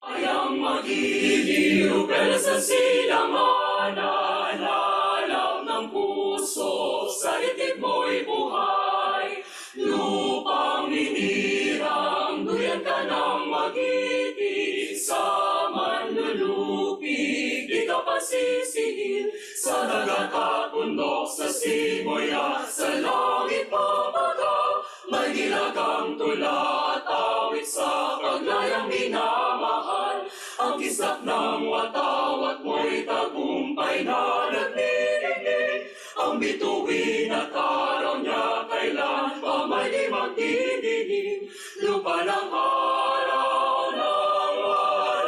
Ayang magiliw pero sa silangan, alalaw ng puso, sa itig mo'y buhay. Lupang ninirang, duyan ka ng mag-ibig, sa manlulupig, di ka pasisihil. Sa dagat at bundok, sa simoya, sa langit pabaga, may nilagang tula at awit sa paglayang minamahal. Ang kisap ng watawat mo'y tagumpay na nagdidinig. Ang bituin at araw niya kailan pa may di magdidinig. Lupa ng araw ng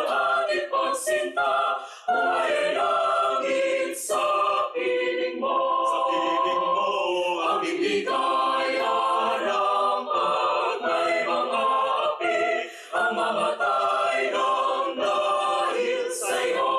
ating pagsinta, buhay langit sa piling mo. Sa piling mo, ang ibigay harang pag may mga api, ang mamatay ng dahil sa'yo.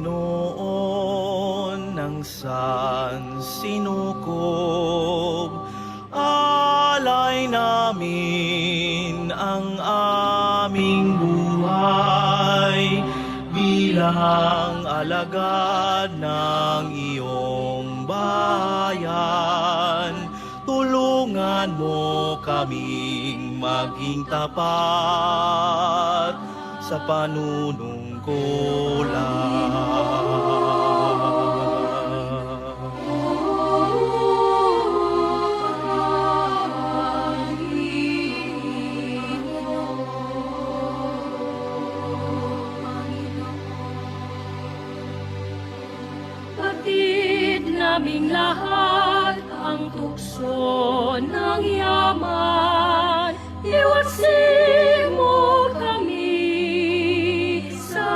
Panginoon, nang saan sinukob, alay namin ang aming buhay bilang alagad ng iyong bayan. Tulungan mo kaming maging tapat sa panunungkulan. Batid naming lahat ang tukso ng yaman, iwasin mo kami sa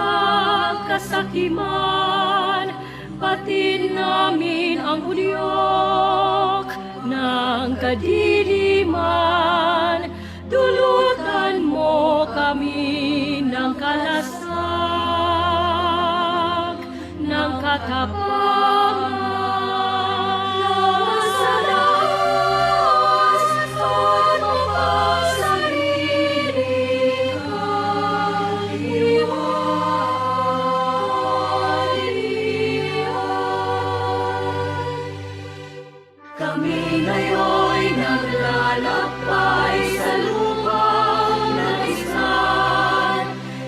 kasakiman. Batid namin ang udyok ng kadiliman, dulutan mo kami ng kalasag ng katapangan. Sa lakas at mapasarili kaliwalian. Kami ngayon'y naglalakbay sa lupang naisan.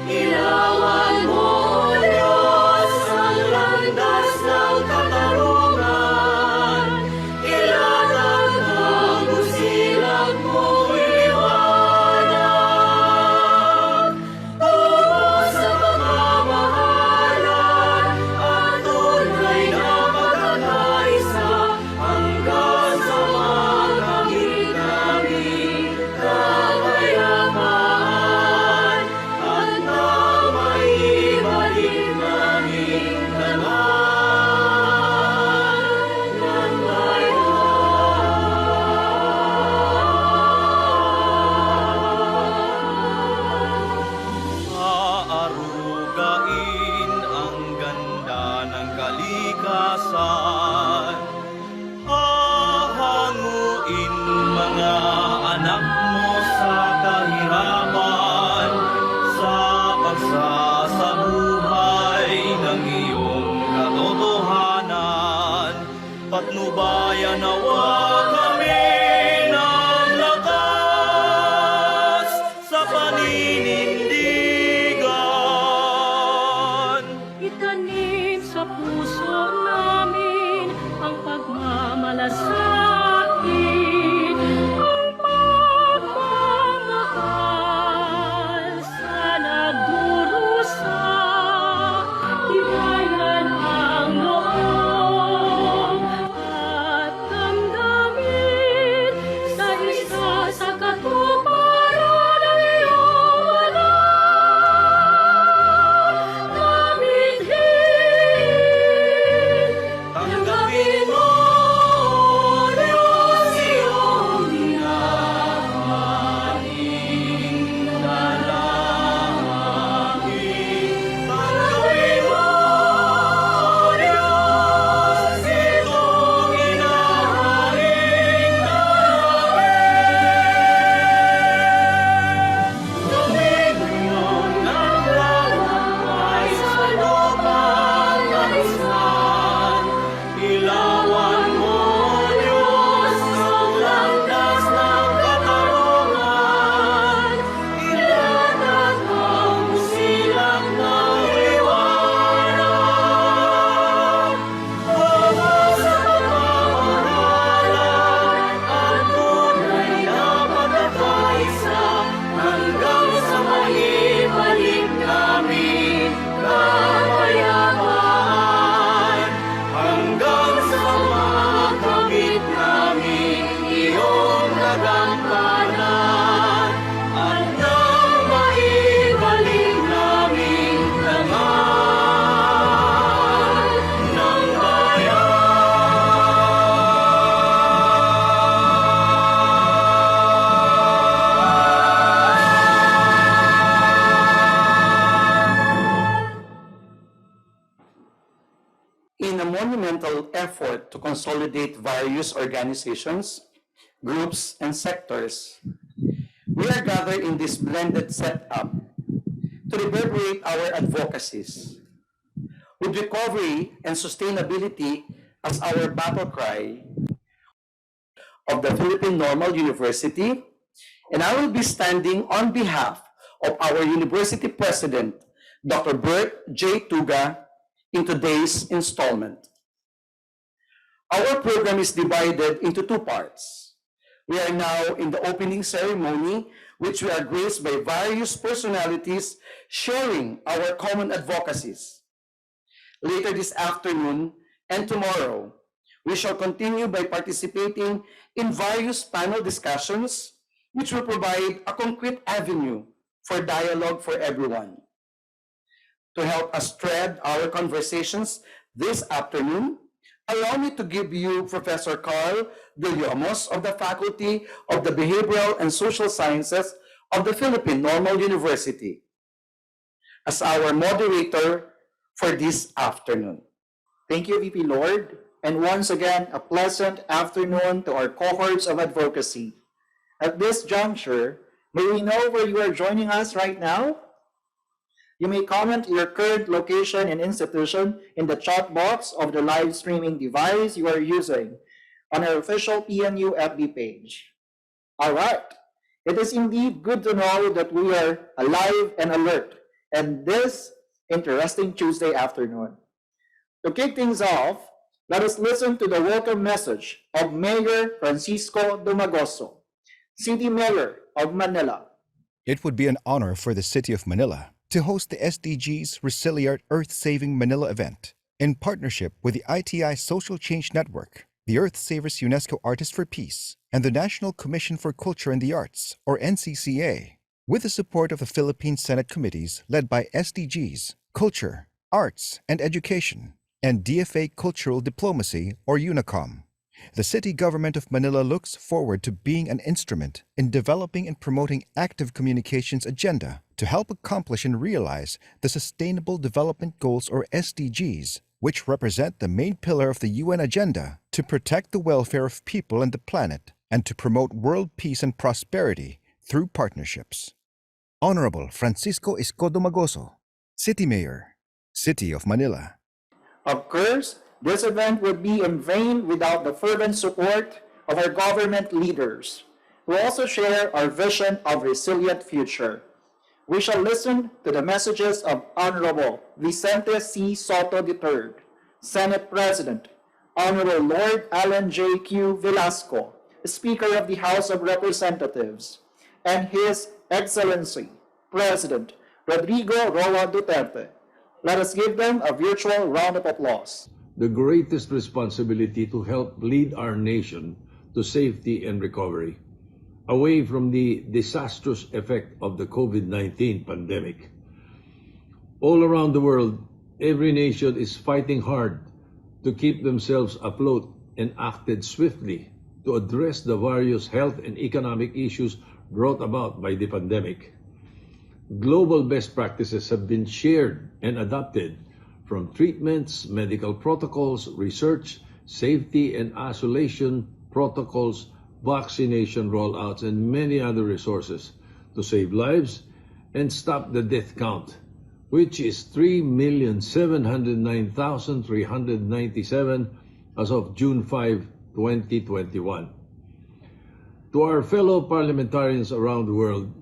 Ilawan mo, Diyos, ang landas ng katarungan. Ilatag ang busilang mong liwanag. Tungo sa pagmamahalan at tunay na pagkakaisa, hanggang sa makamit namin kapayapaan at na maibalik namin tanan ng bayan. Aarugain ang ganda ng kalikasan, hahanguin mga anak mo sa kahirapan, sa pagsasabuhay ng iyong katotohanan. Patnubayan nawa kami ng lakas sa paninindigan effort to consolidate various organizations, groups, and sectors, we are gathered in this blended setup to reverberate our advocacies. With recovery and sustainability as our battle cry of the Philippine Normal University, and I will be standing on behalf of our university president, Dr. Bert J. Tuga, in today's installment. Our program is divided into two parts. We are now in the opening ceremony, which we are graced by various personalities sharing our common advocacies. Later this afternoon and tomorrow, we shall continue by participating in various panel discussions, which will provide a concrete avenue for dialogue for everyone. To help us thread our conversations this afternoon, allow me to give you Professor Carl De Leomos of the Faculty of the Behavioral and Social Sciences of the Philippine Normal University as our moderator for this afternoon. Thank you, VP Lord, and once again, a pleasant afternoon to our cohorts of advocacy. At this juncture, may we know where you are joining us right now? You may comment your current location and institution in the chat box of the live streaming device you are using on our official PNU FB page. All right, it is indeed good to know that we are alive and alert and this interesting Tuesday afternoon. To kick things off, let us listen to the welcome message of Mayor Francisco Dumagoso, City Mayor of Manila. It would be an honor for the City of Manila to host the SDGs Resiliart Earth-Saving Manila event in partnership with the ITI Social Change Network, the Earth Savers UNESCO Artists for Peace, and the National Commission for Culture and the Arts, or NCCA, with the support of the Philippine Senate committees led by SDGs, Culture, Arts, and Education, and DFA Cultural Diplomacy, or UNICOM. The City Government of Manila looks forward to being an instrument in developing and promoting active communications agenda to help accomplish and realize the Sustainable Development Goals, or SDGs, which represent the main pillar of the UN agenda to protect the welfare of people and the planet and to promote world peace and prosperity through partnerships. Honorable Francisco Isko Dumagoso, City Mayor, City of Manila. Of course, this event would be in vain without the fervent support of our government leaders, who also share our vision of resilient future. We shall listen to the messages of Honorable Vicente C. Soto III, Senate President, Honorable Lord Alan J. Q. Velasco, Speaker of the House of Representatives, and His Excellency, President Rodrigo Roa Duterte. Let us give them a virtual round of applause. The greatest responsibility to help lead our nation to safety and recovery, away from the disastrous effect of the COVID-19 pandemic. All around the world, every nation is fighting hard to keep themselves afloat and acted swiftly to address the various health and economic issues brought about by the pandemic. Global best practices have been shared and adopted from treatments, medical protocols, research, safety and isolation protocols, vaccination rollouts, and many other resources to save lives and stop the death count, which is 3,709,397 as of June 5, 2021. To our fellow parliamentarians around the world,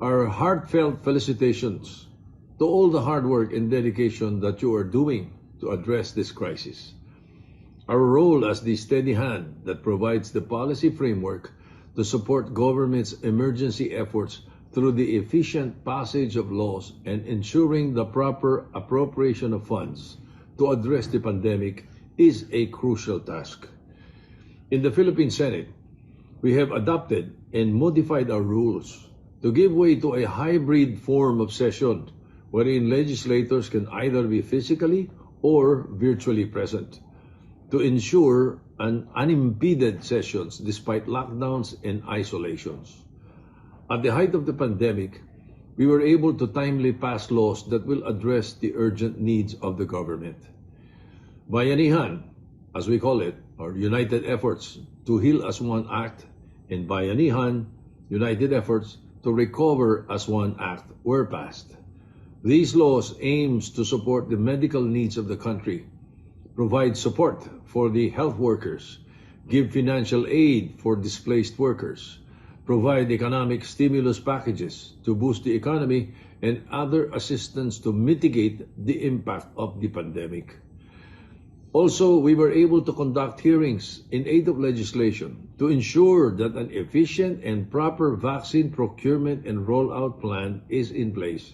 our heartfelt felicitations to all the hard work and dedication that you are doing to address this crisis. Our role as the steady hand that provides the policy framework to support government's emergency efforts through the efficient passage of laws and ensuring the proper appropriation of funds to address the pandemic is a crucial task. In the Philippine Senate, we have adopted and modified our rules to give way to a hybrid form of session wherein legislators can either be physically or virtually present to ensure an unimpeded sessions despite lockdowns and isolations. At the height of the pandemic, we were able to timely pass laws that will address the urgent needs of the government. Bayanihan, as we call it, or United Efforts to Heal as One Act, and Bayanihan, United Efforts to Recover as One Act were passed. These laws aims to support the medical needs of the country, provide support for the health workers, give financial aid for displaced workers, provide economic stimulus packages to boost the economy, and other assistance to mitigate the impact of the pandemic. Also, we were able to conduct hearings in aid of legislation to ensure that an efficient and proper vaccine procurement and rollout plan is in place.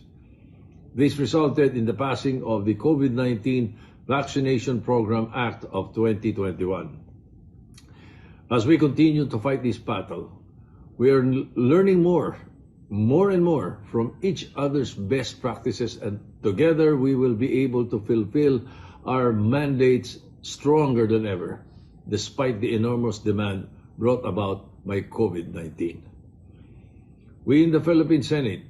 This resulted in the passing of the COVID-19 Vaccination Program Act of 2021. As we continue to fight this battle, we are learning more and more from each other's best practices, and together we will be able to fulfill our mandates stronger than ever, despite the enormous demand brought about by COVID-19. We in the Philippine Senate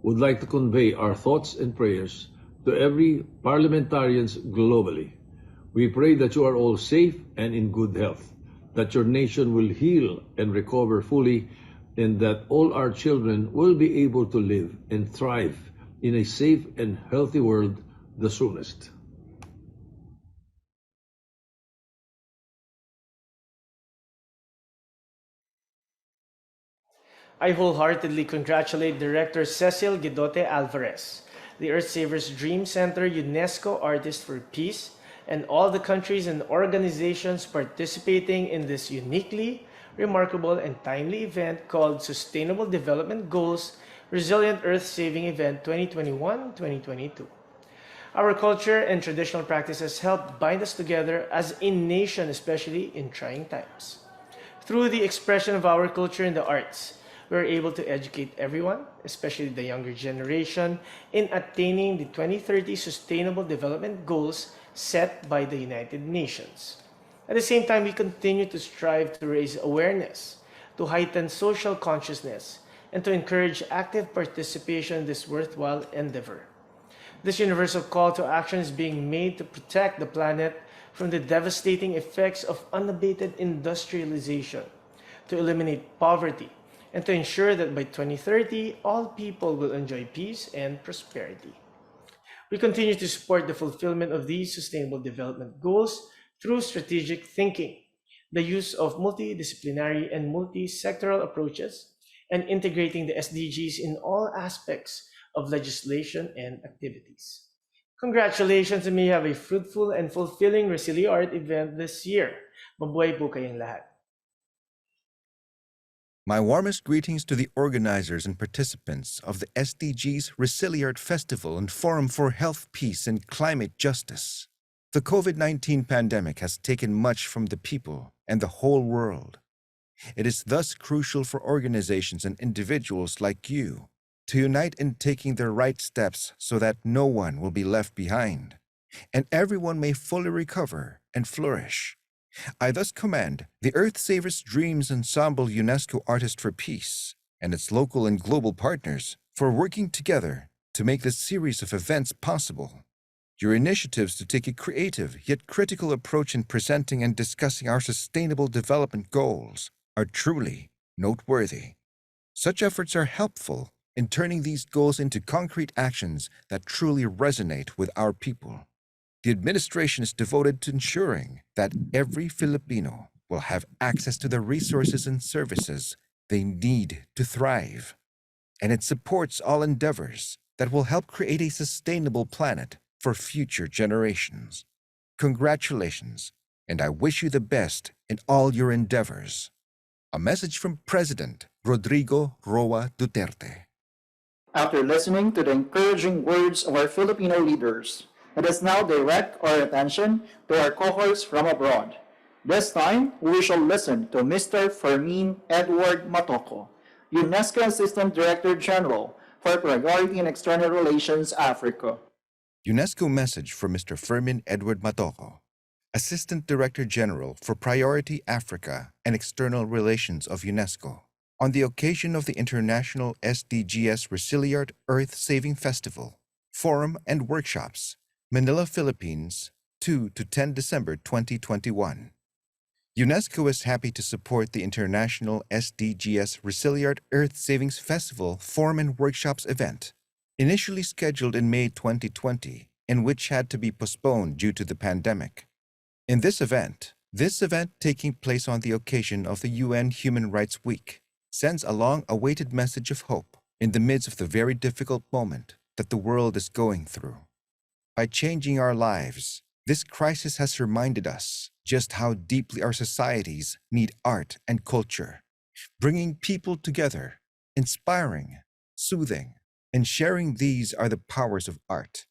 would like to convey our thoughts and prayers to every parliamentarians globally. We pray that you are all safe and in good health, that your nation will heal and recover fully, and that all our children will be able to live and thrive in a safe and healthy world the soonest. I wholeheartedly congratulate Director Cecil Guidote Alvarez, the Earth Savers Dream Center UNESCO Artist for Peace, and all the countries and organizations participating in this uniquely remarkable and timely event called Sustainable Development Goals Resilient Earth Saving Event 2021-2022. Our culture and traditional practices help bind us together as a nation, especially in trying times. Through the expression of our culture in the arts, we're able to educate everyone, especially the younger generation, in attaining the 2030 Sustainable Development Goals set by the United Nations. At the same time, we continue to strive to raise awareness, to heighten social consciousness, and to encourage active participation in this worthwhile endeavor. This universal call to action is being made to protect the planet from the devastating effects of unabated industrialization, to eliminate poverty, and to ensure that by 2030, all people will enjoy peace and prosperity. We continue to support the fulfillment of these Sustainable Development Goals through strategic thinking, the use of multidisciplinary and multi-sectoral approaches, and integrating the SDGs in all aspects of legislation and activities. Congratulations, and may you have a fruitful and fulfilling Resiliart event this year. Mabuhay po kayong lahat. My warmest greetings to the organizers and participants of the SDGs Resiliart Festival and Forum for Health, Peace, and Climate Justice. The COVID-19 pandemic has taken much from the people and the whole world. It is thus crucial for organizations and individuals like you to unite in taking the right steps so that no one will be left behind, and everyone may fully recover and flourish. I thus commend the Earth Savers Dreams Ensemble UNESCO Artist for Peace and its local and global partners for working together to make this series of events possible. Your initiatives to take a creative yet critical approach in presenting and discussing our sustainable development goals are truly noteworthy. Such efforts are helpful in turning these goals into concrete actions that truly resonate with our people. The administration is devoted to ensuring that every Filipino will have access to the resources and services they need to thrive. And it supports all endeavors that will help create a sustainable planet for future generations. Congratulations, and I wish you the best in all your endeavors. A message from President Rodrigo Roa Duterte. After listening to the encouraging words of our Filipino leaders, let us now direct our attention to our cohorts from abroad. This time, we shall listen to Mr. Fermin Edward Matoco, UNESCO Assistant Director General for Priority and External Relations Africa. UNESCO message from Mr. Fermin Edward Matoco, Assistant Director General for Priority Africa and External Relations of UNESCO, on the occasion of the International SDGs Resiliart Earth Saving Festival, Forum and Workshops, Manila, Philippines, 2 to 10 December 2021. UNESCO is happy to support the International SDGs Resilient Earth Savings Festival Forum and Workshops event, initially scheduled in May 2020, and which had to be postponed due to the pandemic. In this event taking place on the occasion of the UN Human Rights Week, sends a long-awaited message of hope in the midst of the very difficult moment that the world is going through. By changing our lives, this crisis has reminded us just how deeply our societies need art and culture, bringing people together, inspiring, soothing, and sharing. These are the powers of art.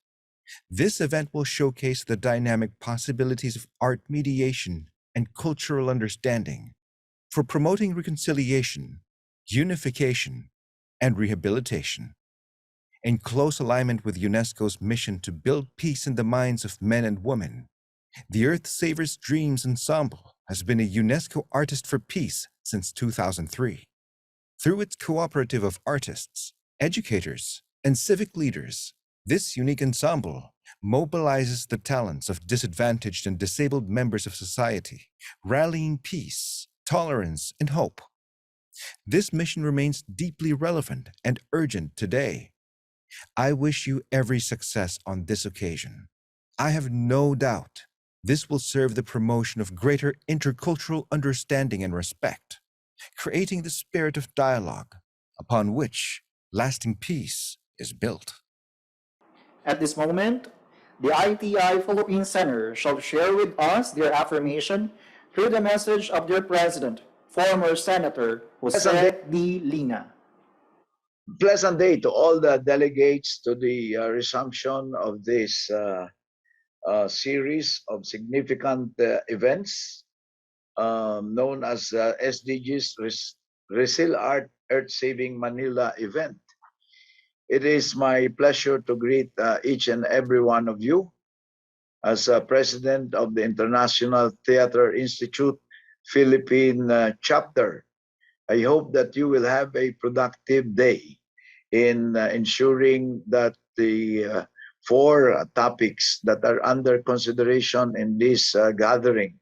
This event will showcase the dynamic possibilities of art mediation and cultural understanding for promoting reconciliation, unification, and rehabilitation. In close alignment with UNESCO's mission to build peace in the minds of men and women, the Earth Savers Dreams Ensemble has been a UNESCO Artist for Peace since 2003. Through its cooperative of artists, educators, and civic leaders, this unique ensemble mobilizes the talents of disadvantaged and disabled members of society, rallying peace, tolerance, and hope. This mission remains deeply relevant and urgent today. I wish you every success on this occasion. I have no doubt this will serve the promotion of greater intercultural understanding and respect, creating the spirit of dialogue upon which lasting peace is built. At this moment, the ITI Philippine Center shall share with us their affirmation through the message of their president, former Senator Jose D. Lina. Pleasant day to all the delegates to the resumption of this series of significant events known as SDGs Resil Art Earth Saving Manila event. It is my pleasure to greet each and every one of you as president of the International Theater Institute Philippine chapter. I hope that you will have a productive day in ensuring that the four topics that are under consideration in this gathering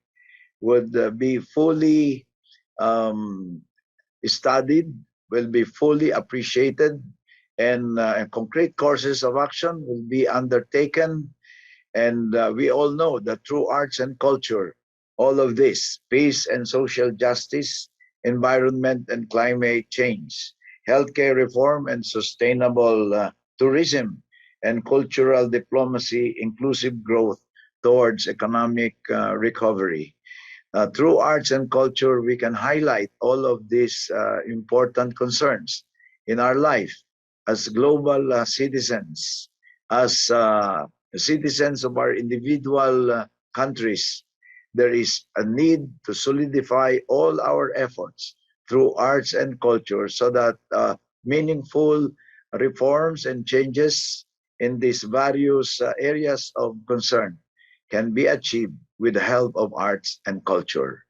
would be fully studied, will be fully appreciated, and concrete courses of action will be undertaken. And we all know that through arts and culture, all of this, peace and social justice, environment and climate change, healthcare reform and sustainable tourism, and cultural diplomacy, inclusive growth towards economic recovery. Through arts and culture, we can highlight all of these important concerns in our life as global citizens, as citizens of our individual countries. There is a need to solidify all our efforts through arts and culture so that meaningful reforms and changes in these various areas of concern can be achieved with the help of arts and culture.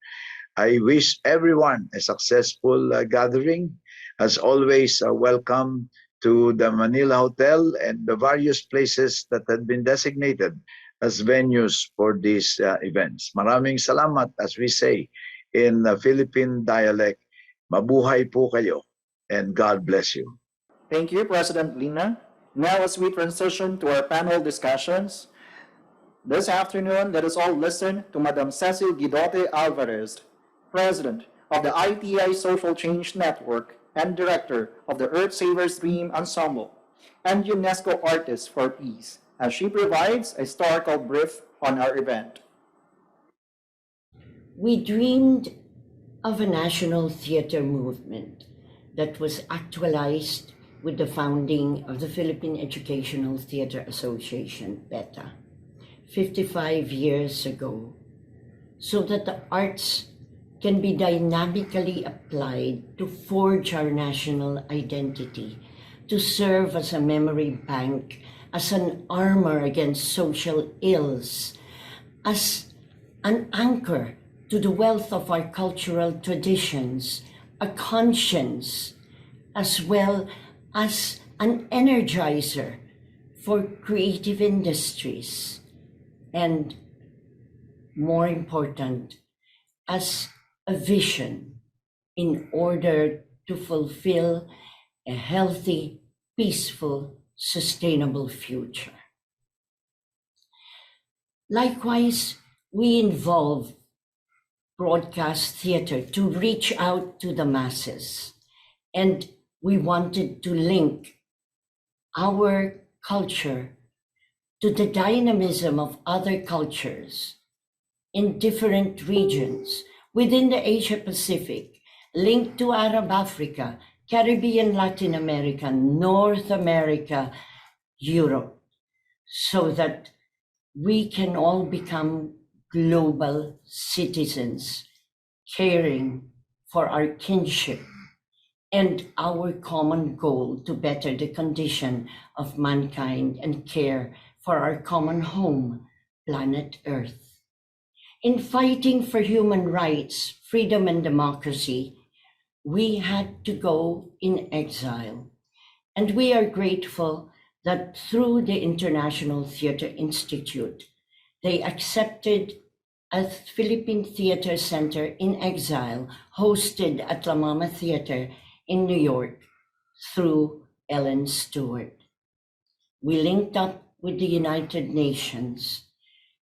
I wish everyone a successful gathering. As always, welcome to the Manila Hotel and the various places that had been designated as venues for these events. Maraming salamat, as we say in Philippine dialect. Mabuhay po kayo, and God bless you. Thank you, President Lina. Now, as we transition to our panel discussions, this afternoon, let us all listen to Madam Cecil Guidote Alvarez, President of the ITI Social Change Network and Director of the Earth Savers Dream Ensemble and UNESCO Artist for Peace, as she provides a historical brief on our event. We dreamed of a national theater movement that was actualized with the founding of the Philippine Educational Theater Association, PETA, 55 years ago, so that the arts can be dynamically applied to forge our national identity, to serve as a memory bank, as an armor against social ills, as an anchor to the wealth of our cultural traditions, a conscience, as well as an energizer for creative industries, and more important, as a vision in order to fulfill a healthy, peaceful, sustainable future. Likewise, we involve broadcast theater to reach out to the masses, and we wanted to link our culture to the dynamism of other cultures in different regions within the Asia Pacific, linked to Arab Africa, Caribbean, Latin America, North America, Europe, so that we can all become global citizens, caring for our kinship and our common goal to better the condition of mankind and care for our common home, planet Earth. In fighting for human rights, freedom, and democracy, we had to go in exile. And we are grateful that through the International Theatre Institute, they accepted a Philippine Theatre Center in exile hosted at La Mama Theatre in New York through Ellen Stewart. We linked up with the United Nations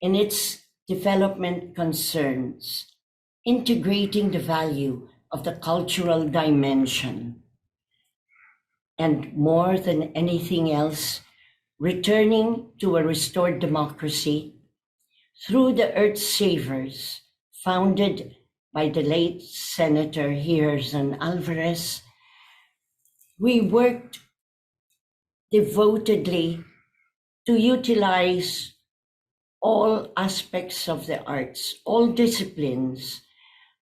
in its development concerns, integrating the value of the cultural dimension, and more than anything else, returning to a restored democracy through the Earth Savers, founded by the late Senator Herzan Alvarez. We worked devotedly to utilize all aspects of the arts, all disciplines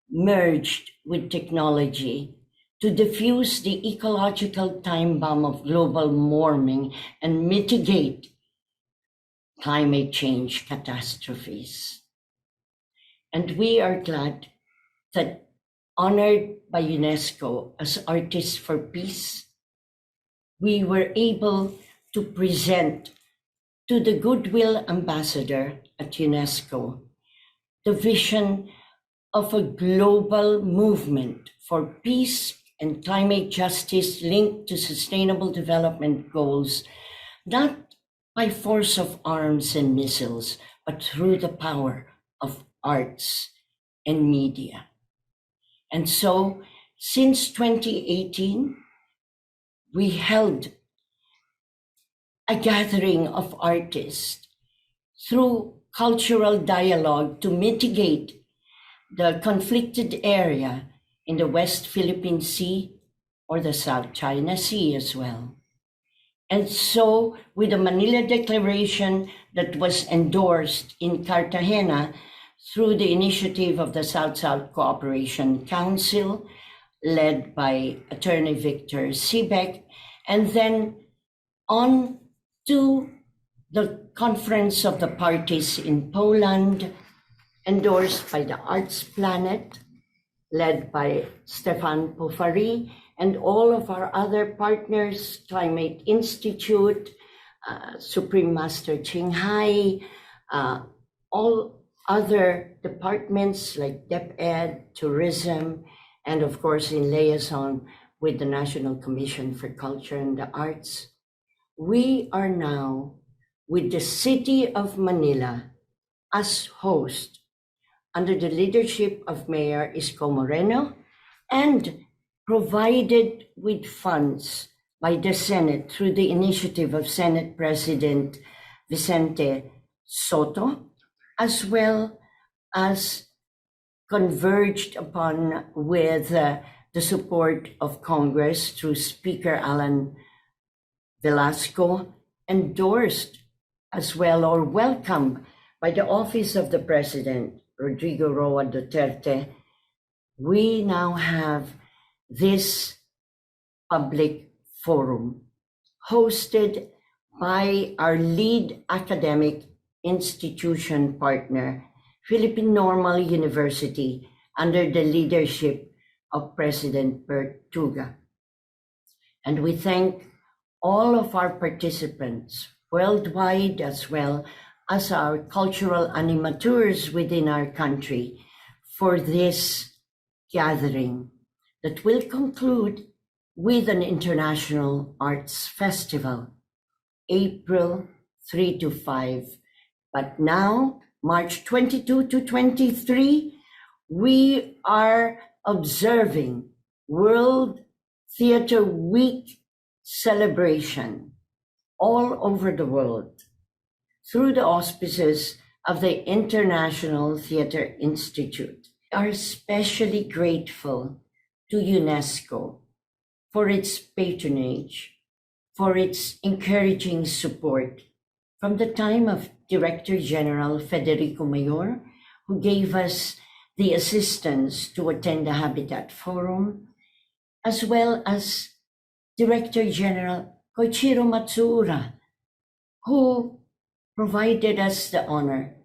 merged with technology to diffuse the ecological time bomb of global warming and mitigate climate change catastrophes. And we are glad that, honored by UNESCO as Artists for Peace, we were able to present to the Goodwill Ambassador at UNESCO the vision of a global movement for peace and climate justice linked to sustainable development goals, not by force of arms and missiles, but through the power of arts and media. And so, since 2018, we held a gathering of artists through cultural dialogue to mitigate the conflicted area in the West Philippine Sea or the South China Sea as well. And so, with the Manila Declaration that was endorsed in Cartagena through the initiative of the South-South Cooperation Council, led by Attorney Victor Siebeck, and then on to the Conference of the Parties in Poland, endorsed by the Arts Planet, led by Stefan Pofari, and all of our other partners, Climate Institute, Supreme Master Ching Hai, all other departments like DepEd, Tourism, and of course in liaison with the National Commission for Culture and the Arts. We are now with the City of Manila as host under the leadership of Mayor Isko Moreno and provided with funds by the Senate through the initiative of Senate President Vicente Soto, as well as converged upon with the support of Congress through Speaker Alan Velasco, endorsed as well or welcomed by the Office of the President, Rodrigo Roa Duterte. We now have this public forum hosted by our lead academic institution partner, Philippine Normal University, under the leadership of President Bert Tuga. And we thank all of our participants worldwide as well as our cultural animateurs within our country for this gathering that will conclude with an international arts festival, April 3 to 5. But now, March 22 to 23, we are observing World Theatre Week celebration all over the world through the auspices of the International Theatre Institute. We are especially grateful to UNESCO for its patronage, for its encouraging support from the time of Director General Federico Mayor, who gave us the assistance to attend the Habitat Forum, as well as Director General Koichiro Matsuura, who provided us the honor,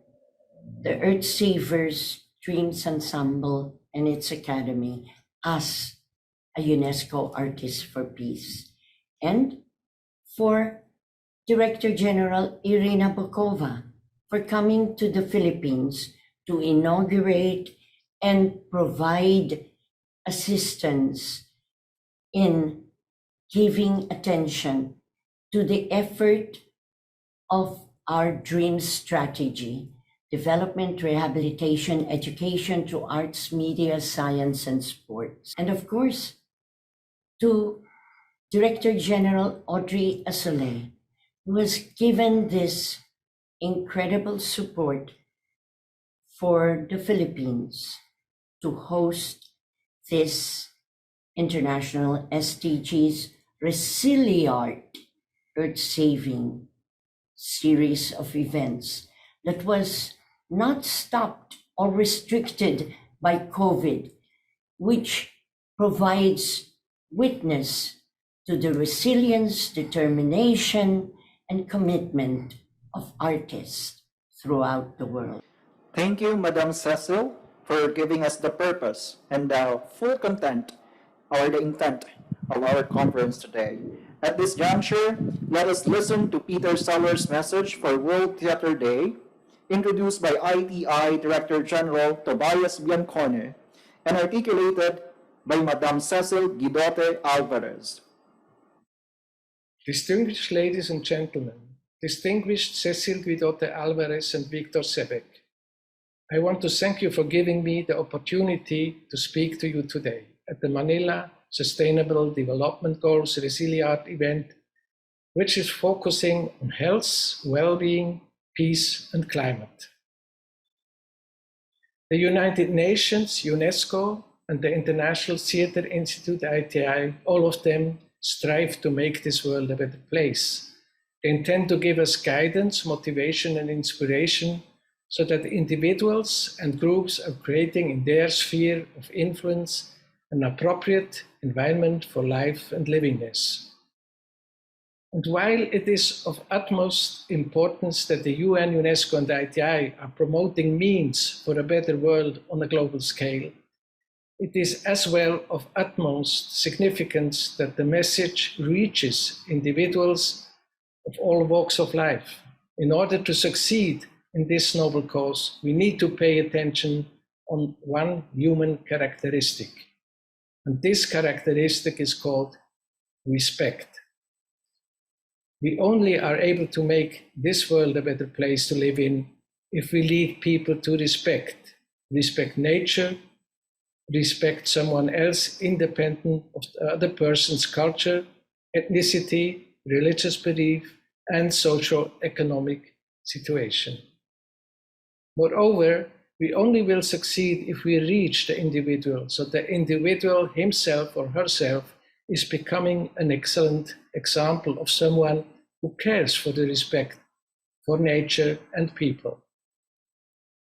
the Earth Savers Dreams Ensemble and its Academy, as a UNESCO Artist for Peace, and for Director General Irina Bokova for coming to the Philippines to inaugurate and provide assistance in giving attention to the effort of our dream strategy, development, rehabilitation, education through arts, media, science, and sports. And of course, to Director General Audrey Azoulay, who has given this incredible support for the Philippines to host this international SDGs Resiliart Earth-Saving series of events that was not stopped or restricted by COVID, which provides witness to the resilience, determination, and commitment of artists throughout the world. Thank you, Madam Cecil, for giving us the purpose and the full content or the intent of our conference today. At this juncture, let us listen to Peter Seller's message for World Theatre Day, introduced by ITI Director General Tobias Biancone and articulated by Madam Cecil Guidote Alvarez. Distinguished ladies and gentlemen, distinguished Cecil Guidote Alvarez and Victor Sebek, I want to thank you for giving me the opportunity to speak to you today at the Manila Sustainable Development Goals Resiliart event, which is focusing on health, well-being, peace, and climate. The United Nations, UNESCO, and the International Theatre Institute, ITI, all of them strive to make this world a better place. They intend to give us guidance, motivation, and inspiration so that individuals and groups are creating in their sphere of influence an appropriate environment for life and livingness. And while it is of utmost importance that the UN, UNESCO, and ITI are promoting means for a better world on a global scale, it is as well of utmost significance that the message reaches individuals of all walks of life. In order to succeed in this noble cause, we need to pay attention on one human characteristic. And this characteristic is called respect. We only are able to make this world a better place to live in if we lead people to respect nature, respect someone else independent of the other person's culture, ethnicity, religious belief, and socio-economic situation. Moreover, we only will succeed if we reach the individual, so the individual himself or herself is becoming an excellent example of someone who cares for the respect for nature and people.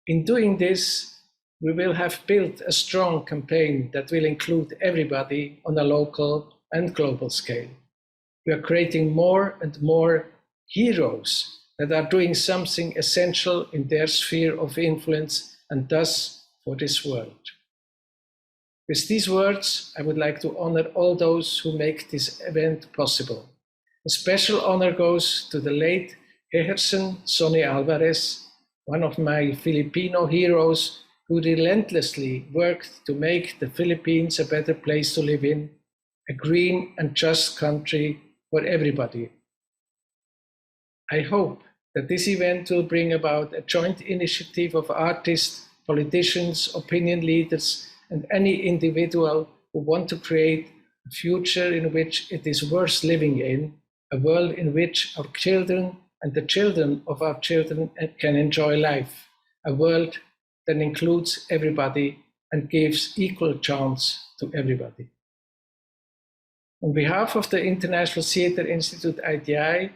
In doing this, we will have built a strong campaign that will include everybody on a local and global scale. We are creating more and more heroes that are doing something essential in their sphere of influence and thus for this world. With these words, I would like to honor all those who make this event possible. A special honor goes to the late Gerson Sonny Alvarez, one of my Filipino heroes who relentlessly worked to make the Philippines a better place to live in, a green and just country for everybody. I hope that this event will bring about a joint initiative of artists, politicians, opinion leaders, and any individual who want to create a future in which it is worth living in, a world in which our children and the children of our children can enjoy life, a world that includes everybody and gives equal chance to everybody. On behalf of the International Theatre Institute ITI,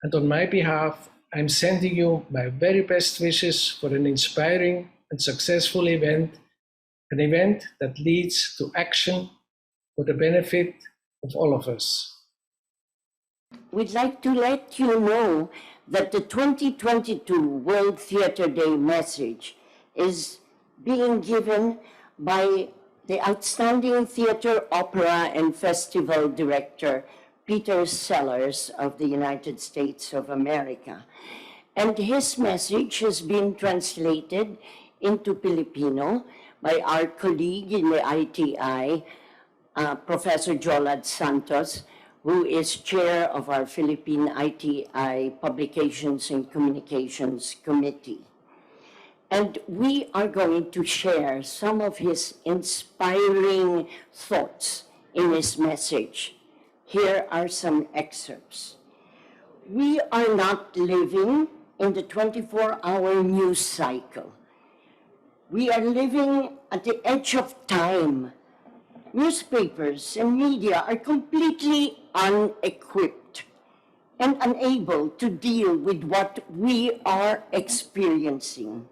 and on my behalf, I'm sending you my very best wishes for an inspiring and successful event, an event that leads to action for the benefit of all of us. We'd like to let you know that the 2022 World Theatre Day message is being given by the outstanding theater, opera, and festival director, Peter Sellers of the United States of America. And his message has been translated into Filipino by our colleague in the ITI, Professor Jolad Santos, who is chair of our Philippine ITI Publications and Communications Committee. And we are going to share some of his inspiring thoughts in his message. Here are some excerpts. We are not living in the 24-hour news cycle. We are living at the edge of time. Newspapers and media are completely unequipped and unable to deal with what we are experiencing.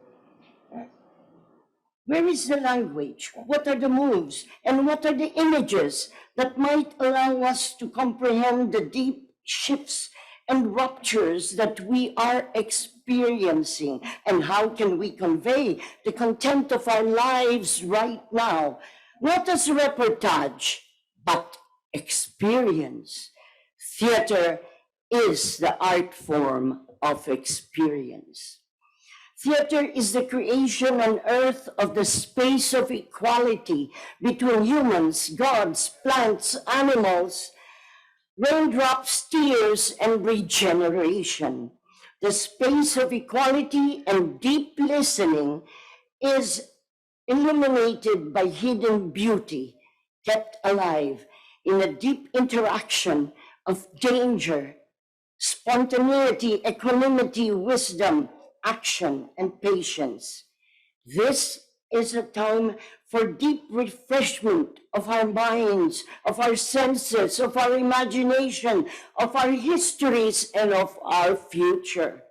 Where is the language? What are the moves? And what are the images that might allow us to comprehend the deep shifts and ruptures that we are experiencing? And how can we convey the content of our lives right now? Not as reportage, but experience. Theater is the art form of experience. Theater is the creation on earth of the space of equality between humans, gods, plants, animals, raindrops, tears, and regeneration. The space of equality and deep listening is illuminated by hidden beauty, kept alive in a deep interaction of danger, spontaneity, equanimity, wisdom, action, and patience. This is a time for deep refreshment of our minds, of our senses, of our imagination, of our histories, and of our future.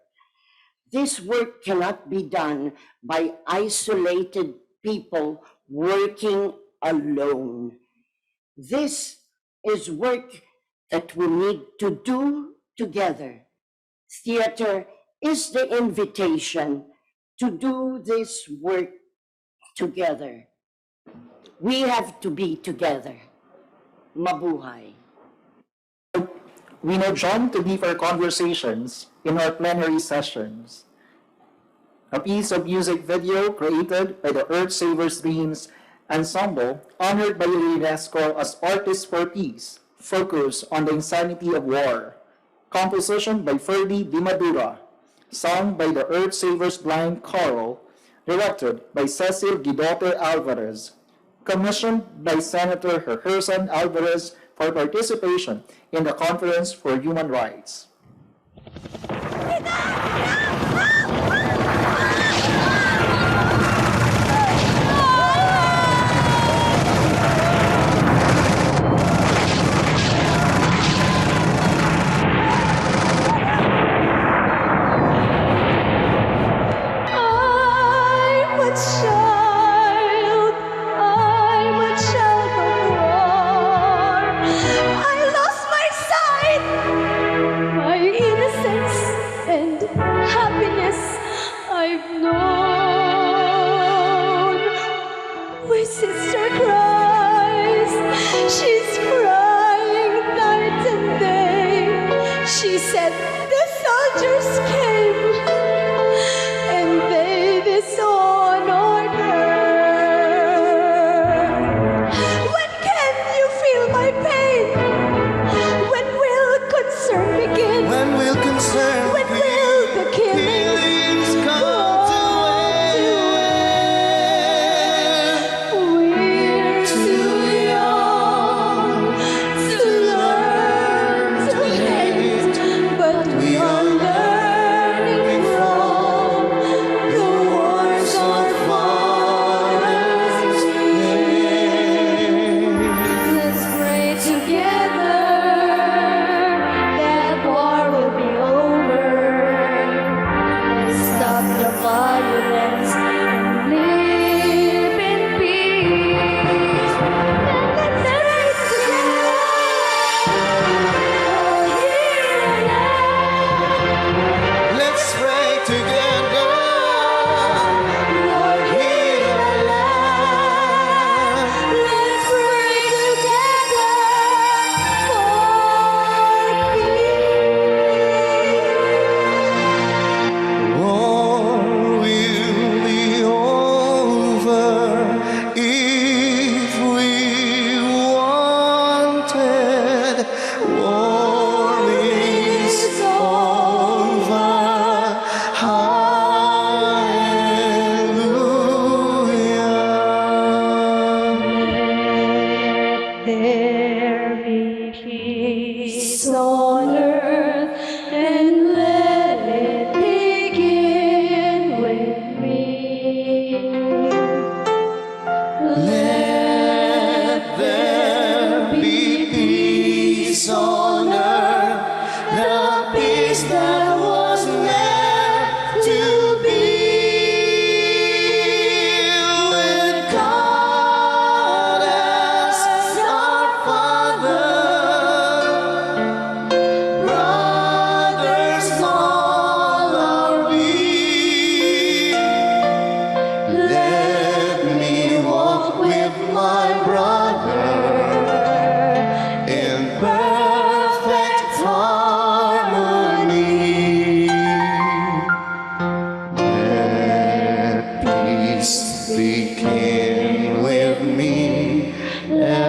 This work cannot be done by isolated people working alone. This is work that we need to do together. Theater is the invitation to do this work together. We have to be together. Mabuhay. We know John to be for conversations in our plenary sessions. A piece of music video created by the Earth Savers Dreams Ensemble, honored by UNESCO as Artists for Peace, focus on the insanity of war. Composition by Ferdy Di Madura, sung by the Earth Savers Blind Choral, directed by Cecil Guidote Alvarez, commissioned by Senator Gerson Alvarez for participation in the Conference for Human Rights. She said, the soldiers came.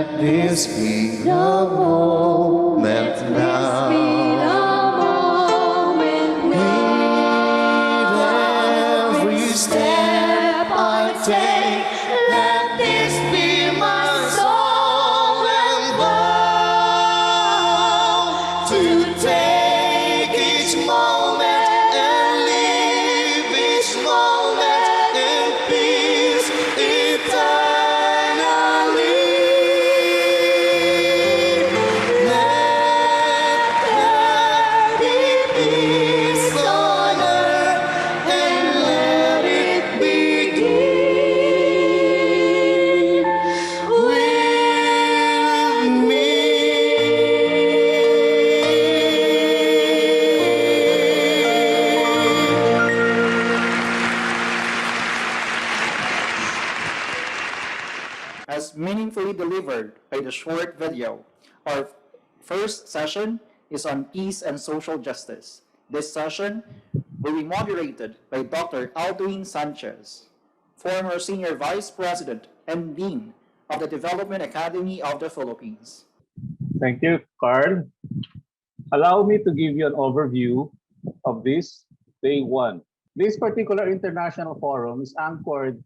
Let this be the moment now. With every step I take, let this be my song and vow to take each moment and live each moment in peace eternally. Let there be peace on earth and let it begin with me. As meaningfully delivered by the short video, our first session is on peace and social justice. This session will be moderated by Dr. Alduin Sanchez, former Senior Vice President and Dean of the Development Academy of the Philippines. Thank you, Carl. Allow me to give you an overview of this day one. This particular international forum is anchored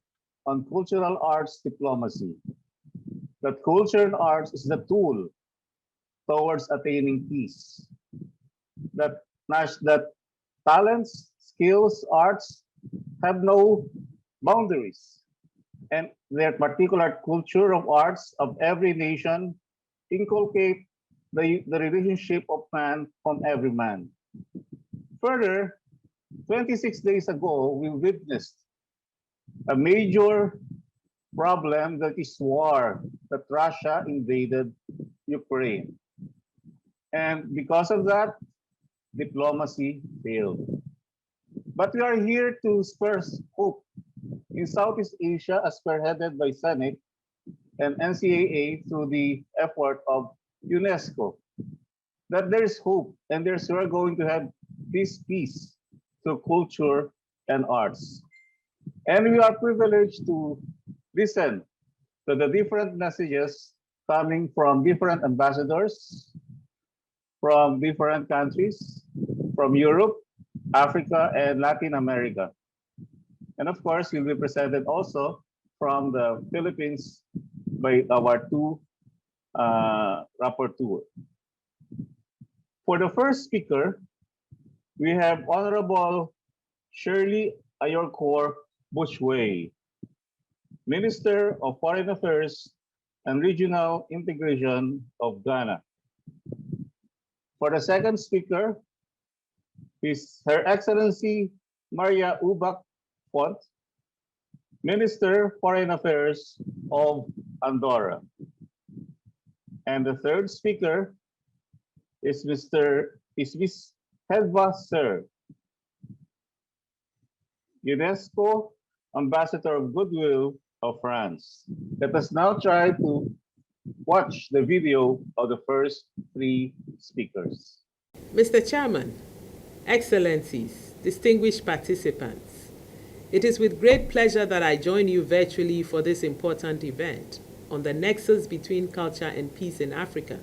on cultural arts diplomacy. That culture and arts is the tool towards attaining peace. That talents, skills, arts have no boundaries. And their particular culture of arts of every nation inculcate the relationship of man from every man. Further, 26 days ago, we witnessed a major problem, that is war, that Russia invaded Ukraine. And because of that, diplomacy failed. But we are here to spur hope in Southeast Asia, as spearheaded by Senate and NCAA through the effort of UNESCO, that there is hope and we're going to have this peace through culture and arts. And we are privileged to listen to the different messages coming from different ambassadors from different countries, from Europe, Africa, and Latin America. And of course, we'll be presented also from the Philippines by our two rapporteurs. For the first speaker, we have Honorable Shirley Ayorkor Bushway, Minister of Foreign Affairs and Regional Integration of Ghana. For the second speaker is Her Excellency Maria Ubak Font, Minister Foreign Affairs of Andorra. And the third speaker is Miss Hedva Sir, UNESCO Ambassador of Goodwill of France. Let us now try to watch the video of the first three speakers. Mr. Chairman, Excellencies, distinguished participants, it is with great pleasure that I join you virtually for this important event on the nexus between culture and peace in Africa,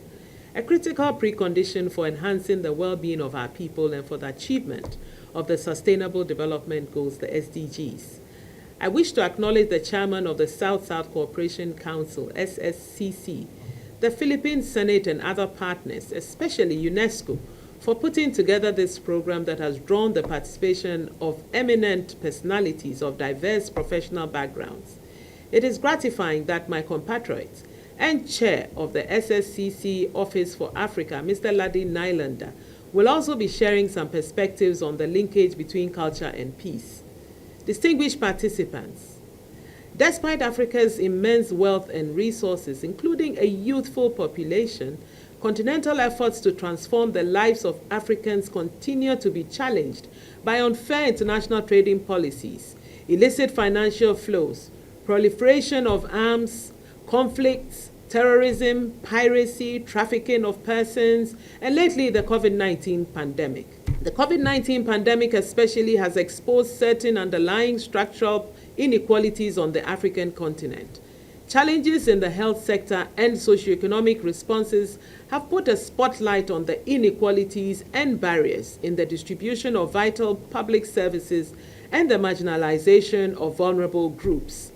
a critical precondition for enhancing the well-being of our people and for the achievement of the Sustainable Development Goals, the SDGs. I wish to acknowledge the chairman of the South-South Cooperation Council, SSCC, the Philippine Senate and other partners, especially UNESCO, for putting together this program that has drawn the participation of eminent personalities of diverse professional backgrounds. It is gratifying that my compatriot and chair of the SSCC Office for Africa, Mr. Ladi Nylander, will also be sharing some perspectives on the linkage between culture and peace. Distinguished participants, despite Africa's immense wealth and resources, including a youthful population, continental efforts to transform the lives of Africans continue to be challenged by unfair international trading policies, illicit financial flows, proliferation of arms, conflicts, terrorism, piracy, trafficking of persons, and lately the COVID-19 pandemic. The COVID-19 pandemic especially has exposed certain underlying structural inequalities on the African continent. Challenges in the health sector and socioeconomic responses have put a spotlight on the inequalities and barriers in the distribution of vital public services and the marginalization of vulnerable groups.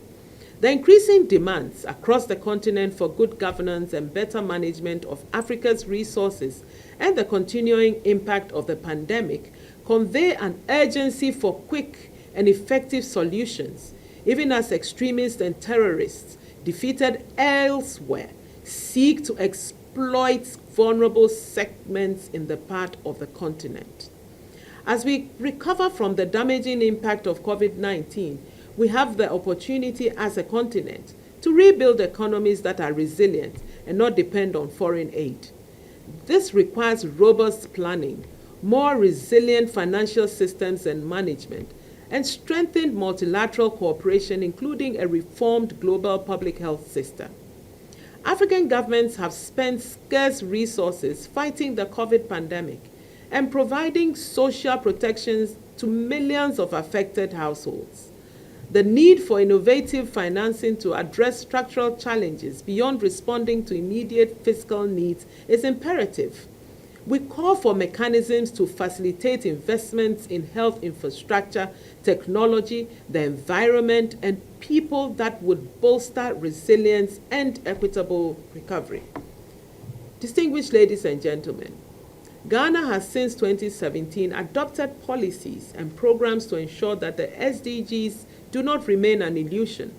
The increasing demands across the continent for good governance and better management of Africa's resources and the continuing impact of the pandemic convey an urgency for quick and effective solutions, even as extremists and terrorists defeated elsewhere seek to exploit vulnerable segments in the part of the continent. As we recover from the damaging impact of COVID-19, we have the opportunity as a continent to rebuild economies that are resilient and not depend on foreign aid. This requires robust planning, more resilient financial systems and management, and strengthened multilateral cooperation, including a reformed global public health system. African governments have spent scarce resources fighting the COVID pandemic and providing social protections to millions of affected households. The need for innovative financing to address structural challenges beyond responding to immediate fiscal needs is imperative. We call for mechanisms to facilitate investments in health infrastructure, technology, the environment, and people that would bolster resilience and equitable recovery. Distinguished ladies and gentlemen, Ghana has since 2017 adopted policies and programs to ensure that the SDGs do not remain an illusion.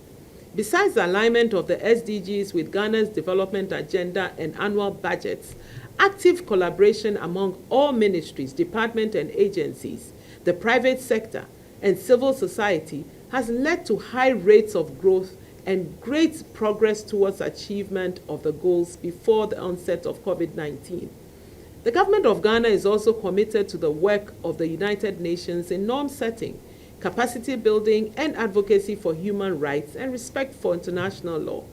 Besides the alignment of the SDGs with Ghana's development agenda and annual budgets, active collaboration among all ministries, departments, and agencies, the private sector, and civil society has led to high rates of growth and great progress towards achievement of the goals before the onset of COVID-19. The government of Ghana is also committed to the work of the United Nations in norm setting, capacity building, and advocacy for human rights and respect for international law.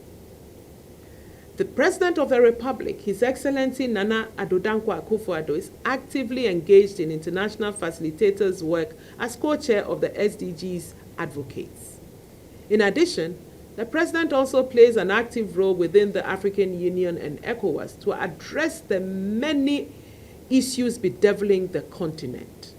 The President of the Republic, His Excellency Nana Addo Dankwa Akufo-Addo, is actively engaged in international facilitators' work as co-chair of the SDGs advocates. In addition, the President also plays an active role within the African Union and ECOWAS to address the many issues bedeviling the continent.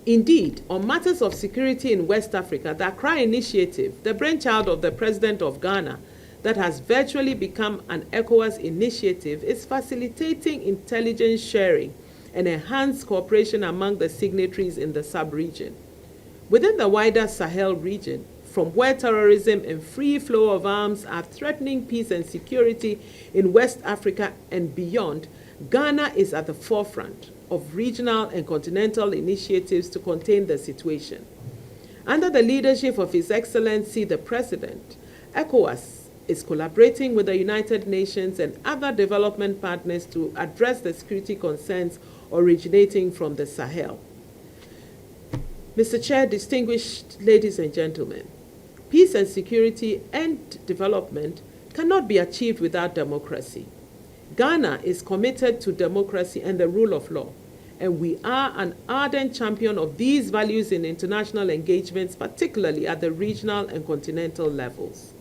Indeed, on matters of security in West Africa, the Accra Initiative, the brainchild of the President of Ghana, that has virtually become an ECOWAS initiative, is facilitating intelligence sharing and enhanced cooperation among the signatories in the sub-region. Within the wider Sahel region, from where terrorism and free flow of arms are threatening peace and security in West Africa and beyond, Ghana is at the forefront of regional and continental initiatives to contain the situation. Under the leadership of His Excellency the President, ECOWAS is collaborating with the United Nations and other development partners to address the security concerns originating from the Sahel. Mr. Chair, distinguished ladies and gentlemen, peace and security and development cannot be achieved without democracy. Ghana is committed to democracy and the rule of law, and we are an ardent champion of these values in international engagements, particularly at the regional and continental levels.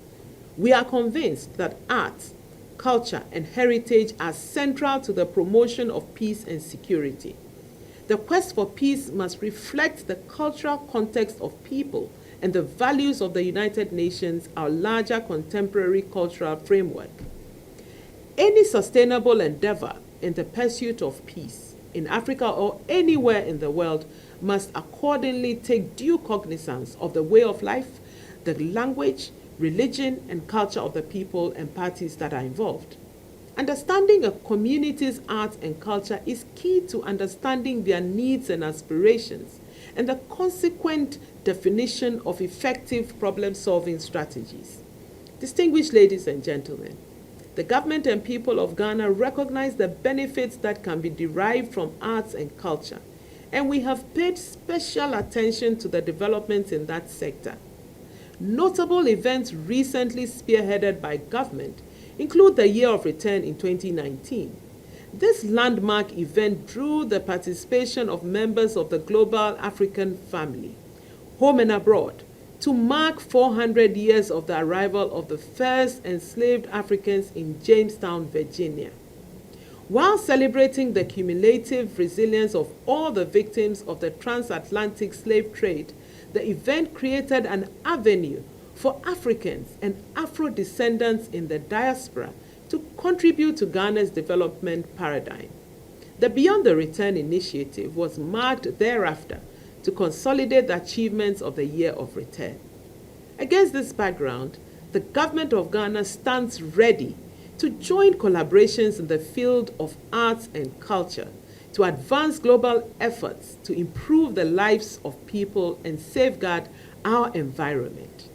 We are convinced that arts, culture, and heritage are central to the promotion of peace and security. The quest for peace must reflect the cultural context of people and the values of the United Nations, our larger contemporary cultural framework. Any sustainable endeavor in the pursuit of peace in Africa or anywhere in the world must accordingly take due cognizance of the way of life, the language, religion, and culture of the people and parties that are involved. Understanding a community's art and culture is key to understanding their needs and aspirations and the consequent definition of effective problem-solving strategies. Distinguished ladies and gentlemen, the government and people of Ghana recognize the benefits that can be derived from arts and culture, and we have paid special attention to the developments in that sector. Notable events recently spearheaded by government include the Year of Return in 2019. This landmark event drew the participation of members of the global African family, home and abroad, to mark 400 years of the arrival of the first enslaved Africans in Jamestown, Virginia. While celebrating the cumulative resilience of all the victims of the transatlantic slave trade, the event created an avenue for Africans and Afro-descendants in the diaspora to contribute to Ghana's development paradigm. The Beyond the Return initiative was marked thereafter to consolidate the achievements of the Year of Return. Against this background, the government of Ghana stands ready to join collaborations in the field of arts and culture to advance global efforts to improve the lives of people and safeguard our environment.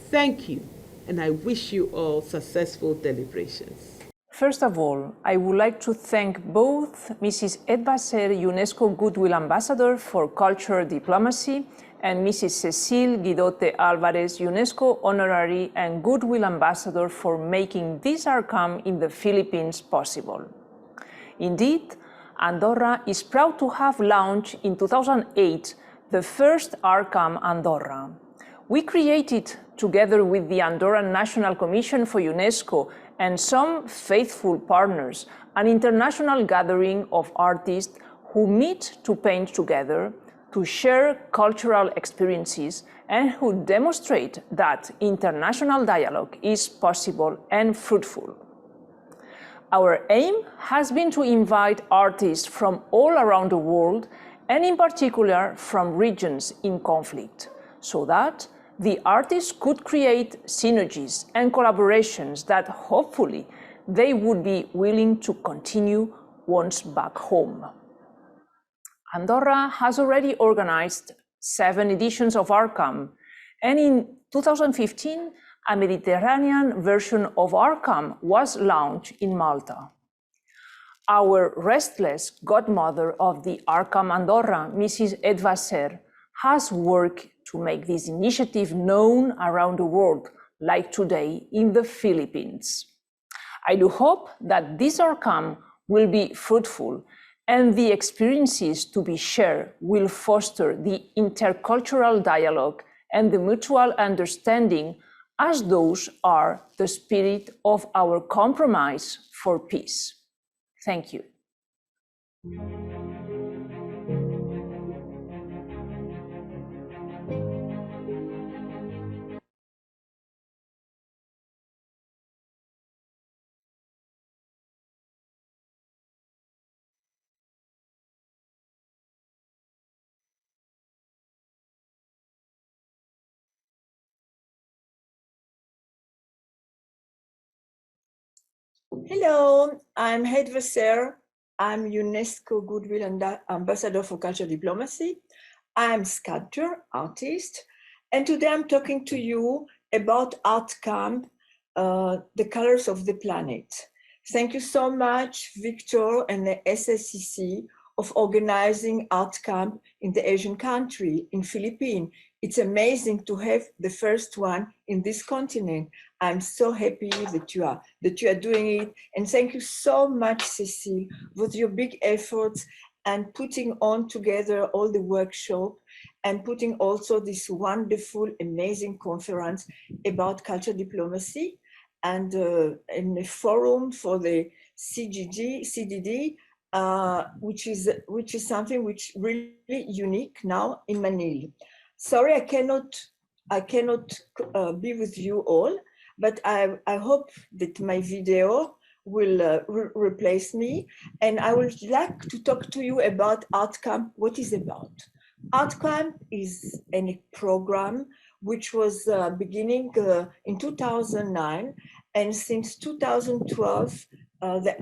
Thank you, and I wish you all successful deliberations. First of all, I would like to thank both Mrs. Edvaser, UNESCO Goodwill Ambassador for Cultural Diplomacy, and Mrs. Cecile Guidote Alvarez, UNESCO Honorary and Goodwill Ambassador for making this outcome in the Philippines possible. Indeed, Andorra is proud to have launched in 2008 the first ARCAM Andorra. We created, together with the Andorran National Commission for UNESCO and some faithful partners, an international gathering of artists who meet to paint together, to share cultural experiences, and who demonstrate that international dialogue is possible and fruitful. Our aim has been to invite artists from all around the world, and in particular from regions in conflict, so that the artists could create synergies and collaborations that hopefully they would be willing to continue once back home. Andorra has already organized 7 editions of ARCAM, and in 2015, a Mediterranean version of ARCAM was launched in Malta. Our restless godmother of the ARCAM Andorra, Mrs. Edvaser, has worked to make this initiative known around the world, like today in the Philippines. I do hope that this ARCAM will be fruitful, and the experiences to be shared will foster the intercultural dialogue and the mutual understanding, as those are the spirit of our compromise for peace. Thank you. Hello, I'm Hedveser. I'm UNESCO Goodwill Ambassador for Cultural Diplomacy. I'm sculptor, artist, and today I'm talking to you about Art Camp, the colors of the planet. Thank you so much, Victor and the SSCC, of organizing Art Camp in the Asian country, in Philippines. It's amazing to have the first one in this continent. I'm so happy that you are doing it. And thank you so much, Cecile, with your big efforts and putting on together all the workshop and putting also this wonderful, amazing conference about cultural diplomacy and in a forum for the CDD, which is something which really unique now in Manila. Sorry, I cannot be with you all, but I hope that my video will replace me, and I would like to talk to you about Art Camp. What is about? Art Camp is a program which was beginning in 2009, and since 2012,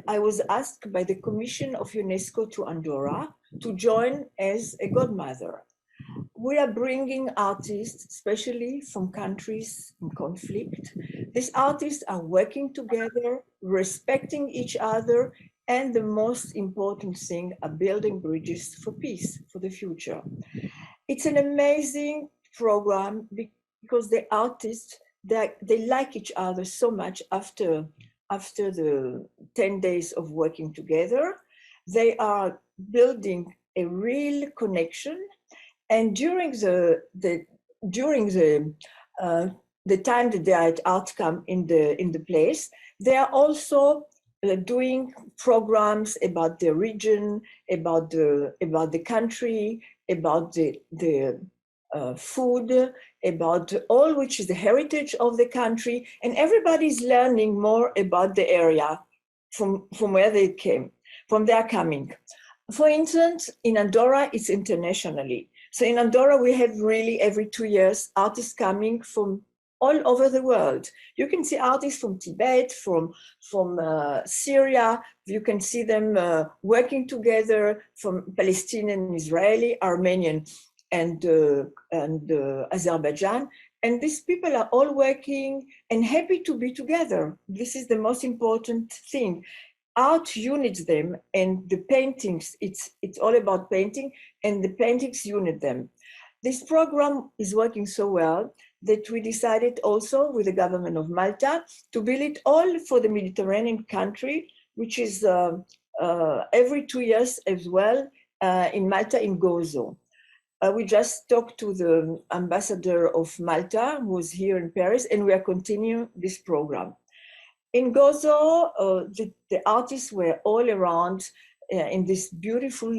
I was asked by the Commission of UNESCO to Andorra to join as a godmother. We are bringing artists, especially from countries in conflict. These artists are working together, respecting each other, and the most important thing, are building bridges for peace, for the future. It's an amazing program because the artists, they like each other so much after the 10 days of working together. They are building a real connection. And during the during the time that they are at outcome in the place, they are also doing programs about the region, about the country, about the food, about all which is the heritage of the country, and everybody's learning more about the area from where they came, from their coming. For instance, in Andorra, it's internationally. So in Andorra, we have really every 2 years artists coming from all over the world. You can see artists from Tibet, from Syria. You can see them working together from Palestinian, Israeli, Armenian, and Azerbaijan. And these people are all working and happy to be together. This is the most important thing. Art unites them, and the paintings, it's all about painting, and the paintings unite them. This program is working so well that we decided also with the government of Malta to build it all for the Mediterranean country, which is every 2 years as well in Malta, in Gozo. We just talked to the ambassador of Malta, who was here in Paris, and we are continuing this program. In Gozo, the artists were all around in this beautiful,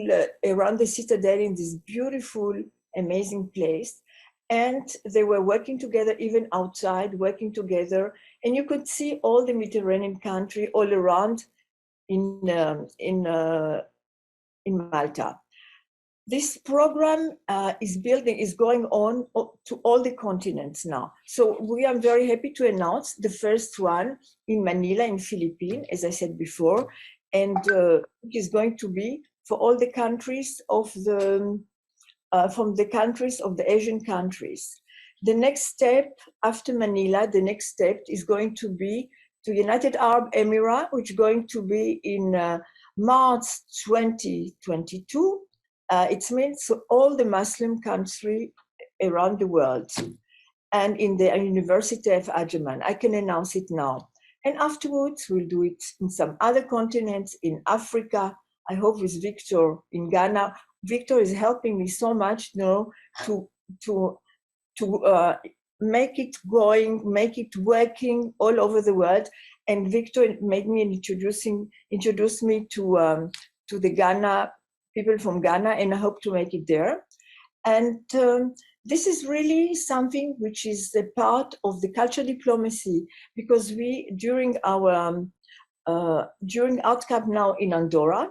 around the citadel, in this beautiful, amazing place. And they were working together, even outside, working together. And you could see all the Mediterranean country all around in Malta. This program is going on to all the continents now. So we are very happy to announce the first one in Manila, in Philippines, as I said before, and it is going to be for all the countries of from the countries of the Asian countries. The next step after Manila, the next step is going to be to United Arab Emirates, which is going to be in March 2022. It means all the Muslim countries around the world, and in the University of Ajman. I can announce it now. And afterwards, we'll do it in some other continents, in Africa. I hope with Victor in Ghana. Victor is helping me so much, to make it going, make it working all over the world. And Victor made me introduce me to the Ghana, people from Ghana, and I hope to make it there. And this is really something which is a part of the cultural diplomacy, because we, during Outcap now in Andorra,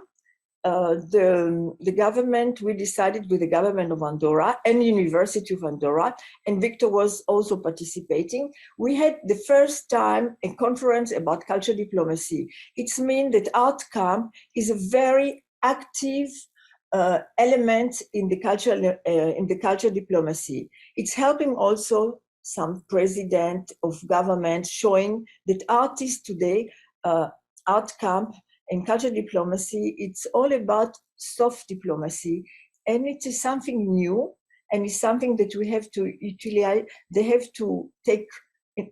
the government, we decided with the government of Andorra and University of Andorra, and Victor was also participating. We had the first time a conference about cultural diplomacy. It means that Outcap is a very active element in the cultural diplomacy. It's helping also some president of government, showing that artists today, Outcap and cultural diplomacy, it's all about soft diplomacy, and it is something new, and it's something that we have to utilize. They have to take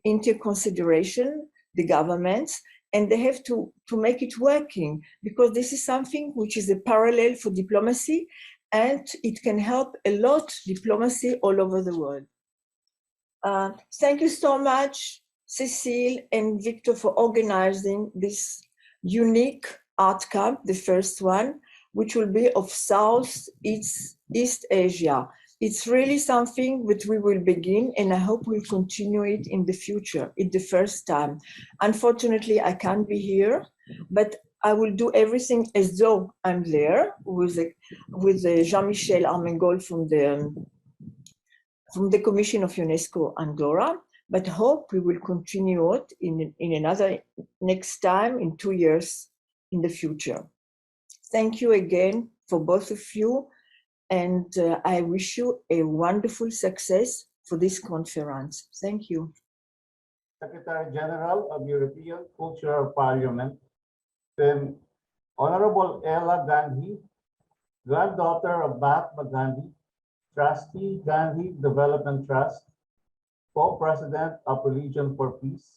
into consideration, the governments, and they have to make it working, because this is something which is a parallel for diplomacy, and it can help a lot diplomacy all over the world. Thank you so much, Cecile and Victor, for organizing this unique art camp, the first one, which will be of Southeast Asia. It's really something that we will begin, and I hope we'll continue it in the future. It's the first time. Unfortunately, I can't be here, but I will do everything as though I'm there with Jean-Michel Armengol from the Commission of UNESCO Andorra, but hope we will continue it in another next time in 2 years in the future. Thank you again for both of you, and I wish you a wonderful success for this conference. Thank you. Secretary General of European Cultural Parliament, then Honorable Ella Gandhi, granddaughter of Mahatma Gandhi, Trustee Gandhi Development Trust, Co-President of Religion for Peace,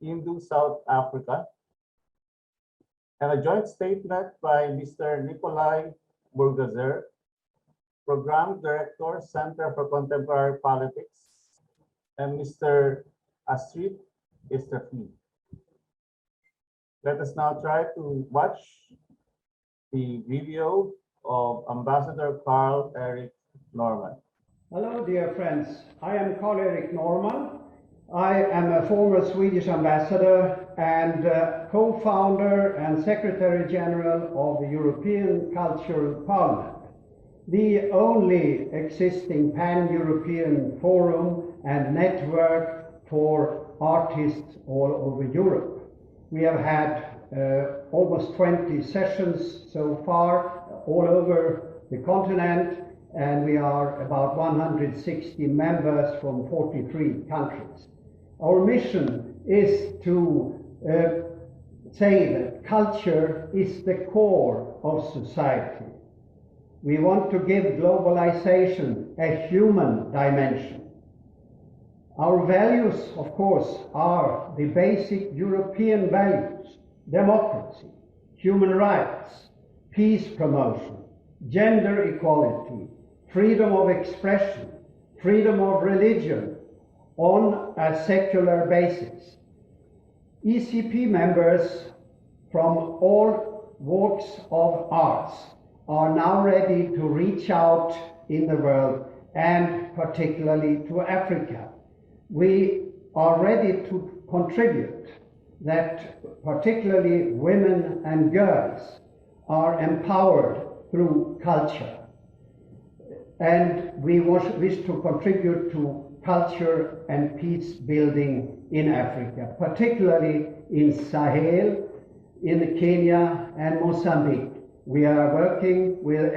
Hindu South Africa, and a joint statement by Mr. Nikolai Burgazer, Program Director, Center for Contemporary Politics, and Mr. Astrid Estrafi. Let us now try to watch the video of Ambassador Carl Eric Norman. Hello, dear friends. I am Carl Eric Norman. I am a former Swedish ambassador and co-founder and Secretary General of the European Cultural Parliament, the only existing pan-European forum and network for artists all over Europe. We have had almost 20 sessions so far all over the continent, and we are about 160 members from 43 countries. Our mission is to say that culture is the core of society. We want to give globalization a human dimension. Our values, of course, are the basic European values: democracy, human rights, peace promotion, gender equality, freedom of expression, freedom of religion on a secular basis. ECP members from all walks of arts are now ready to reach out in the world, and particularly to Africa. We are ready to contribute that particularly women and girls are empowered through culture. And we wish to contribute to culture and peace building in Africa, particularly in Sahel, in Kenya and Mozambique. We are working with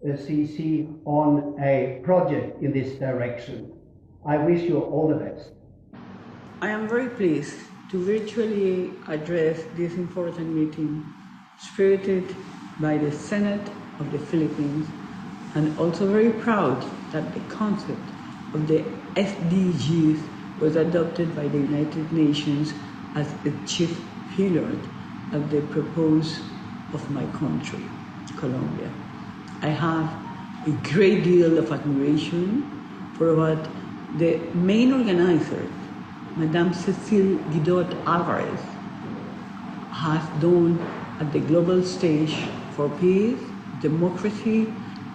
SSCC on a project in this direction. I wish you all the best. I am very pleased to virtually address this important meeting spirited by the Senate of the Philippines, and also very proud that the concept of the SDGs was adopted by the United Nations as a chief pillar of the purpose of my country, Colombia. I have a great deal of admiration for what the main organizer, Madame Cecile Guidot Alvarez, has done at the global stage for peace, democracy,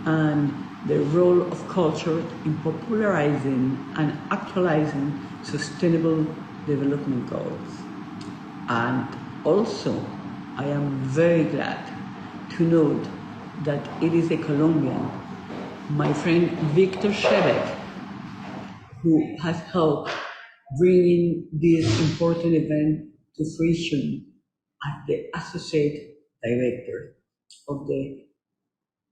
and the role of culture in popularizing and actualizing sustainable development goals. And also, I am very glad to note that it is a Colombian, my friend Victor Shebeck, who has helped bringing this important event to fruition as the Associate Director of the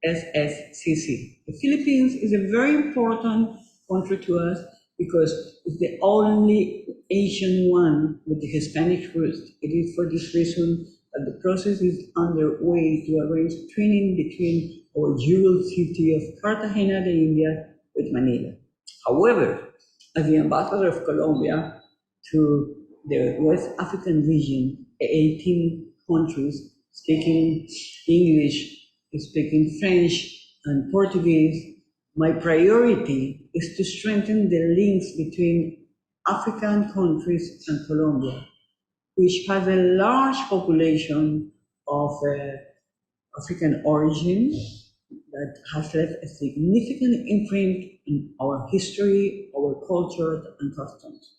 SSCC. The Philippines is a very important country to us because it's the only Asian one with the Hispanic roots. It is for this reason that the process is underway to arrange training between our jewel city of Cartagena de India with Manila. However, as the ambassador of Colombia to the West African region, 18 countries speaking English, speaking French and Portuguese, my priority is to strengthen the links between African countries and Colombia, which has a large population of African origin that has left a significant imprint in our history, our culture, and customs.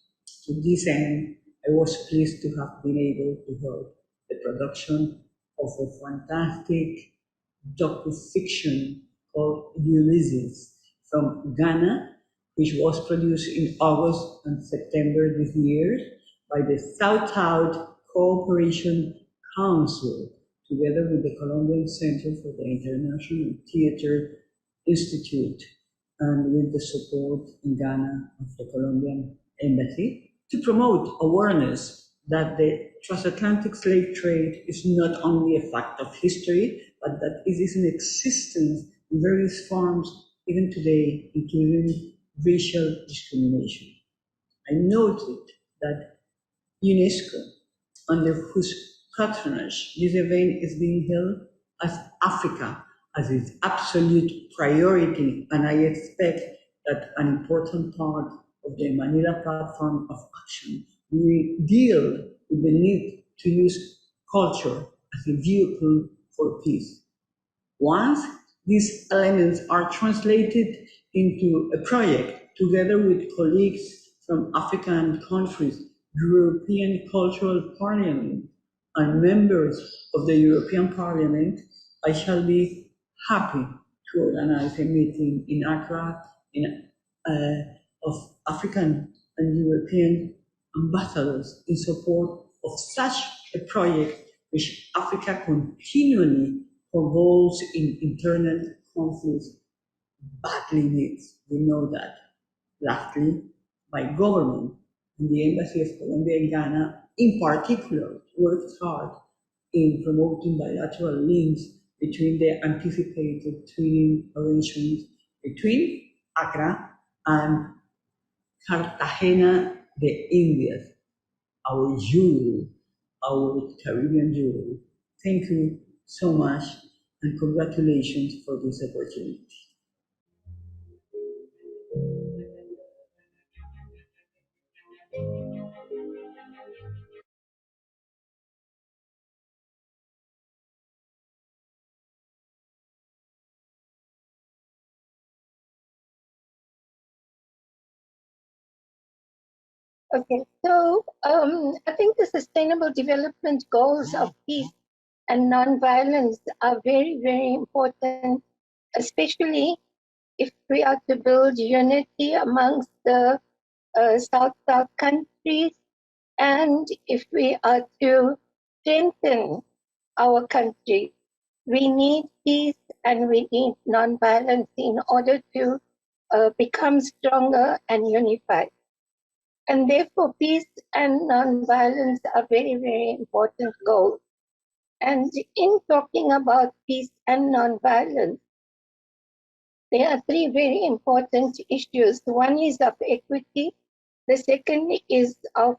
To this end, I was pleased to have been able to help the production of a fantastic docu-fiction called Ulysses from Ghana, which was produced in August and September this year by the South Cooperation Council, together with the Colombian Center for the International Theater Institute, and with the support in Ghana of the Colombian Embassy, to promote awareness that the transatlantic slave trade is not only a fact of history, but that it is in existence in various forms even today, including racial discrimination. I noted that UNESCO, under whose patronage this event is being held, as Africa as its absolute priority, and I expect that an important part of the Manila Platform of Action will deal with the need to use culture as a vehicle for peace. Once these elements are translated into a project together with colleagues from African countries, European Cultural Parliament, and members of the European Parliament, I shall be happy to organize a meeting in Accra of African and European ambassadors in support of such a project which Africa continually forgoes in internal conflicts badly needs. We know that. Lastly, my government and the Embassy of Colombia in Ghana, in particular, worked hard in promoting bilateral links between the anticipated twinning arrangements between Accra and Cartagena de Indias, our jewel, our Caribbean jewel. Thank you so much and congratulations for this opportunity. Okay, so I think the Sustainable Development Goals of peace and nonviolence are very, very important, especially if we are to build unity amongst the South countries, and if we are to strengthen our country. We need peace and we need nonviolence in order to become stronger and unified. And therefore, peace and nonviolence are very, very important goals. And in talking about peace and nonviolence, there are three very important issues. One is of equity, the second is of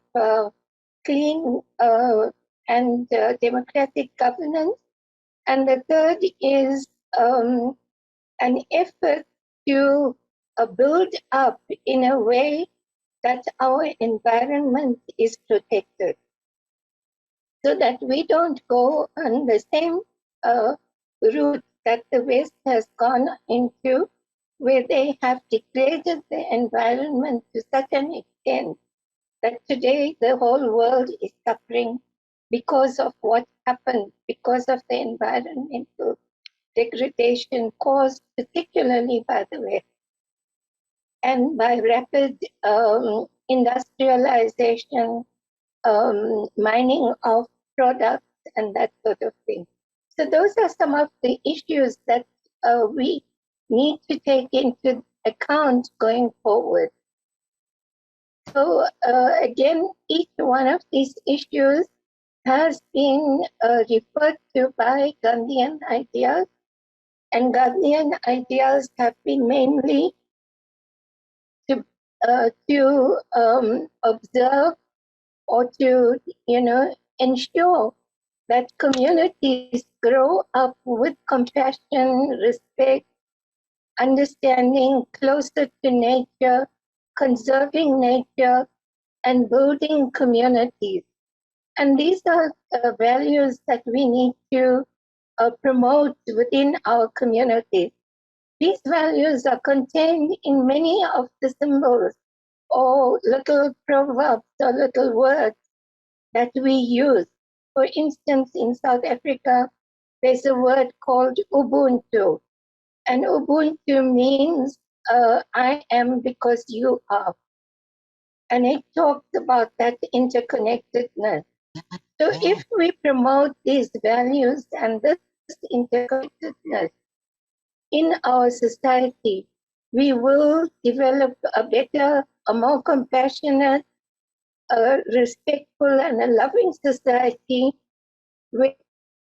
clean and democratic governance, and the third is an effort to build up in a way that our environment is protected, so that we don't go on the same route that the West has gone into, where they have degraded the environment to such an extent that today the whole world is suffering because of what happened, because of the environmental degradation caused particularly by the West and by rapid industrialization, mining of products, and that sort of thing. So those are some of the issues that we need to take into account going forward. So again, each one of these issues has been referred to by Gandhian ideas, and Gandhian ideas have been mainly to observe or to ensure that communities grow up with compassion, respect, understanding, closer to nature, conserving nature, and building communities. And these are values that we need to promote within our communities. These values are contained in many of the symbols or little proverbs or little words that we use. For instance, in South Africa, there's a word called Ubuntu. And Ubuntu means I am because you are. And it talks about that interconnectedness. So if we promote these values and this interconnectedness in our society, we will develop a better, a more compassionate, a respectful and a loving society with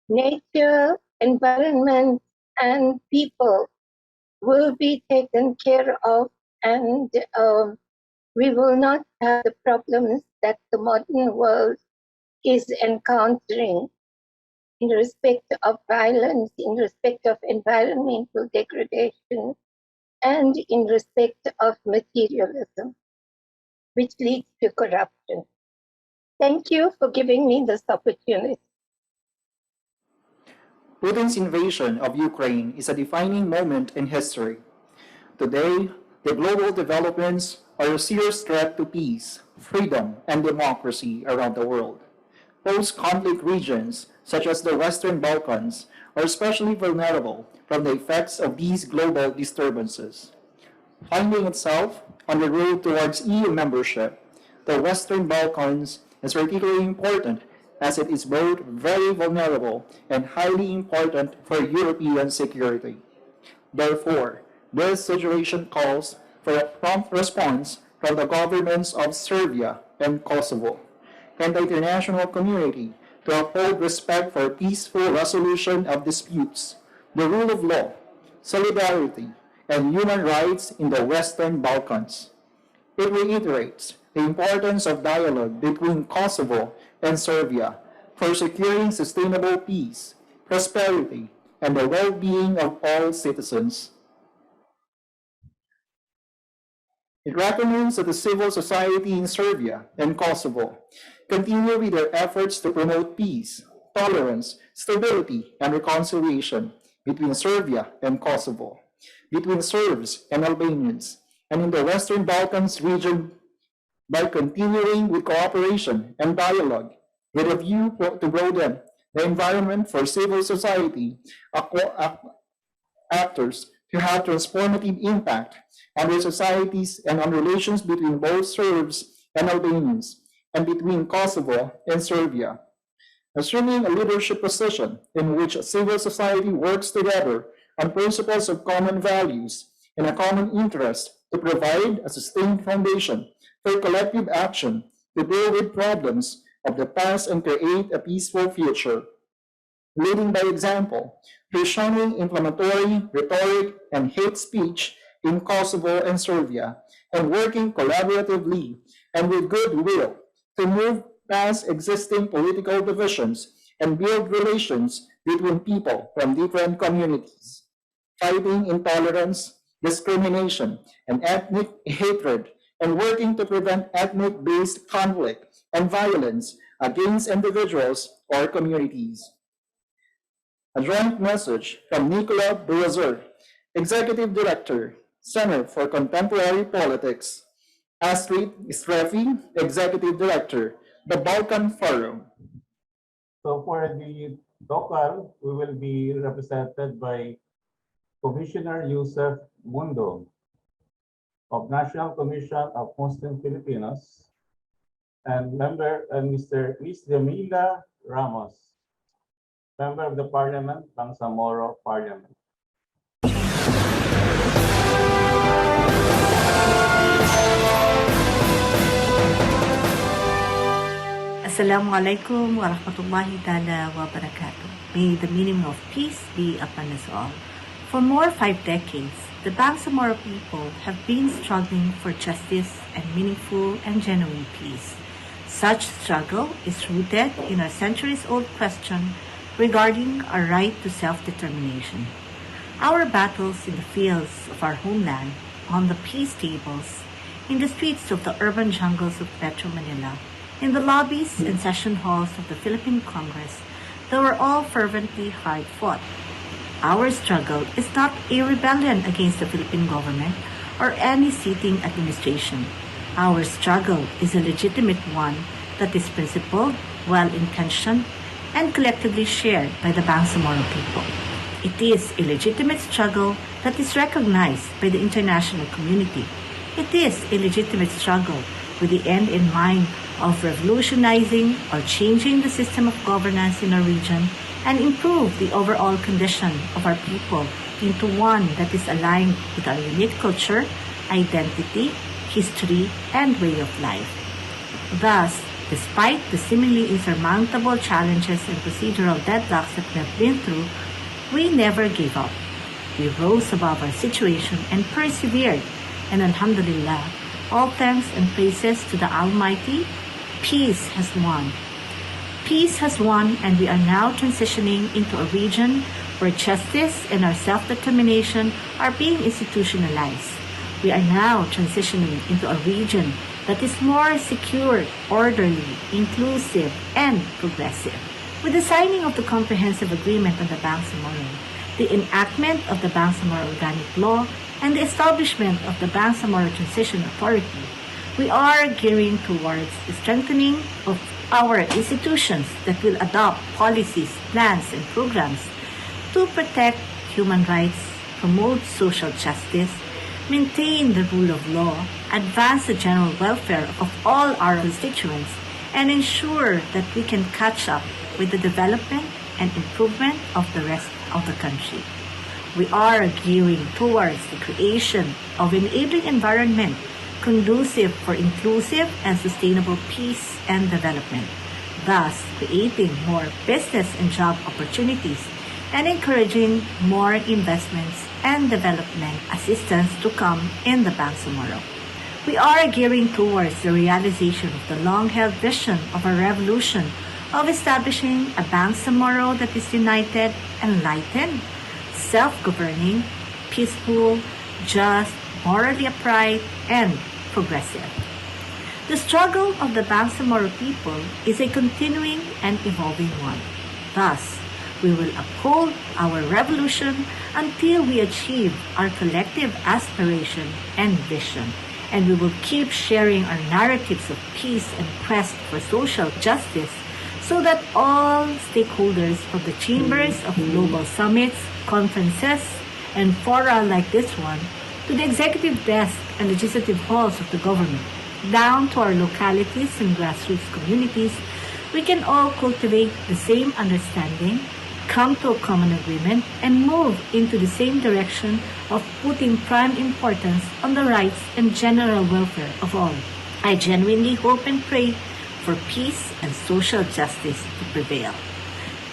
nature, environment, and people will be taken care of, and we will not have the problems that the modern world is encountering. in respect of violence, in respect of environmental degradation, and in respect of materialism, which leads to corruption. Thank you for giving me this opportunity. Putin's invasion of Ukraine is a defining moment in history. Today, the global developments are a serious threat to peace, freedom, and democracy around the world. Post-conflict regions, such as the Western Balkans, are especially vulnerable from the effects of these global disturbances. Finding itself on the road towards EU membership, the Western Balkans is particularly important as it is both very vulnerable and highly important for European security. Therefore, this situation calls for a prompt response from the governments of Serbia and Kosovo and the international community to uphold respect for peaceful resolution of disputes, the rule of law, solidarity, and human rights in the Western Balkans. It reiterates the importance of dialogue between Kosovo and Serbia for securing sustainable peace, prosperity, and the well-being of all citizens. It recommends that the civil society in Serbia and Kosovo continue with their efforts to promote peace, tolerance, stability, and reconciliation between Serbia and Kosovo, between Serbs and Albanians, and in the Western Balkans region by continuing with cooperation and dialogue with a view to broaden the environment for civil society actors to have transformative impact on their societies and on relations between both Serbs and Albanians, and between Kosovo and Serbia. Assuming a leadership position in which civil society works together on principles of common values and a common interest to provide a sustained foundation for collective action to deal with problems of the past and create a peaceful future. Leading by example, through shunning inflammatory rhetoric and hate speech in Kosovo and Serbia, and working collaboratively and with goodwill to move past existing political divisions and build relations between people from different communities, fighting intolerance, discrimination, and ethnic hatred, and working to prevent ethnic-based conflict and violence against individuals or communities. A joint message from Nicola Bruazer, Executive Director, Center for Contemporary Politics, Astrid Strefi, Executive Director, the Balkan Forum. So for the local, we will be represented by Commissioner Yusef Mundo of National Commission of Muslim Filipinos and Ms. Jamila Ramos, Member of the Parliament, Bangsamoro Parliament. Assalamu alaikum wa rahmatullahi ta'ala wa barakatuh. May the meaning of peace be upon us all. For more 5 decades, the Bangsamoro people have been struggling for justice and meaningful and genuine peace. Such struggle is rooted in our centuries-old question regarding our right to self-determination. Our battles in the fields of our homeland, on the peace tables, in the streets of the urban jungles of Metro Manila, in the lobbies and session halls of the Philippine Congress, they were all fervently hard-fought. Our struggle is not a rebellion against the Philippine government or any sitting administration. Our struggle is a legitimate one that is principled, well-intentioned, and collectively shared by the Bangsamoro people. It is a legitimate struggle that is recognized by the international community. It is a legitimate struggle with the end in mind of revolutionizing or changing the system of governance in our region and improve the overall condition of our people into one that is aligned with our unique culture, identity, history, and way of life. Thus, despite the seemingly insurmountable challenges and procedural deadlocks that we have been through, we never gave up. We rose above our situation and persevered, and alhamdulillah, all thanks and praises to the Almighty, peace has won. Peace has won, and we are now transitioning into a region where justice and our self-determination are being institutionalized. We are now transitioning into a region that is more secure, orderly, inclusive, and progressive. With the signing of the Comprehensive Agreement on the Bangsamoro, the enactment of the Bangsamoro Organic Law, and the establishment of the Bangsamoro Transition Authority, we are gearing towards the strengthening of our institutions that will adopt policies, plans, and programs to protect human rights, promote social justice, maintain the rule of law, advance the general welfare of all our constituents, and ensure that we can catch up with the development and improvement of the rest of the country. We are gearing towards the creation of an enabling environment conducive for inclusive and sustainable peace and development, thus creating more business and job opportunities and encouraging more investments and development assistance to come in the Bangsamoro. We are gearing towards the realization of the long-held vision of a revolution of establishing a Bangsamoro that is united, enlightened, self-governing, peaceful, just, morally upright, and progressive. The struggle of the Bangsamoro people is a continuing and evolving one. Thus, we will uphold our revolution until we achieve our collective aspiration and vision, and we will keep sharing our narratives of peace and quest for social justice so that all stakeholders from the chambers of global summits, conferences, and fora like this one, to the executive desk and legislative halls of the government, down to our localities and grassroots communities, we can all cultivate the same understanding, come to a common agreement, and move into the same direction of putting prime importance on the rights and general welfare of all. I genuinely hope and pray for peace and social justice to prevail.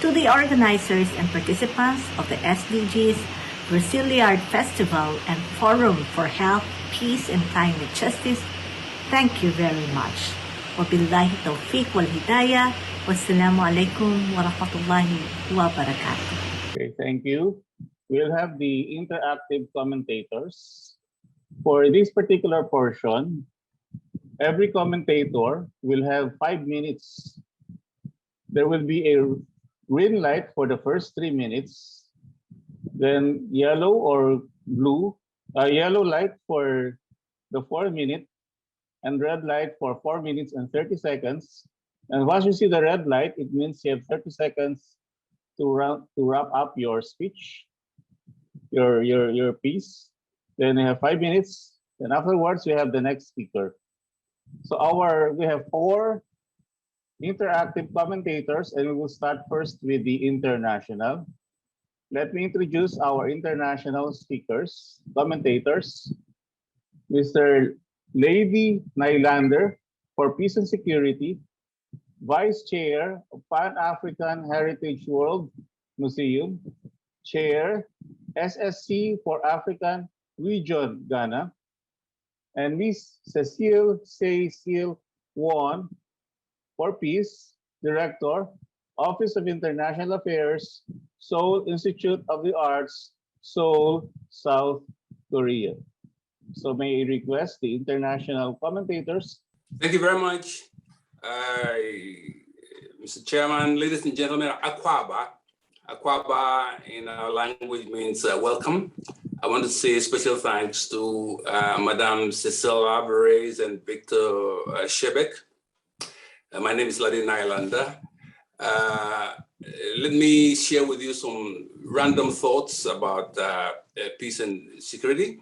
To the organizers and participants of the SDGs Resiliard Festival and Forum for Health, Peace, and Climate Justice, thank you very much. Wabillahi tawfiq wal hidayah. Wassalamu alaikum wa rahmatullahi wa barakatuh. Okay, thank you. We'll have the interactive commentators. For this particular portion, every commentator will have 5 minutes. There will be a green light for the first 3 minutes, then yellow or blue, yellow light for the 4 minute, and red light for 4 minutes and 30 seconds. And once you see the red light, it means you have 30 seconds to wrap up your speech, your piece. Then you have 5 minutes. Then afterwards, we have the next speaker. So we have 4 interactive commentators, and we will start first with the international. Let me introduce our international speakers, commentators. Mr. Lady Nylander for Peace and Security, Vice Chair of Pan-African Heritage World Museum, Chair, SSC for African Region, Ghana, and Ms. Cecile Won for Peace, Director, Office of International Affairs, Seoul Institute of the Arts, Seoul, South Korea. So may I request the international commentators. Thank you very much, Mr. Chairman. Ladies and gentlemen, Akwaba. Akwaba in our language means welcome. I want to say special thanks to Madame Cecile Alvarez and Victor Shebek. My name is Lady Nylander. Let me share with you some random thoughts about peace and security.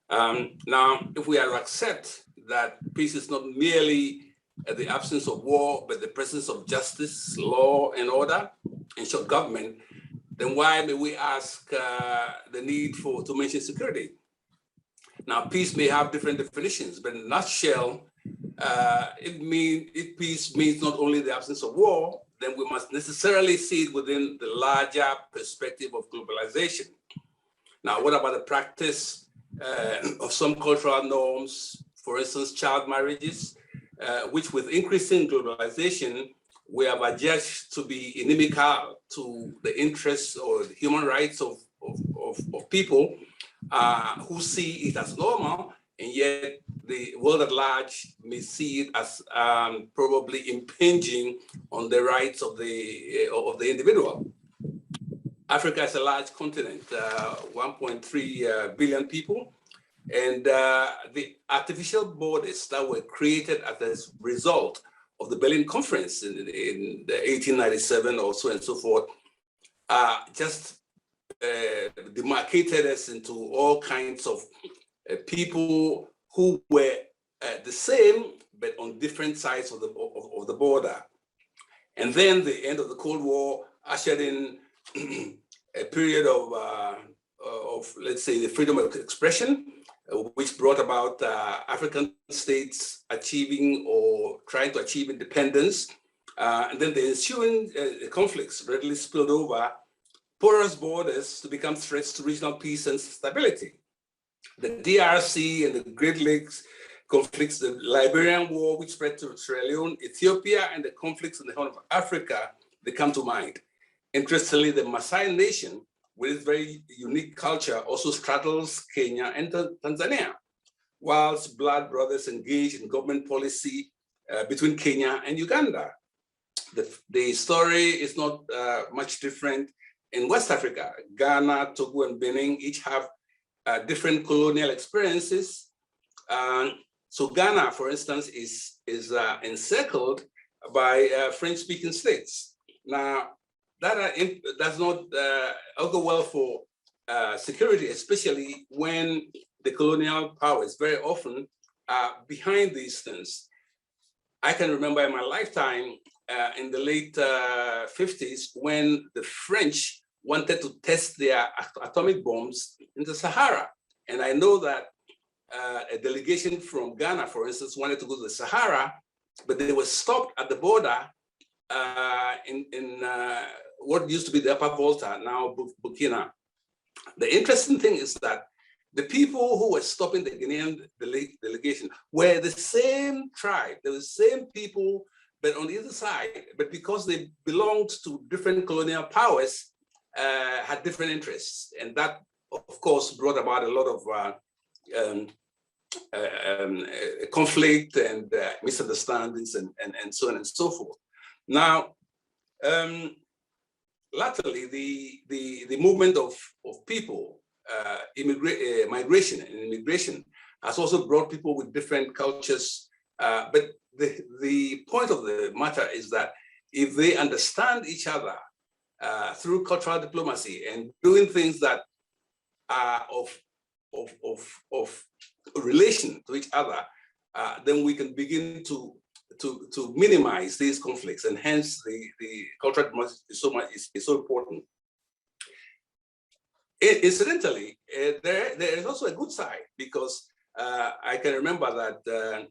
Now, if we are to accept that peace is not merely the absence of war, but the presence of justice, law, and order, in short, government, then why may we ask the need to mention security? Now, peace may have different definitions, but in a nutshell, if peace means not only the absence of war, then we must necessarily see it within the larger perspective of globalization. Now, what about the practice of some cultural norms, for instance, child marriages, which with increasing globalization we have adjudged to be inimical to the interests or the human rights of people who see it as normal, and yet the world at large may see it as probably impinging on the rights of the individual. Africa is a large continent, 1.3 billion people, and the artificial borders that were created as a result of the Berlin Conference in 1897 or so and so forth, just demarcated us into all kinds of people who were the same, but on different sides of the border. And then the end of the Cold War ushered in a period of, let's say, the freedom of expression, which brought about African states achieving or trying to achieve independence. And then the ensuing conflicts readily spilled over porous borders to become threats to regional peace and stability. The DRC and the Great Lakes conflicts, the Liberian War, which spread to Sierra Leone, Ethiopia, and the conflicts in the Horn of Africa, they come to mind. Interestingly, the Maasai nation, with its very unique culture, also straddles Kenya and Tanzania, whilst blood brothers engage in government policy between Kenya and Uganda. The story is not much different in West Africa. Ghana, Togo, and Benin each have different colonial experiences. So Ghana, for instance, is encircled by French-speaking states. Now, that does not augur well for security, especially when the colonial powers very often are behind these things. I can remember in my lifetime, in the late 50s, when the French wanted to test their atomic bombs in the Sahara. And I know that a delegation from Ghana, for instance, wanted to go to the Sahara, but they were stopped at the border in what used to be the Upper Volta, now Burkina. The interesting thing is that the people who were stopping the Ghanaian delegation were the same tribe, they were the same people, but on the other side, but because they belonged to different colonial powers, had different interests. And that, of course, brought about a lot of conflict and misunderstandings and so on and so forth. Now, latterly, the movement of people, migration and immigration has also brought people with different cultures. But the point of the matter is that if they understand each other through cultural diplomacy and doing things that are of relation to each other, then we can begin to minimize these conflicts, and hence the cultural diplomacy is so important. Incidentally, there is also a good side, because I can remember that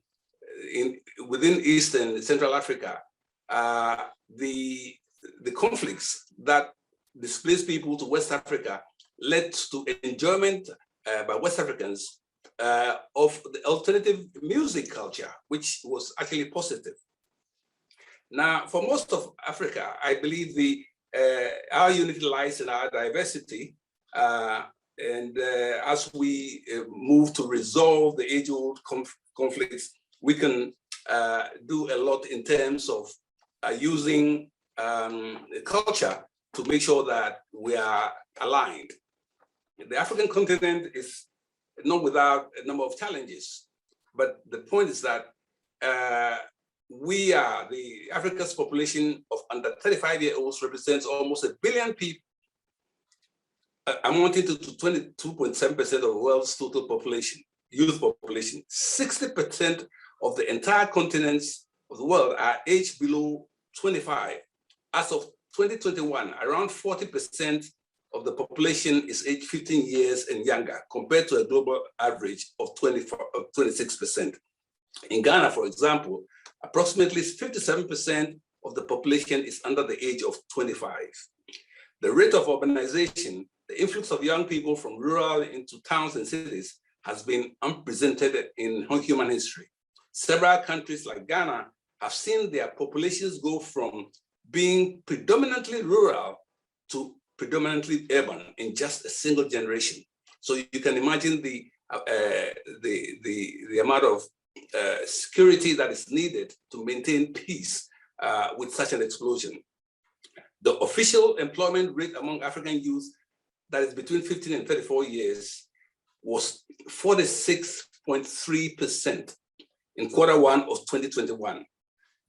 within East and Central Africa, the conflicts that displaced people to West Africa led to enjoyment by West Africans of the alternative music culture, which was actually positive. Now, for most of Africa, I believe our unity lies in our diversity. And as we move to resolve the age-old conflicts, we can do a lot in terms of using culture to make sure that we are aligned. The African continent is not without a number of challenges, but the point is that the Africa's population of under 35-year-olds represents almost 1 billion people, amounting to 22.7% of the world's total population, youth population. 60% of the entire continents of the world are aged below 25. As of 2021, around 40% of the population is aged 15 years and younger, compared to a global average of 26%. In Ghana, for example, approximately 57% of the population is under the age of 25. The rate of urbanization, the influx of young people from rural into towns and cities, has been unprecedented in human history. Several countries like Ghana have seen their populations go from being predominantly rural to predominantly urban in just a single generation. So you can imagine the amount of security that is needed to maintain peace with such an explosion. The official employment rate among African youth that is between 15 and 34 years was 46.3% in Q1 of 2021.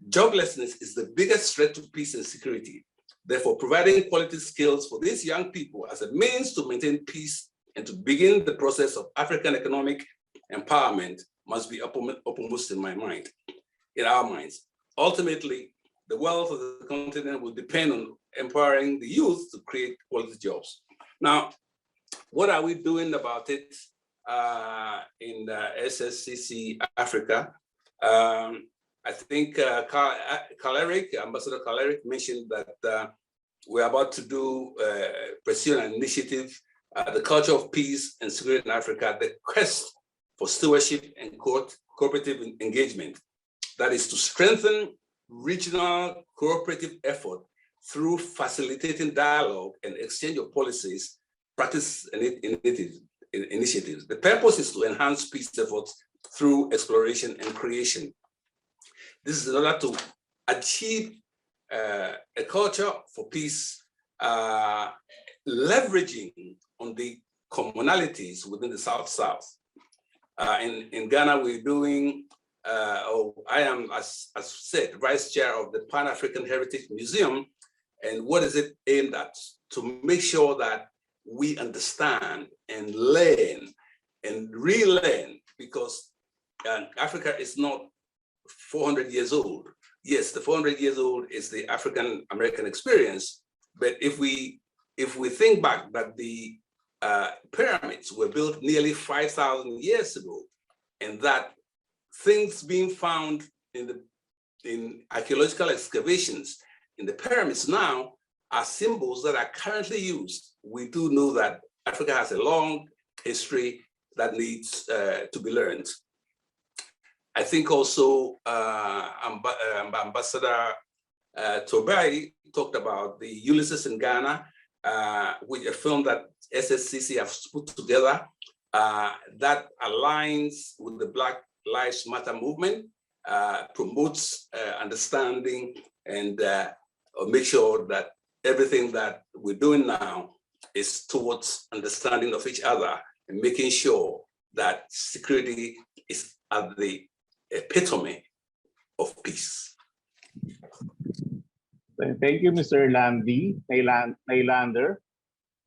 Joblessness is the biggest threat to peace and security. Therefore, providing quality skills for these young people as a means to maintain peace and to begin the process of African economic empowerment must be uppermost in our minds. Ultimately, the wealth of the continent will depend on empowering the youth to create quality jobs. Now, what are we doing about it in SSCC Africa? I think Ambassador Carl Eric mentioned that we're about to pursue an initiative, the culture of peace and security in Africa, the quest for stewardship and cooperative engagement. That is to strengthen regional cooperative effort through facilitating dialogue and exchange of policies, practice and initiatives. The purpose is to enhance peace efforts through exploration and creation. This is in order to achieve a culture for peace, leveraging on the commonalities within the South-South. In Ghana, we're doing, I am, as said, Vice Chair of the Pan-African Heritage Museum. And what is it aimed at? To make sure that we understand and learn and relearn, because Africa is not 400 years old. Yes, the 400 years old is the African American experience, but if we think back that the pyramids were built nearly 5,000 years ago, and that things being found in archaeological excavations in the pyramids now are symbols that are currently used, we do know that Africa has a long history that needs to be learned. I think also Ambassador Tobai talked about the Ulysses in Ghana, which a film that SSCC has put together that aligns with the Black Lives Matter movement, promotes understanding, and make sure that everything that we're doing now is towards understanding of each other and making sure that security is at the epitome of peace. Thank you, Mr. Nylander.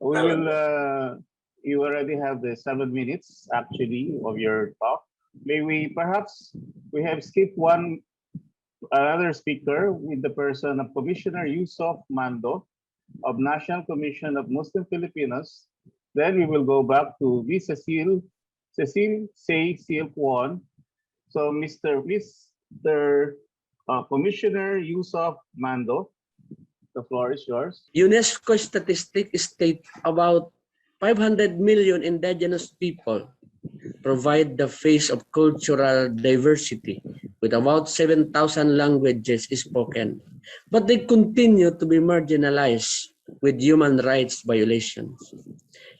We will, you already have the 7 minutes actually of your talk. May we perhaps, we have skipped another speaker with the person of Commissioner Yusuf Mando of National Commission of Muslim Filipinos. Then we will go back to Ms. Cecile Kwon. So Mr. Commissioner Yusuf Mando, the floor is yours. UNESCO statistics state about 500 million indigenous people provide the face of cultural diversity with about 7,000 languages spoken, but they continue to be marginalized with human rights violations.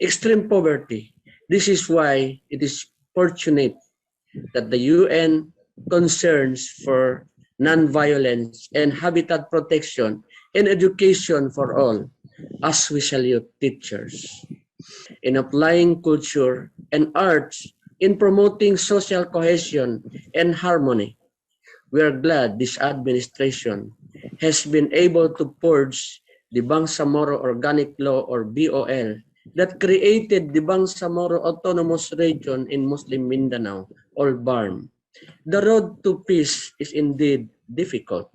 Extreme poverty. This is why it is fortunate that the UN concerns for non-violence and habitat protection and education for all, as we salute teachers. In applying culture and arts in promoting social cohesion and harmony, we are glad this administration has been able to purge the Bangsamoro Organic Law or BOL that created the Bangsamoro Autonomous Region in Muslim Mindanao or BARM. The road to peace is indeed difficult,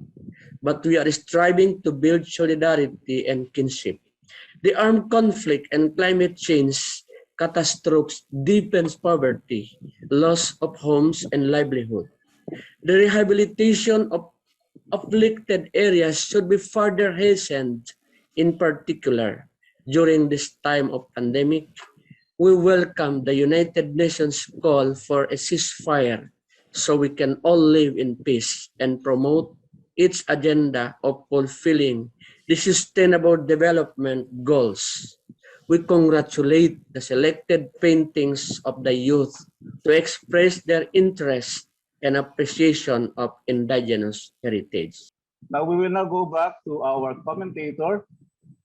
but we are striving to build solidarity and kinship. The armed conflict and climate change catastrophes deepens poverty, loss of homes and livelihood. The rehabilitation of afflicted areas should be further hastened. In particular, during this time of pandemic, we welcome the United Nations call for a ceasefire so we can all live in peace and promote its agenda of fulfilling the Sustainable Development Goals. We congratulate the selected paintings of the youth to express their interest and appreciation of indigenous heritage. Now we will now go back to our commentator,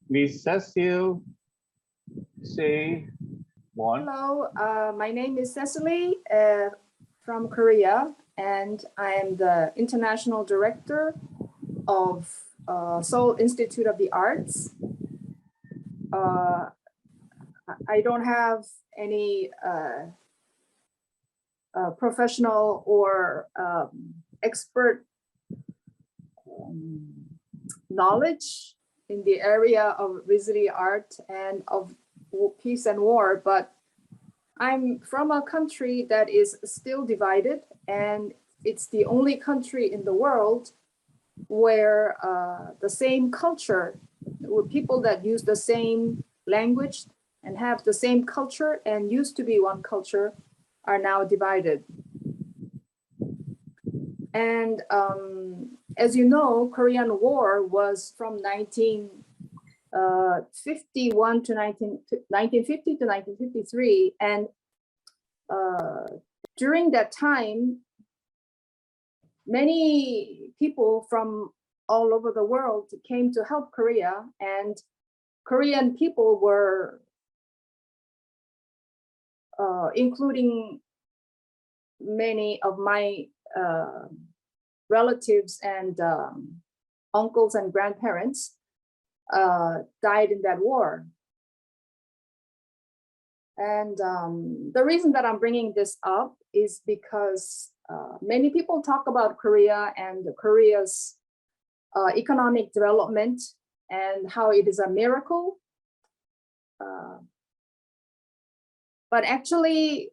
Ms. Cecile Say Won. Hello, my name is Cecily from Korea, and I am the International Director of Seoul Institute of the Arts. I don't have any professional or expert knowledge in the area of visual art and of peace and war, but I'm from a country that is still divided, and it's the only country in the world where the same culture, where people that use the same language and have the same culture and used to be one culture are now divided. And as you know, Korean War was from 1951 to 1950 to 1953, and during that time, many people from all over the world came to help Korea, and Korean people were, including many of my relatives and uncles and grandparents, died in that war. And the reason that I'm bringing this up is because many people talk about Korea and Korea's economic development and how it is a miracle. But actually,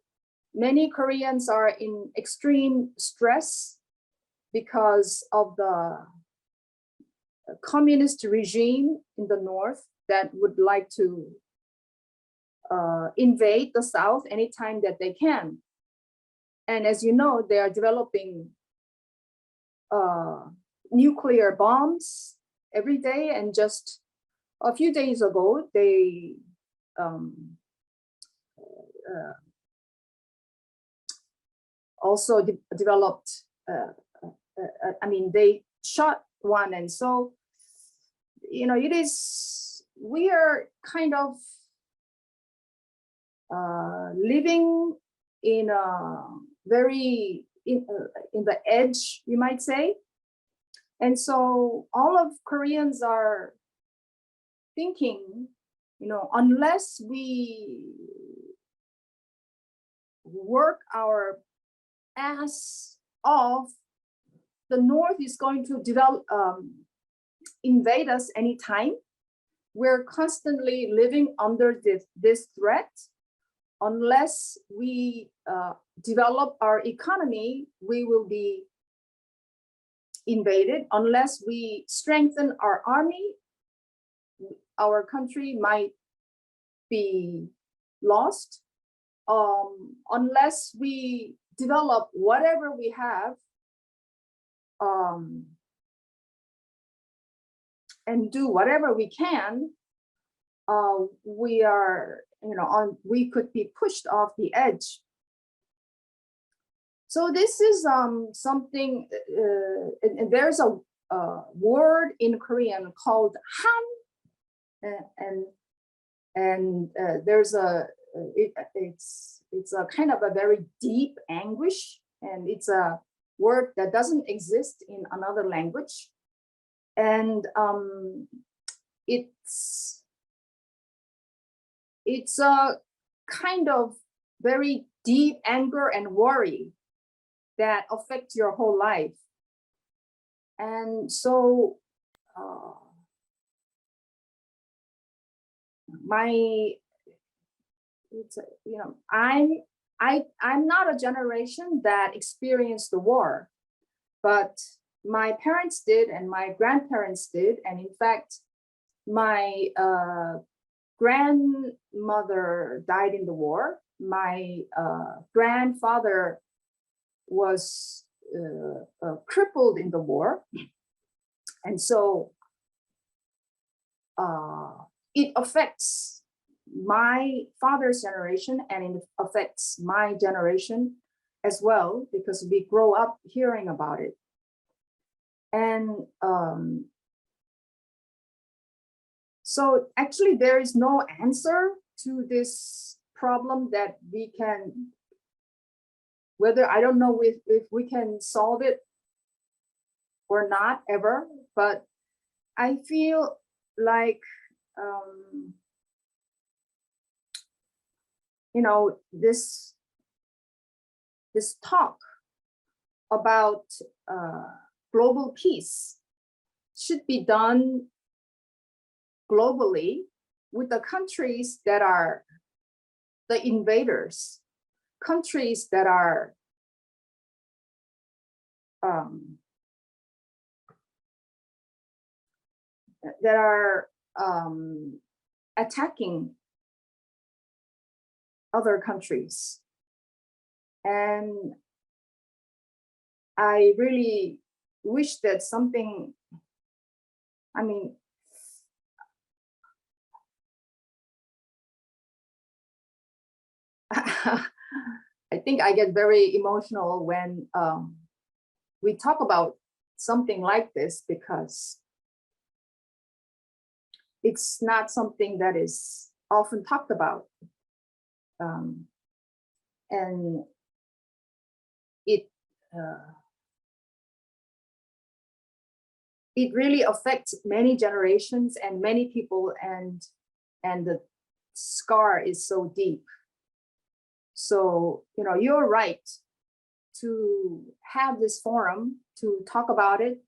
many Koreans are in extreme stress because of the communist regime in the north that would like to invade the south anytime that they can. And as you know, they are developing nuclear bombs every day. And just a few days ago, they also developed, they shot one. And so, it is, we are kind of living in a very, in the edge, you might say. And so all of Koreans are thinking, unless we work our ass off, the North is going to invade us anytime. We're constantly living under this threat. Unless we develop our economy, we will be invaded. Unless we strengthen our army, our country might be lost. Unless we develop whatever we have and do whatever we can, we are, we could be pushed off the edge. So this is something, and there's a word in Korean called han, and there's it's a kind of a very deep anguish, and it's a word that doesn't exist in another language, and it's a kind of very deep anger and worry that affect your whole life. And so I'm not a generation that experienced the war, but my parents did and my grandparents did. And in fact, my grandmother died in the war. My grandfather was crippled in the war. And so it affects my father's generation, and it affects my generation as well, because we grow up hearing about it. And so actually there is no answer to this problem that we can, whether, I don't know if we can solve it or not ever, but I feel like, you know, this talk about global peace should be done globally with the countries that are the invaders, countries that are attacking other countries. And I really wish that something, I mean, I think I get very emotional when we talk about something like this, because it's not something that is often talked about. And it really affects many generations and many people, and the scar is so deep. So, you know, you're right to have this forum to talk about it,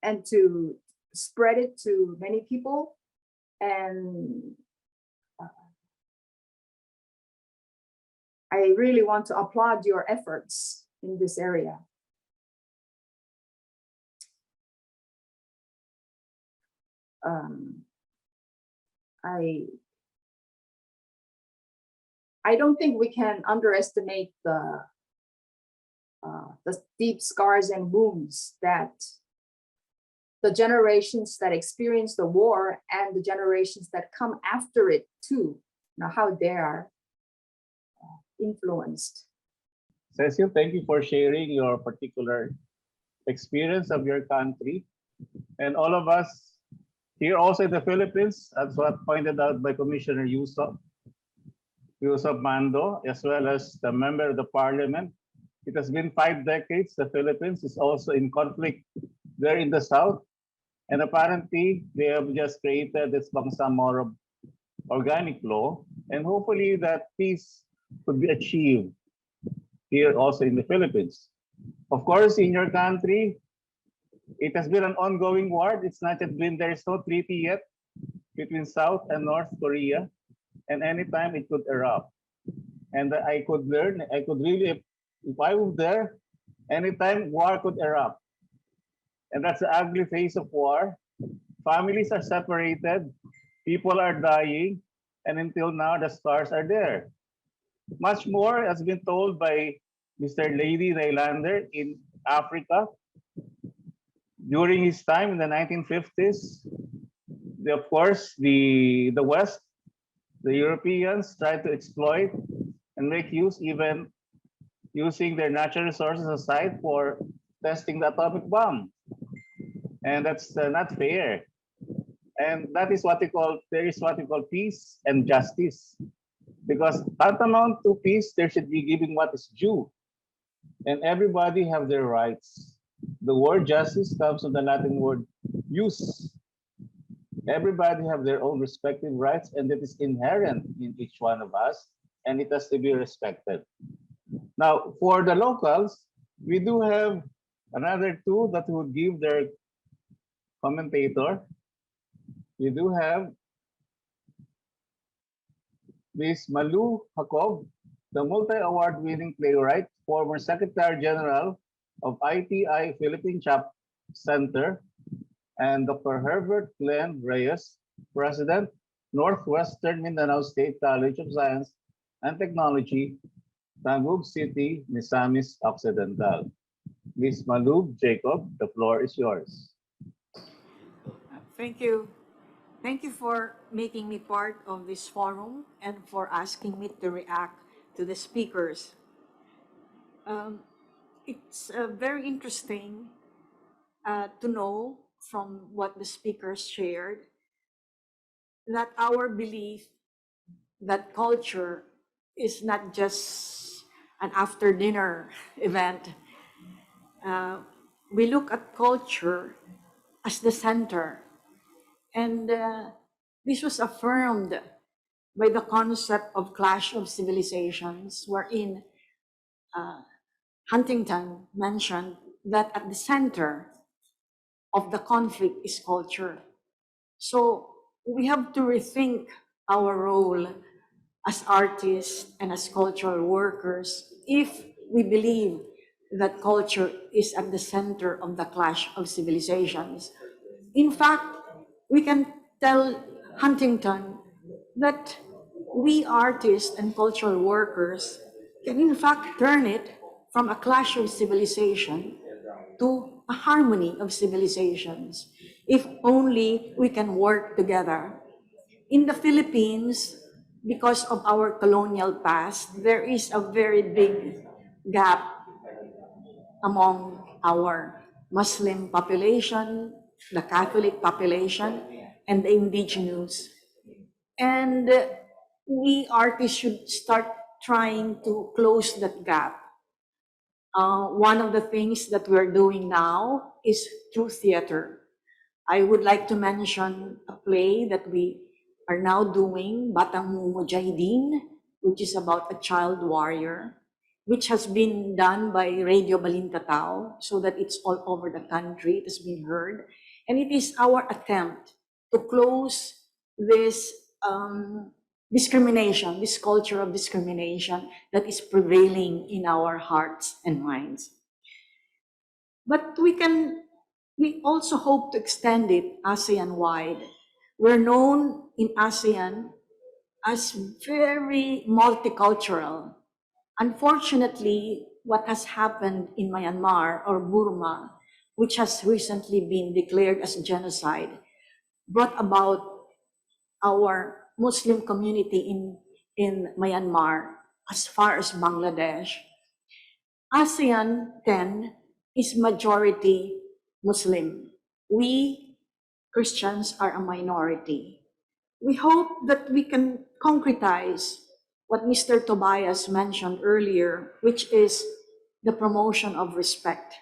and to spread it to many people. And I really want to applaud your efforts in this area. I don't think we can underestimate the deep scars and wounds that the generations that experience the war and the generations that come after it too, you know, how they are influenced. Cecil, thank you for sharing your particular experience of your country. And all of us here also in the Philippines, as what pointed out by Commissioner Yusuf Mando, as well as the member of the parliament. It has been 5 decades. The Philippines is also in conflict there in the south. And apparently, they have just created this Bangsamoro organic law. And hopefully that peace could be achieved here also in the Philippines. Of course, in your country, it has been an ongoing war. It's not yet been, there is no treaty yet between South and North Korea. And anytime it could erupt. And I could really, if I was there, anytime war could erupt. And that's the ugly face of war. Families are separated, people are dying, and until now the scars are there. Much more has been told by Mr. Lady Rylander in Africa. During his time in the 1950s, of course, the West, the Europeans tried to exploit and make use, even using their natural resources aside, for testing the atomic bomb. And that's not fair. And that is what we call, there is what we call peace and justice. Because tantamount to peace, there should be giving what is due. And everybody have their rights. The word justice comes from the Latin word jus. Everybody have their own respective rights, and that is inherent in each one of us, and it has to be respected. Now, for the locals, we do have another two that would give their commentator. We do have Ms. Malu Jacob, the multi-award winning playwright, former Secretary General of ITI Philippine Chap Center, and Dr. Herbert Glenn Reyes, President, Northwestern Mindanao State College of Science and Technology, Taguig City, Misamis Occidental. Ms. Malub Jacob, the floor is yours. Thank you. Thank you for making me part of this forum and for asking me to react to the speakers. Um, it's very interesting to know from what the speakers shared that our belief that culture is not just an after dinner event. We look at culture as the center, and this was affirmed by the concept of clash of civilizations, wherein Huntington mentioned that at the center of the conflict is culture. So we have to rethink our role as artists and as cultural workers if we believe that culture is at the center of the clash of civilizations. In fact, we can tell Huntington that we artists and cultural workers can in fact turn it from a clash of civilization to a harmony of civilizations, if only we can work together. In the Philippines, because of our colonial past, there is a very big gap among our Muslim population, the Catholic population, and the indigenous. And we artists should start trying to close that gap. One of the things that we're doing now is through theater. I would like to mention a play that we are now doing, Batang Mujahideen, which is about a child warrior, which has been done by Radio Balintatao, so that it's all over the country, it has been heard. And it is our attempt to close this discrimination, this culture of discrimination that is prevailing in our hearts and minds. But we also hope to extend it ASEAN-wide. We're known in ASEAN as very multicultural. Unfortunately, what has happened in Myanmar or Burma, which has recently been declared as genocide, brought about our Muslim community in Myanmar as far as Bangladesh. ASEAN 10 is majority Muslim. We Christians are a minority. We hope that we can concretize what Mr. Tobias mentioned earlier, which is the promotion of respect.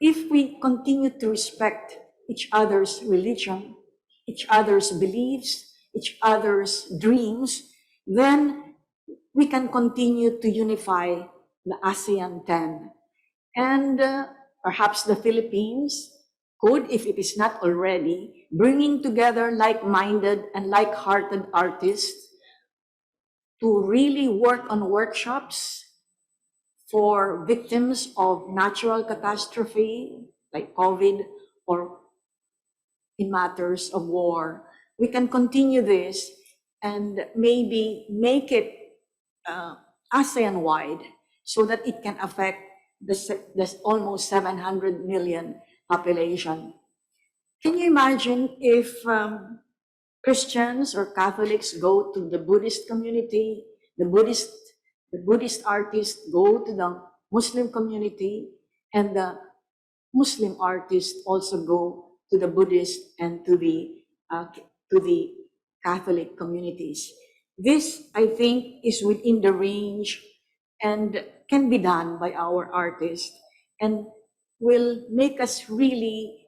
If we continue to respect each other's religion, each other's beliefs, each other's dreams, then we can continue to unify the ASEAN 10. And perhaps the Philippines could, if it is not already, bringing together like-minded and like-hearted artists to really work on workshops for victims of natural catastrophe like COVID or in matters of war. We can continue this and maybe make it ASEAN-wide so that it can affect the almost 700 million population. Can you imagine if Christians or Catholics go to the Buddhist community, the Buddhist artists go to the Muslim community, and the Muslim artists also go to the Buddhist and to the Catholic communities. This, I think, is within the range and can be done by our artists and will make us really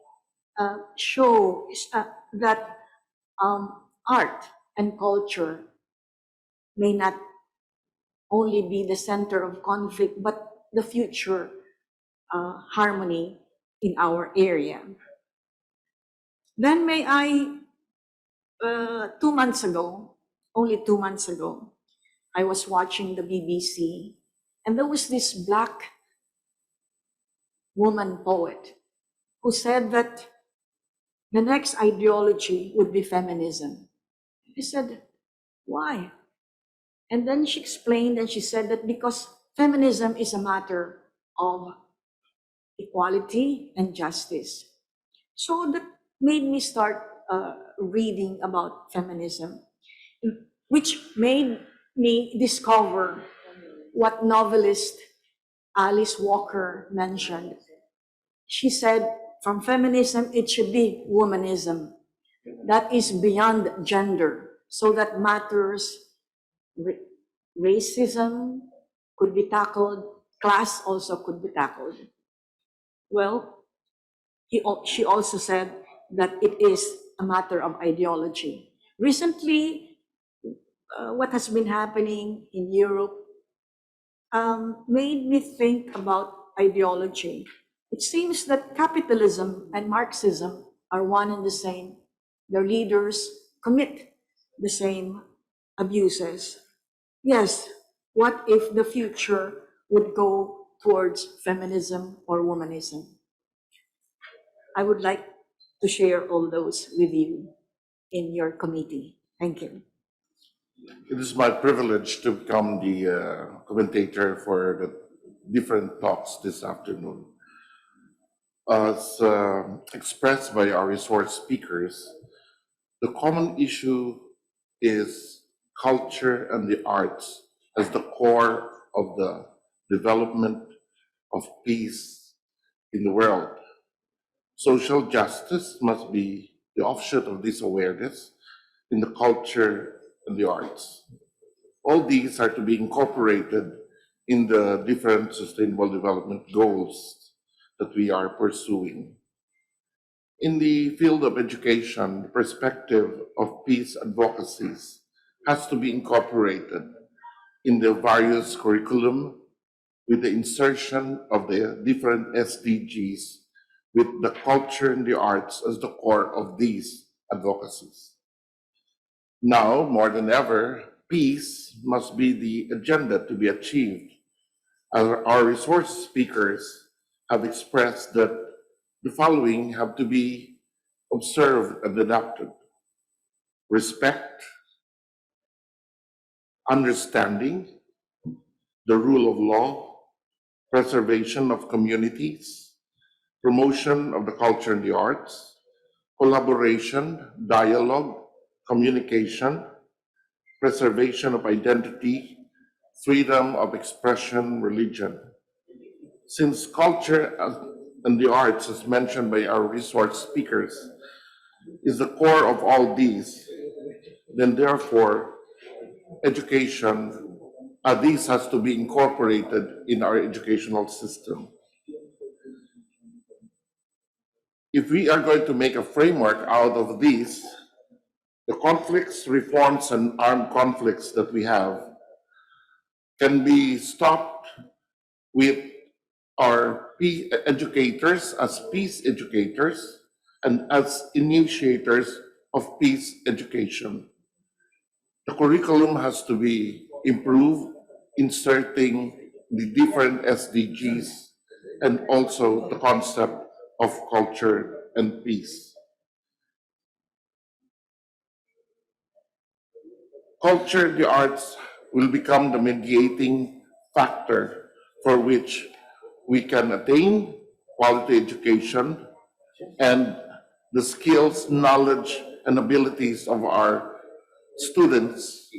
show that art and culture may not only be the center of conflict, but the future harmony in our area. Then may I, 2 months ago, only 2 months ago, I was watching the BBC, and there was this Black woman poet who said that the next ideology would be feminism. I said, why? And then she explained and she said that because feminism is a matter of equality and justice. So that made me start reading about feminism, which made me discover what novelist Alice Walker mentioned. She said, from feminism, it should be womanism. That is beyond gender. So that matters, racism could be tackled, class also could be tackled. Well, she also said that it is a matter of ideology. Recently, what has been happening in Europe made me think about ideology. It seems that capitalism and Marxism are one and the same. Their leaders commit the same abuses. Yes, what if the future would go towards feminism or womanism? I would like to share all those with you in your committee. Thank you. It is my privilege to become the commentator for the different talks this afternoon. As expressed by our resource speakers, the common issue is culture and the arts as the core of the development of peace in the world. Social justice must be the offshoot of this awareness in the culture and the arts. All these are to be incorporated in the different sustainable development goals that we are pursuing. In the field of education, the perspective of peace advocacies has to be incorporated in the various curriculum with the insertion of the different SDGs with the culture and the arts as the core of these advocacies. Now, more than ever, peace must be the agenda to be achieved. Our resource speakers have expressed that the following have to be observed and adopted: respect, understanding, the rule of law, preservation of communities, promotion of the culture and the arts, collaboration, dialogue, communication, preservation of identity, freedom of expression, religion. Since culture and the arts, as mentioned by our resource speakers, is the core of all these, then therefore, education, this has to be incorporated in our educational system. If we are going to make a framework out of these, the conflicts, reforms, and armed conflicts that we have can be stopped with our educators as peace educators and as initiators of peace education. The curriculum has to be improved, inserting the different SDGs and also the concept of culture and peace. Culture, the arts, will become the mediating factor for which we can attain quality education and the skills, knowledge, and abilities of our students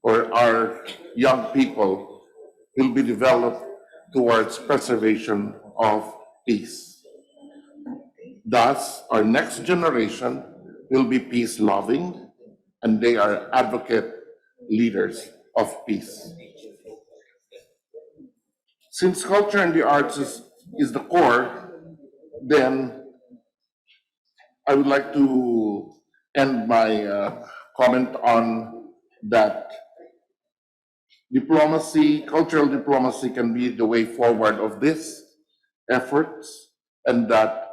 or our young people will be developed towards preservation of peace. Thus, our next generation will be peace-loving, and they are advocate leaders of peace. Since culture and the arts is the core, then I would like to end my comment on that diplomacy, cultural diplomacy can be the way forward of this efforts, and that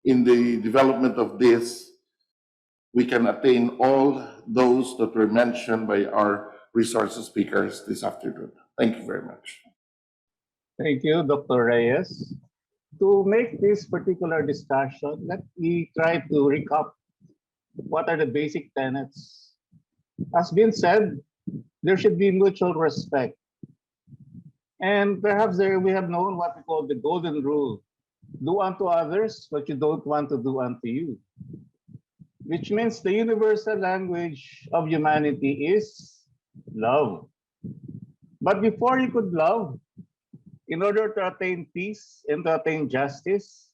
in the development of this, we can attain all those that were mentioned by our resource speakers this afternoon. Thank you very much. Thank you, Dr. Reyes. To make this particular discussion, let me try to recap what are the basic tenets. As been said, there should be mutual respect. And perhaps there we have known what we call the golden rule. Do unto others what you don't want to do unto you. Which means the universal language of humanity is love. But before you could love, in order to attain peace and to attain justice,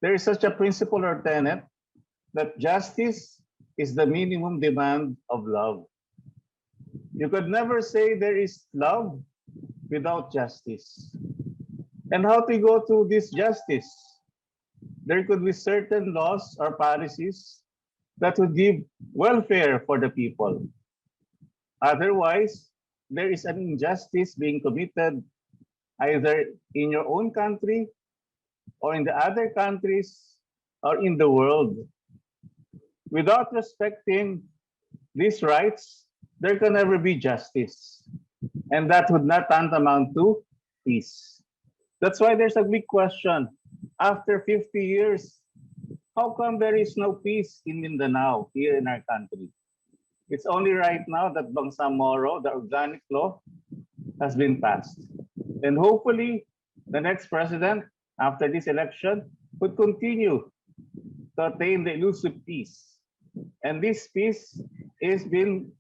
there is such a principle or tenet that justice is the minimum demand of love. You could never say there is love without justice. And how to go to this justice? There could be certain laws or policies that would give welfare for the people. Otherwise, there is an injustice being committed either in your own country or in the other countries or in the world. Without respecting these rights, there can never be justice. And that would not tantamount to peace. That's why there's a big question. After 50 years, how come there is no peace in Mindanao, here in our country? It's only right now that Bangsamoro, the organic law, has been passed. And hopefully, the next president, after this election, would continue to attain the elusive peace. And this peace is being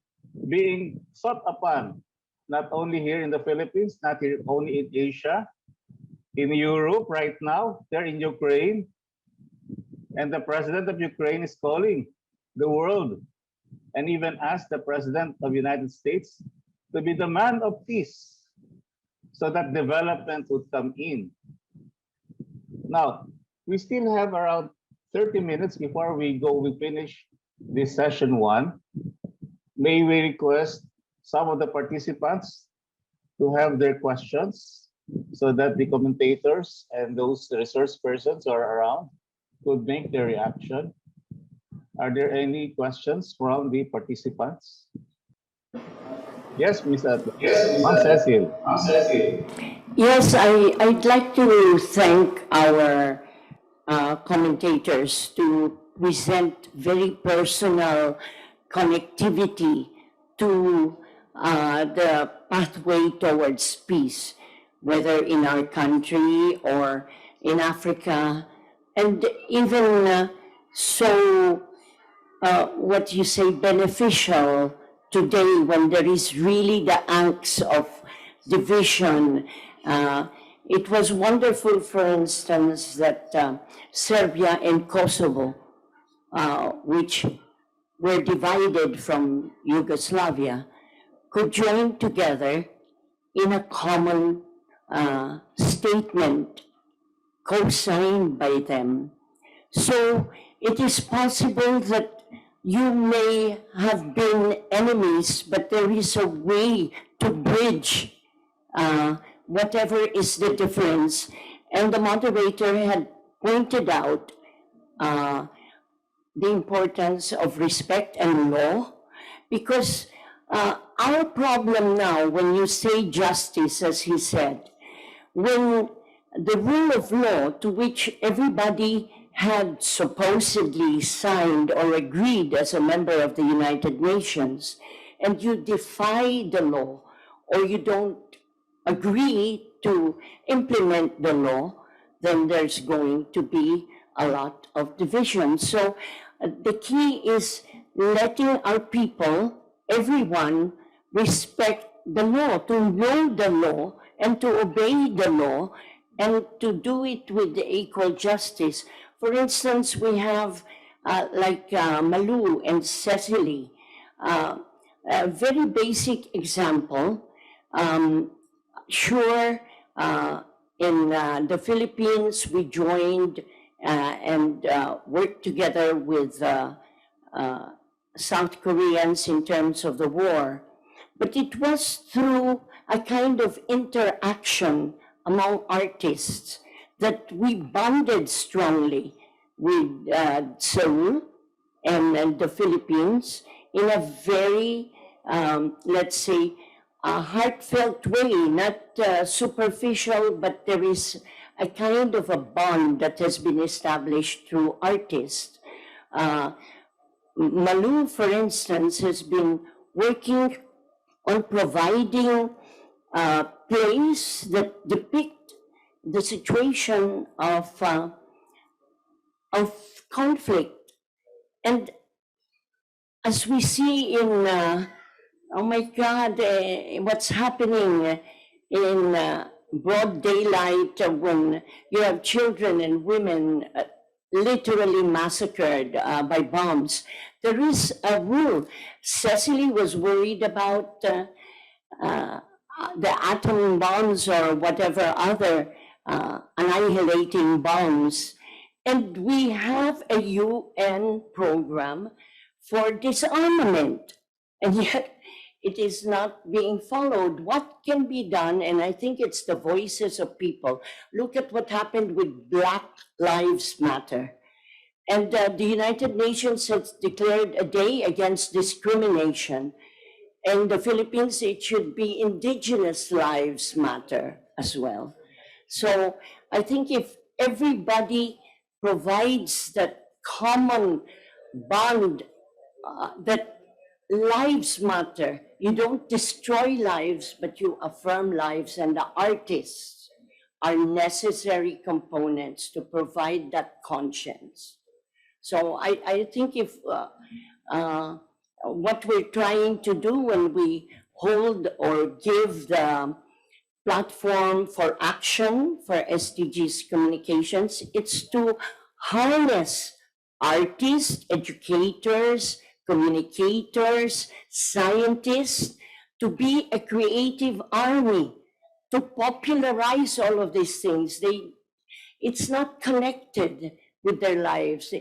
sought upon, not only here in the Philippines, not here only in Asia, in Europe right now, they're in Ukraine. And the president of Ukraine is calling the world and even asked the president of the United States to be the man of peace so that development would come in. Now, we still have around 30 minutes before we finish this session one. May we request some of the participants to have their questions so that the commentators and those resource persons who are around could make their reaction. Are there any questions from the participants? Yes, Ms. Ma'am Cecil. Yes, I'd like to thank our commentators to present very personal connectivity to the pathway towards peace, whether in our country or in Africa, and even what you say, beneficial today when there is really the angst of division. It was wonderful, for instance, that Serbia and Kosovo, which were divided from Yugoslavia, could join together in a common statement co-signed by them. So it is possible that you may have been enemies, but there is a way to bridge whatever is the difference. And the moderator had pointed out the importance of respect and law, because our problem now, when you say justice, as he said, when the rule of law to which everybody had supposedly signed or agreed as a member of the United Nations, and you defy the law or you don't agree to implement the law, then there's going to be a lot of division. So the key is letting our people, everyone, respect the law, to know the law and to obey the law, and to do it with equal justice. For instance, we have Malu and Cecily, a very basic example. In the Philippines, we joined and worked together with South Koreans in terms of the war. But it was through a kind of interaction among artists that we bonded strongly with Seoul and the Philippines in a very, let's say, a heartfelt way, not superficial, but there is a kind of a bond that has been established through artists. Malu, for instance, has been working on providing plays that depict the situation of conflict. And as we see in, oh my God, what's happening in broad daylight when you have children and women literally massacred by bombs. There is a rule. Cecily was worried about the atom bombs or whatever other annihilating bombs. And we have a UN program for disarmament, and yet it is not being followed. What can be done? And I think it's the voices of people. Look at what happened with Black Lives Matter. And the United Nations has declared a day against discrimination. In the Philippines, it should be Indigenous Lives Matter as well. So I think if everybody provides that common bond that lives matter, you don't destroy lives, but you affirm lives, and the artists are necessary components to provide that conscience. So I think if what we're trying to do when we hold or give the platform for action for SDGs communications, it's to harness artists, educators, communicators, scientists to be a creative army, to popularize all of these things. It's not connected with their lives.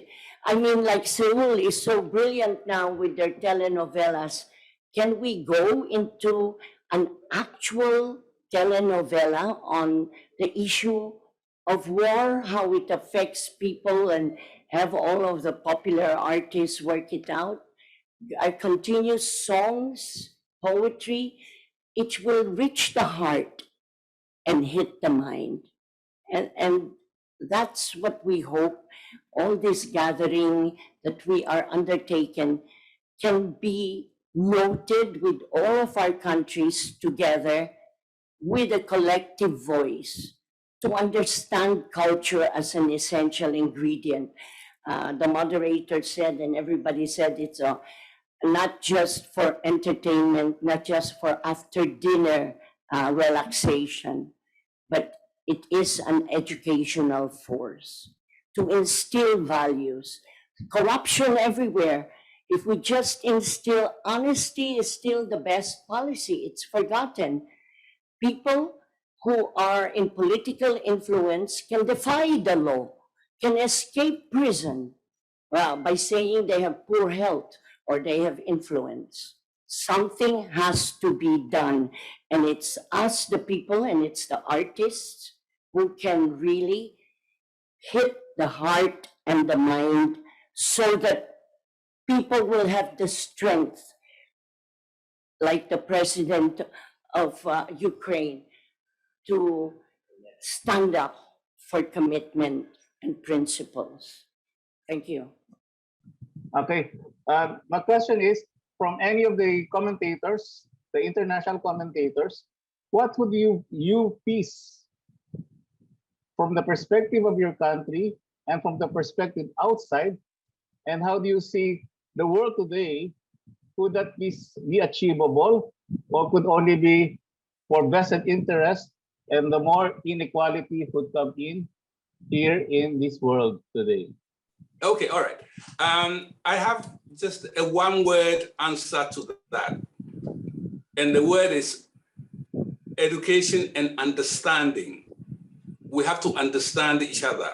I mean, like Seoul is so brilliant now with their telenovelas. Can we go into an actual telenovela on the issue of war, how it affects people, and have all of the popular artists work it out? Our continuous songs, poetry, it will reach the heart and hit the mind. And that's what we hope all this gathering that we are undertaken can be noted with all of our countries together with a collective voice to understand culture as an essential ingredient. The moderator said, and everybody said, it's not just for entertainment, not just for after dinner relaxation, but it is an educational force to instill values. Corruption everywhere. If we just instill honesty is still the best policy, it's forgotten. People who are in political influence can defy the law, can escape prison by saying they have poor health or they have influence. Something has to be done, and it's us, the people, and it's the artists who can really hit the heart and the mind so that people will have the strength, like the president of Ukraine, to stand up for commitment and principles. Thank you. Okay. My question is, from any of the commentators, the international commentators, what would you peace from the perspective of your country and from the perspective outside? And how do you see the world today? Could that be achievable, or could only be for vested interest, and the more inequality would come in here in this world today? Okay, all right. I have just a one-word answer to that. And the word is education and understanding. We have to understand each other.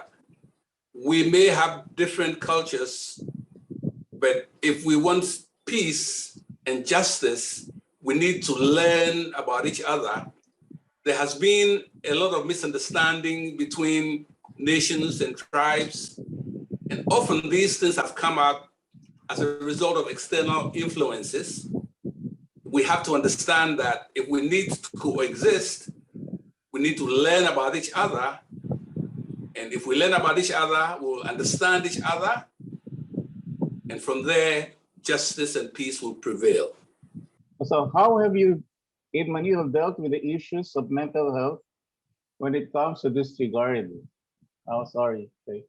We may have different cultures, but if we want peace and justice, we need to learn about each other. There has been a lot of misunderstanding between nations and tribes, and often these things have come up as a result of external influences. We have to understand that if we need to coexist, we need to learn about each other. And if we learn about each other, we'll understand each other. And from there, justice and peace will prevail. So how have you in Manila dealt with the issues of mental health when it comes to this regard? Oh, sorry. Okay.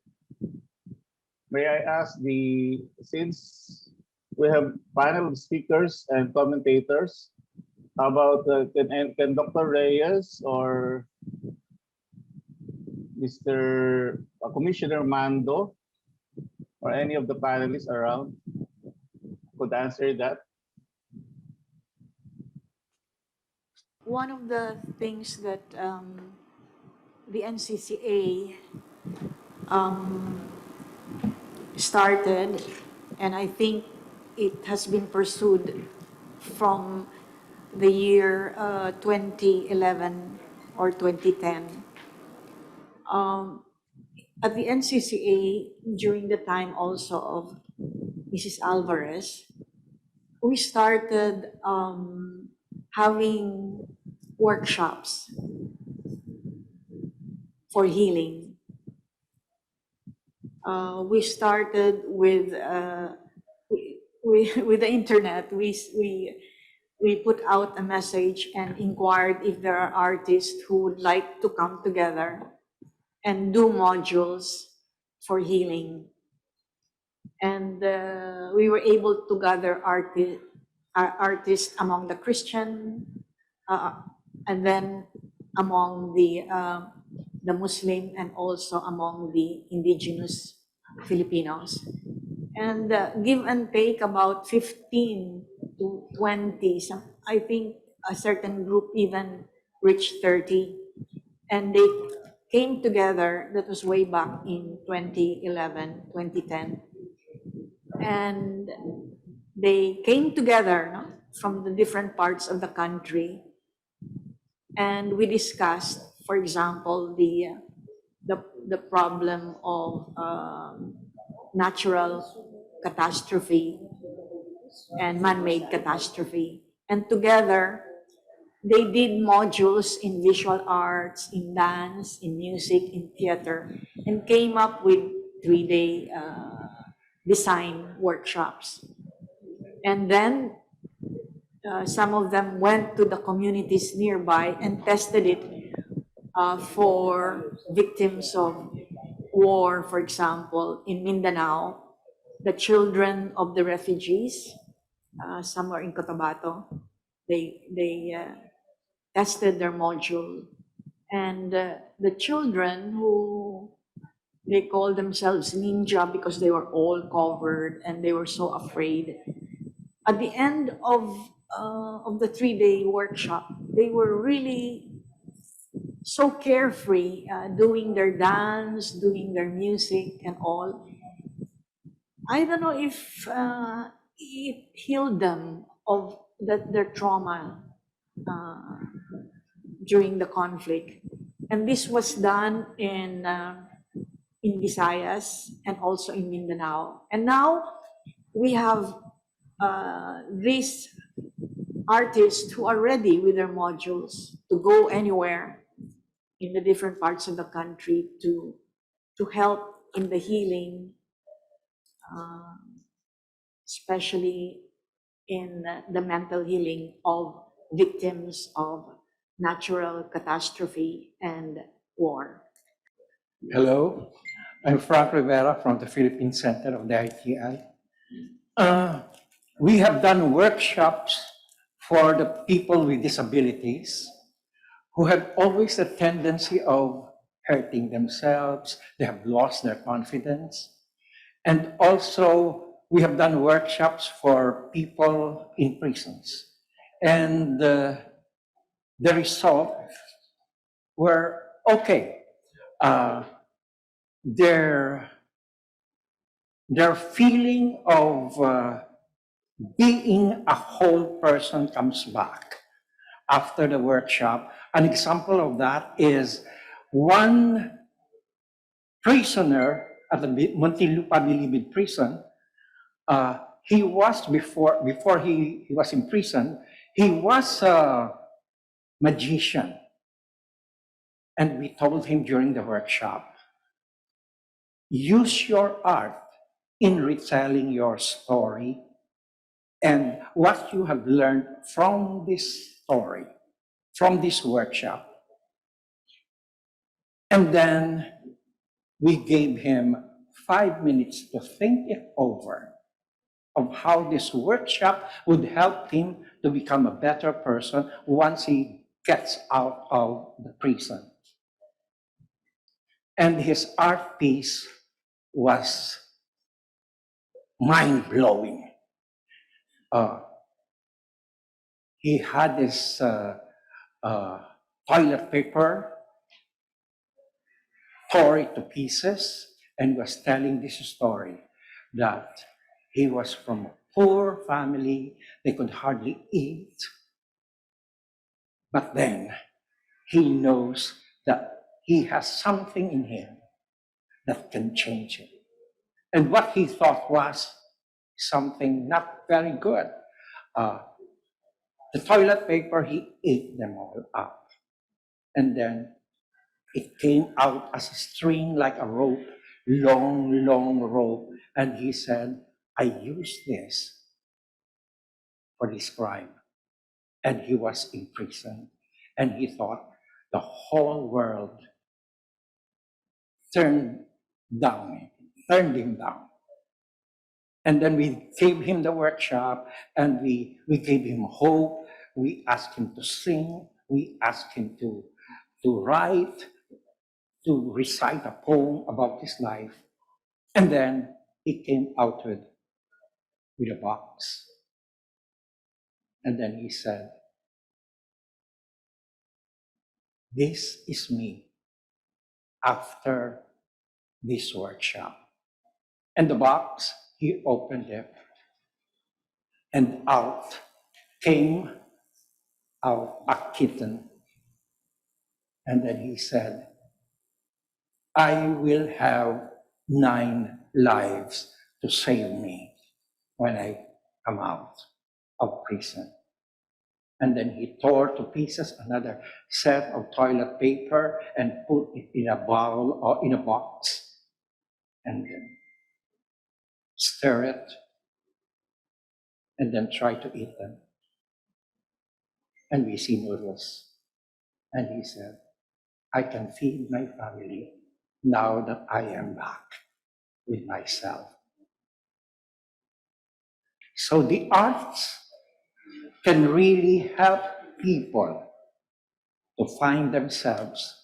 May I ask since we have panel of speakers and commentators, how about can Dr. Reyes or Mr. Commissioner Mando or any of the panelists around could answer that? One of the things that the NCCA started, and I think it has been pursued from the year 2011 or 2010. At the NCCA, during the time also of Mrs. Alvarez, we started having workshops for healing. We started with with the internet. We put out a message and inquired if there are artists who would like to come together and do modules for healing. And we were able to gather artists among the Christian and then among the Muslim and also among the indigenous Filipinos. And give and take about 15 to 20, I think a certain group even reached 30. And they came together, that was way back in 2011, 2010. And they came together, no, from the different parts of the country. And we discussed, for example, the problem of natural catastrophe and man-made catastrophe. And together, they did modules in visual arts, in dance, in music, in theater, and came up with 3-day design workshops. And then some of them went to the communities nearby and tested it for victims of war, for example, in Mindanao, the children of the refugees, somewhere in Cotabato, they tested their module. And the children who they called themselves ninja because they were all covered and they were so afraid. At the end of the 3-day workshop, they were really so carefree, doing their dance, doing their music and all. I don't know if it healed them of their trauma during the conflict. And this was done in Visayas and also in Mindanao. And now we have these artists who are ready with their modules to go anywhere in the different parts of the country to help in the healing, especially in the mental healing of victims of natural catastrophe and war. Hello, I'm Frank Rivera from the Philippine Center of the ITI. We have done workshops for the people with disabilities who have always a tendency of hurting themselves. They have lost their confidence. And also, we have done workshops for people in prisons. And the results were okay. Their feeling of being a whole person comes back after the workshop. An example of that is one prisoner at the Muntinlupa Bilibid prison. He was before he was in prison, he was a magician. And we told him during the workshop, use your art in retelling your story and what you have learned from this story, from this workshop. And then we gave him 5 minutes to think it over of how this workshop would help him to become a better person once he gets out of the prison. And his art piece was mind-blowing. He had this toilet paper, tore it to pieces, and was telling this story that he was from a poor family, they could hardly eat, but then he knows that he has something in him that can change it. And what he thought was something not very good. The toilet paper, he ate them all up. And then it came out as a string like a rope, long, long rope. And he said, I used this for this crime. And he was in prison. And he thought the whole world turned him down. And then we gave him the workshop, and we gave him hope. We asked him to sing. We asked him to write, to recite a poem about his life. And then he came out with a box. And then he said, this is me after this workshop. And the box, he opened it, and out came out a kitten. And then he said, I will have 9 lives to save me when I come out of prison. And then he tore to pieces another set of toilet paper and put it in a bowl or in a box, and then stir it, and then try to eat them. And we see noodles. And he said, I can feed my family now that I am back with myself. So the arts can really help people to find themselves,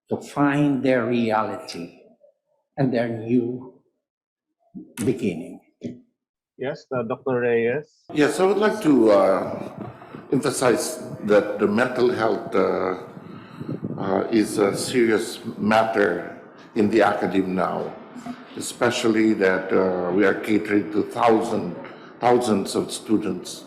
to find their reality and their new beginning. Yes, Dr. Reyes. Yes, I would like to emphasize that the mental health is a serious matter in the academe now, especially that we are catering to thousands of students.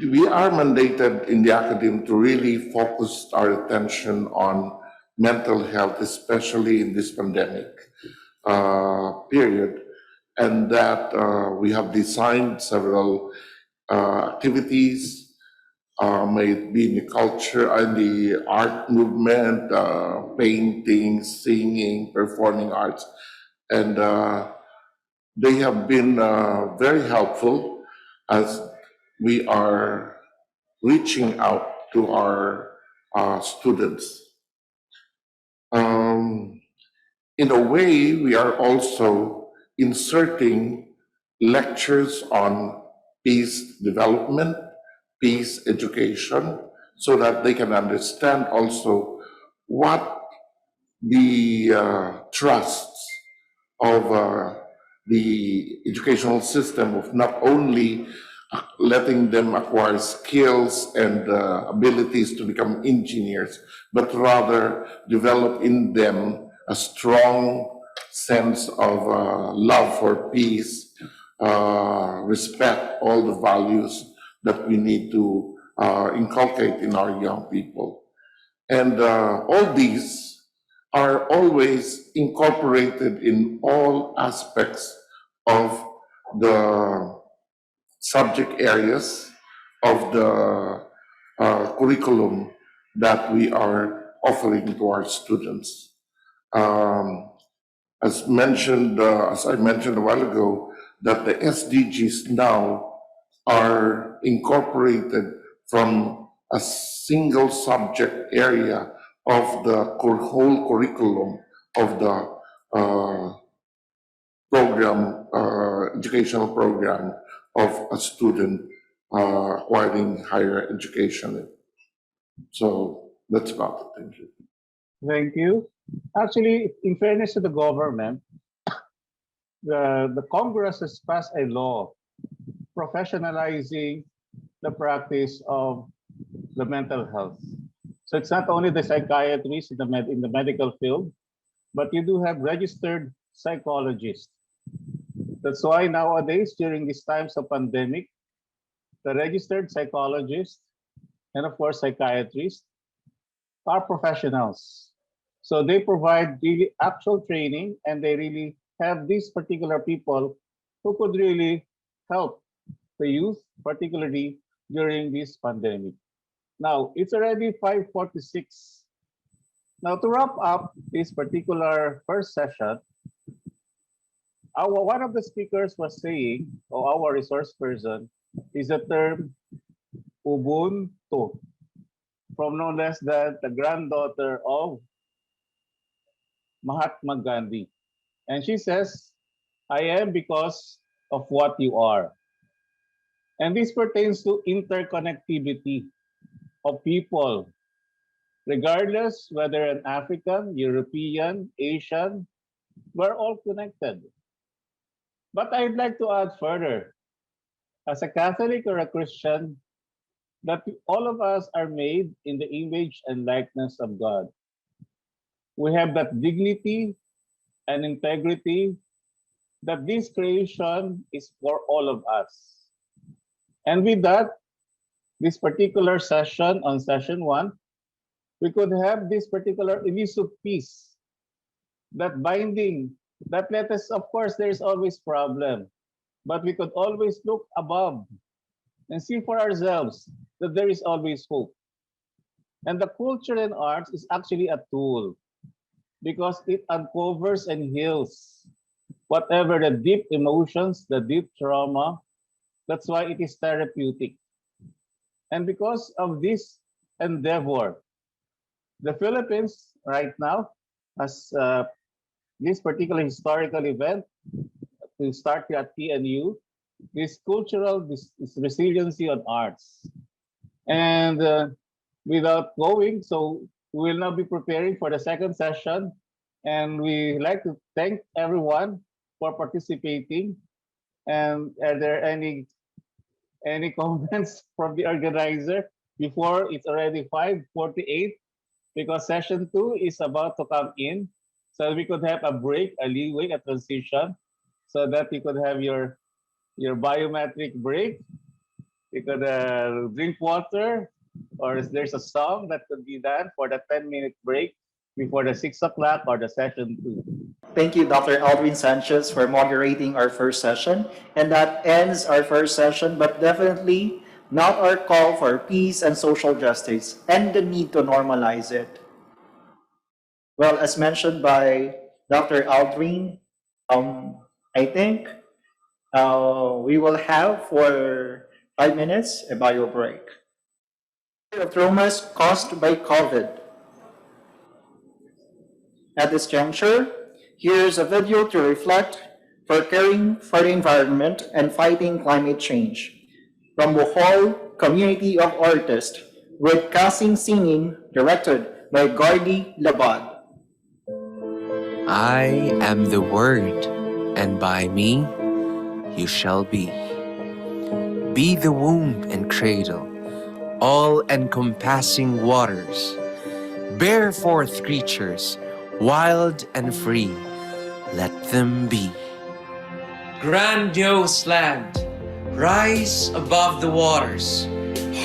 We are mandated in the academe to really focus our attention on mental health, especially in this pandemic period, and that we have designed several activities, may it be in the culture and the art movement, painting, singing, performing arts, and they have been very helpful as we are reaching out to our students. In a way, we are also inserting lectures on peace development, peace education, so that they can understand also what the trusts of the educational system of not only letting them acquire skills and abilities to become engineers, but rather develop in them a strong sense of love for peace, respect all the values that we need to inculcate in our young people. And all these are always incorporated in all aspects of the subject areas of the curriculum that we are offering to our students. As I mentioned a while ago, that the SDGs now are incorporated from a single subject area of the whole curriculum of the program, educational program of a student acquiring higher education. So that's about it. Thank you. Thank you. Actually, in fairness to the government, the Congress has passed a law professionalizing the practice of the mental health. So it's not only the psychiatrists in the medical field, but you do have registered psychologists. That's why nowadays, during these times of pandemic, the registered psychologists and of course psychiatrists are professionals. So they provide really actual training, and they really have these particular people who could really help the youth, particularly during this pandemic. Now, it's already 5:46. Now, to wrap up this particular first session, one of the speakers was saying, or our resource person, is the term Ubuntu, from no less than the granddaughter of Mahatma Gandhi. And she says, I am because of what you are. And this pertains to interconnectivity of people, regardless whether an African, European, Asian, we're all connected. But I'd like to add further, as a Catholic or a Christian, that all of us are made in the image and likeness of God. We have that dignity and integrity that this creation is for all of us. And with that, this particular session on session 1, we could have this particular elusive peace, that binding, that let us, of course, there's always problem, but we could always look above and see for ourselves that there is always hope. And the culture and arts is actually a tool because it uncovers and heals whatever the deep emotions, the deep trauma. That's why it is therapeutic. And because of this endeavor, the Philippines right now has this particular historical event to start here at PNU, this cultural this resiliency on arts. And without going, so we will now be preparing for the second session. And we like to thank everyone for participating. And are there any comments from the organizer before it's already 5:48? Because session 2 is about to come in. So we could have a break, a leeway, a transition, so that you could have your biometric break. You could drink water, or if there's a song that could be done for the 10-minute break before the 6 o'clock or the session 2. Thank you, Dr. Aldrin Sanchez, for moderating our first session. And that ends our first session, but definitely not our call for peace and social justice and the need to normalize it. Well, as mentioned by Dr. Aldrin, I think we will have for 5 minutes a bio break. Of traumas caused by COVID. At this juncture, here's a video to reflect for caring for the environment and fighting climate change. From Bohol Community of Artists, with casting singing directed by Gardy Labad. I am the Word, and by me you shall be. Be the womb and cradle, all-encompassing waters. Bear forth creatures, wild and free, let them be. Grandiose land, rise above the waters,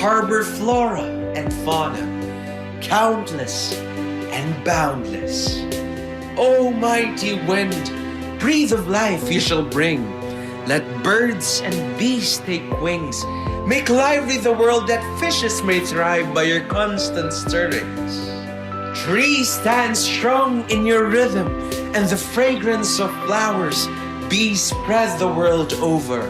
harbor flora and fauna, countless and boundless. O mighty wind, breathe of life you shall bring. Let birds and bees take wings, make lively the world that fishes may thrive by your constant stirrings. Trees stand strong in your rhythm, and the fragrance of flowers be spread the world over.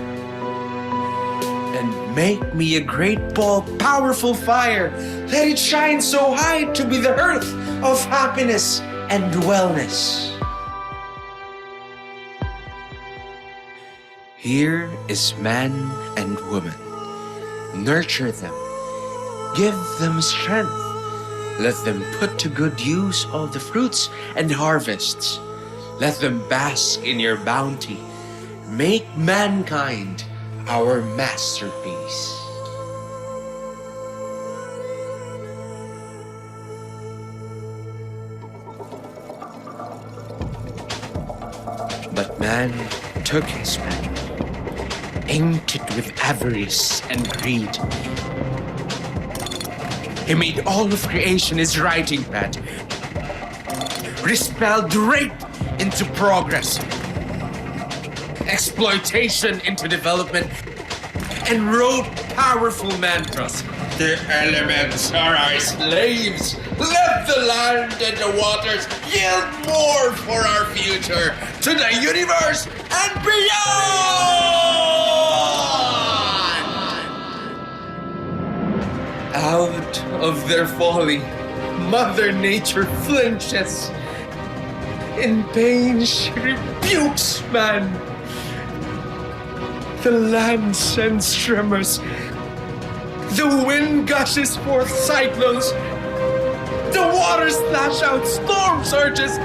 And make me a great ball, powerful fire. Let it shine so high to be the earth of happiness and wellness. Here is man and woman. Nurture them. Give them strength. Let them put to good use all the fruits and harvests. Let them bask in your bounty. Make mankind our masterpiece. But man took his pen, inked it with avarice and greed. He made all of creation his writing pad, respelled rape into progress, exploitation into development, and wrote powerful mantras. The elements are our slaves. Let the land and the waters yield more for our future to the universe and beyond. Out of their folly, Mother Nature flinches. In pain, she rebukes man. The land sends tremors. The wind gushes forth cyclones. The waters lash out storm surges.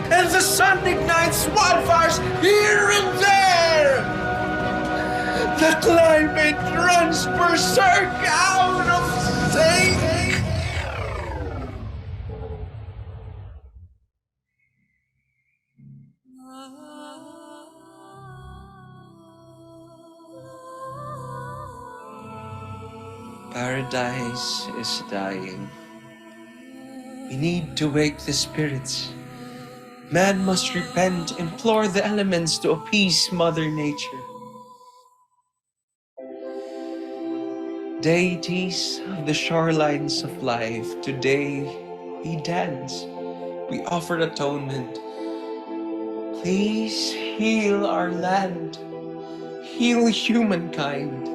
And the sun ignites wildfires here and there. The climate runs berserk out of sync. Paradise is dying. We need to wake the spirits. Man must repent, implore the elements to appease Mother Nature. Deities of the shorelines of life, today we dance. We offer atonement. Please heal our land. Heal humankind.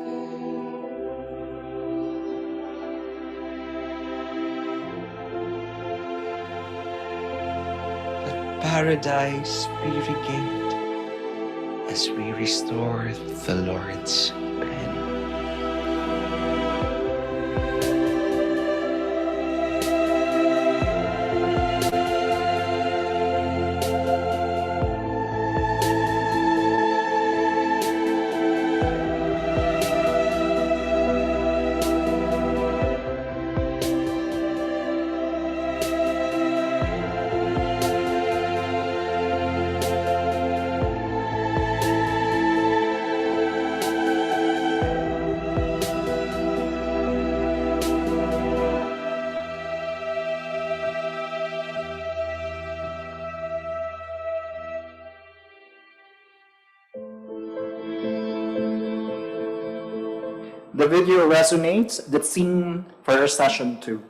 Paradise be regained as we restore the Lord's pen. The video resonates the theme for our session 2,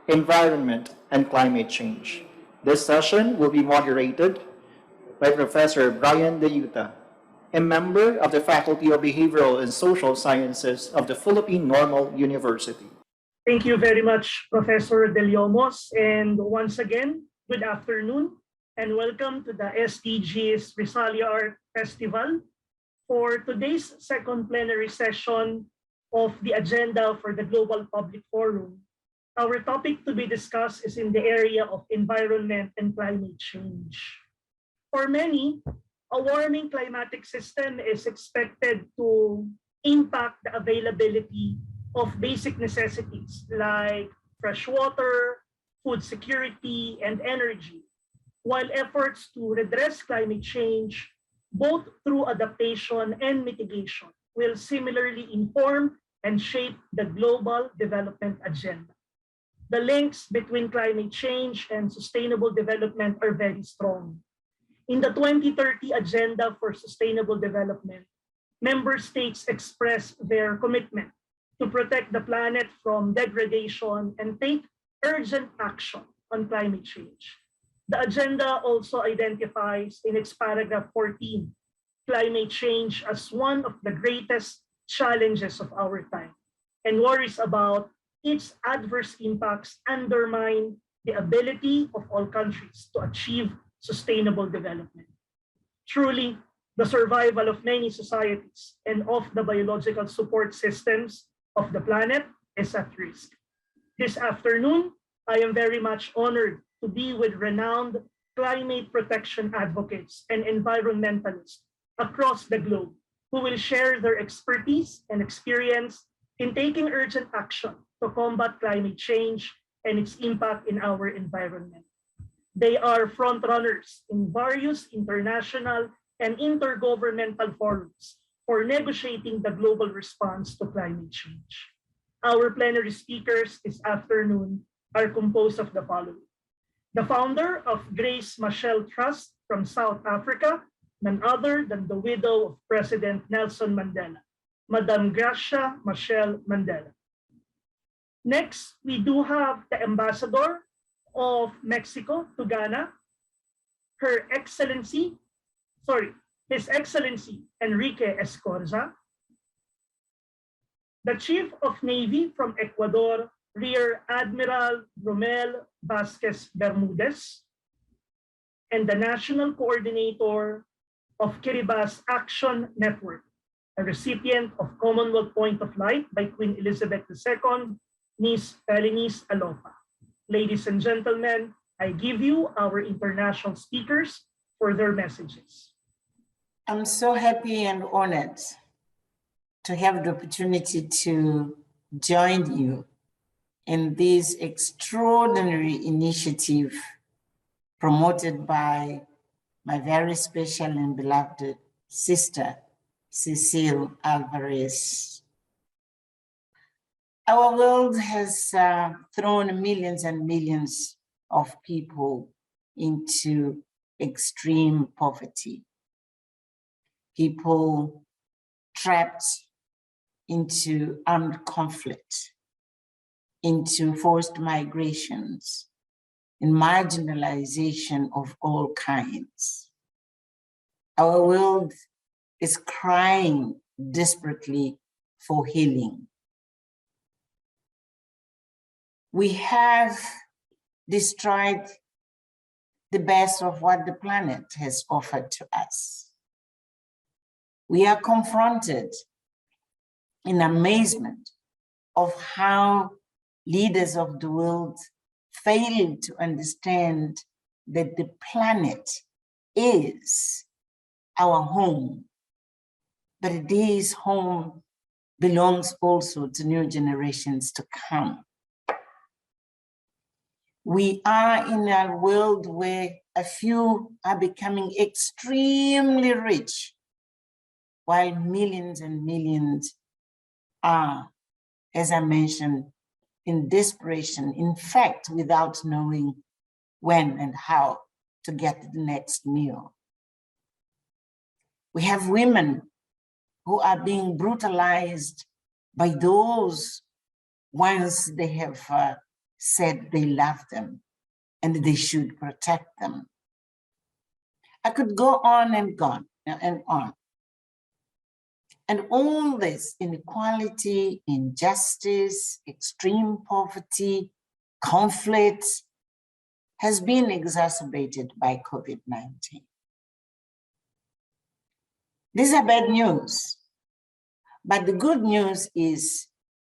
Environment and Climate Change. This session will be moderated by Professor Brian De Yuta, a member of the Faculty of Behavioral and Social Sciences of the Philippine Normal University. Thank you very much, Professor De Leomos. And once again, good afternoon and welcome to the SDGs Risalia Art Festival for today's second plenary session of the agenda for the Global Public Forum. Our topic to be discussed is in the area of environment and climate change. For many, a warming climatic system is expected to impact the availability of basic necessities like fresh water, food security, and energy, while efforts to redress climate change, both through adaptation and mitigation, will similarly inform and shape the global development agenda. The links between climate change and sustainable development are very strong. In the 2030 Agenda for Sustainable Development, member states express their commitment to protect the planet from degradation and take urgent action on climate change. The agenda also identifies in its paragraph 14 climate change as one of the greatest challenges of our time and worries about its adverse impacts undermine the ability of all countries to achieve sustainable development. Truly, the survival of many societies and of the biological support systems of the planet is at risk. This afternoon, I am very much honored to be with renowned climate protection advocates and environmentalists across the globe who will share their expertise and experience in taking urgent action to combat climate change and its impact in our environment. They are frontrunners in various international and intergovernmental forums for negotiating the global response to climate change. Our plenary speakers this afternoon are composed of the following. The founder of Grace Machel Trust from South Africa, none other than the widow of President Nelson Mandela, Madam Gracia Machel Mandela. Next, we do have the ambassador of Mexico to Ghana, His Excellency Enrique Escorza. The Chief of Navy from Ecuador, Rear Admiral Romel Vasquez Bermudez, and the National Coordinator of Kiribati Action Network, a recipient of Commonwealth Point of Light by Queen Elizabeth II, Ms. Pelinice Alopa. Ladies and gentlemen, I give you our international speakers for their messages. I'm so happy and honored to have the opportunity to join you in this extraordinary initiative promoted by my very special and beloved sister, Cecile Alvarez. Our world has thrown millions and millions of people into extreme poverty. People trapped into armed conflict, into forced migrations, and marginalization of all kinds. Our world is crying desperately for healing. We have destroyed the best of what the planet has offered to us. We are confronted in amazement of how leaders of the world fail to understand that the planet is our home, but this home belongs also to new generations to come. We are in a world where a few are becoming extremely rich, while millions and millions are, as I mentioned, in desperation, in fact, without knowing when and how to get the next meal. We have women who are being brutalized by those once they have said they love them and they should protect them. I could go on and on and on. And all this inequality, injustice, extreme poverty, conflict has been exacerbated by COVID-19. These are bad news, but the good news is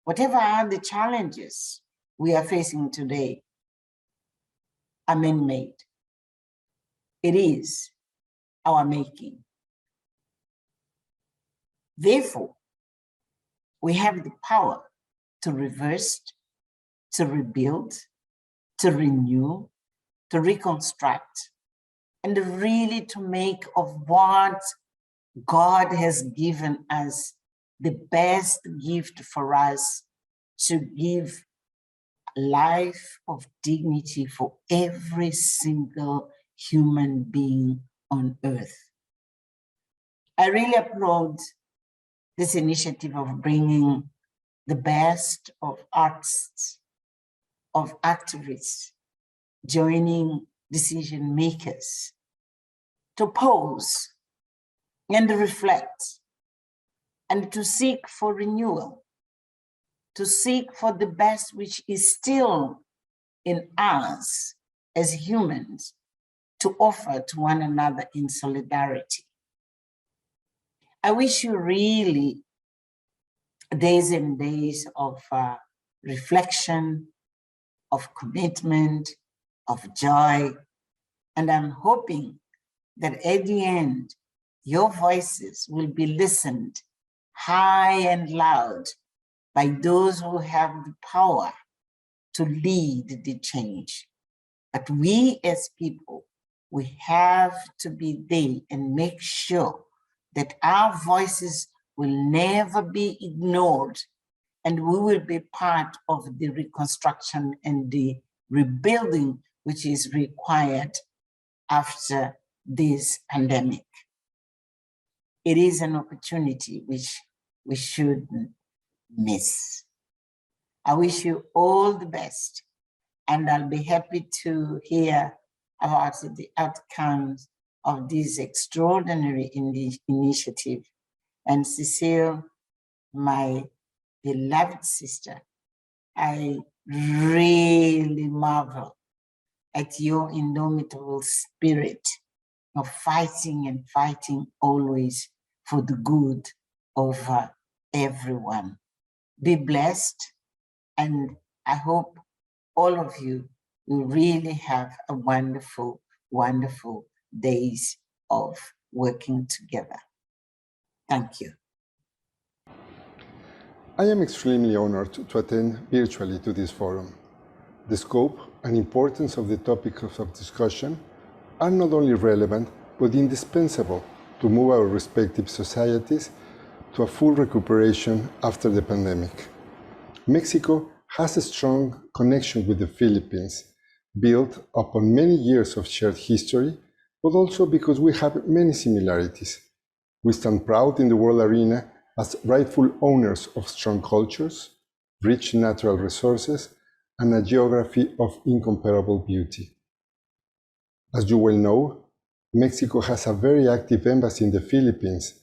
whatever are the challenges we are facing today are man-made. It is our making. Therefore, we have the power to reverse, to rebuild, to renew, to reconstruct, and really to make of what God has given us the best gift for us, to give life of dignity for every single human being on earth. I really applaud this initiative of bringing the best of artists, of activists, joining decision makers to pause and reflect and to seek for renewal, to seek for the best which is still in us as humans to offer to one another in solidarity. I wish you really days and days of reflection, of commitment, of joy, and I'm hoping that at the end, your voices will be listened high and loud by those who have the power to lead the change. But we as people, we have to be there and make sure that our voices will never be ignored, and we will be part of the reconstruction and the rebuilding which is required after this pandemic. It is an opportunity which we shouldn't miss. I wish you all the best, and I'll be happy to hear about the outcomes of this extraordinary initiative. And Cecile, my beloved sister, I really marvel at your indomitable spirit of fighting and fighting always for the good of everyone. Be blessed, and I hope all of you will really have a wonderful, wonderful days of working together. Thank you. I am extremely honored to attend virtually to this forum. The scope and importance of the topics of discussion are not only relevant, but indispensable to move our respective societies to a full recuperation after the pandemic. Mexico has a strong connection with the Philippines, built upon many years of shared history, but also because we have many similarities. We stand proud in the world arena as rightful owners of strong cultures, rich natural resources, and a geography of incomparable beauty. As you well know, Mexico has a very active embassy in the Philippines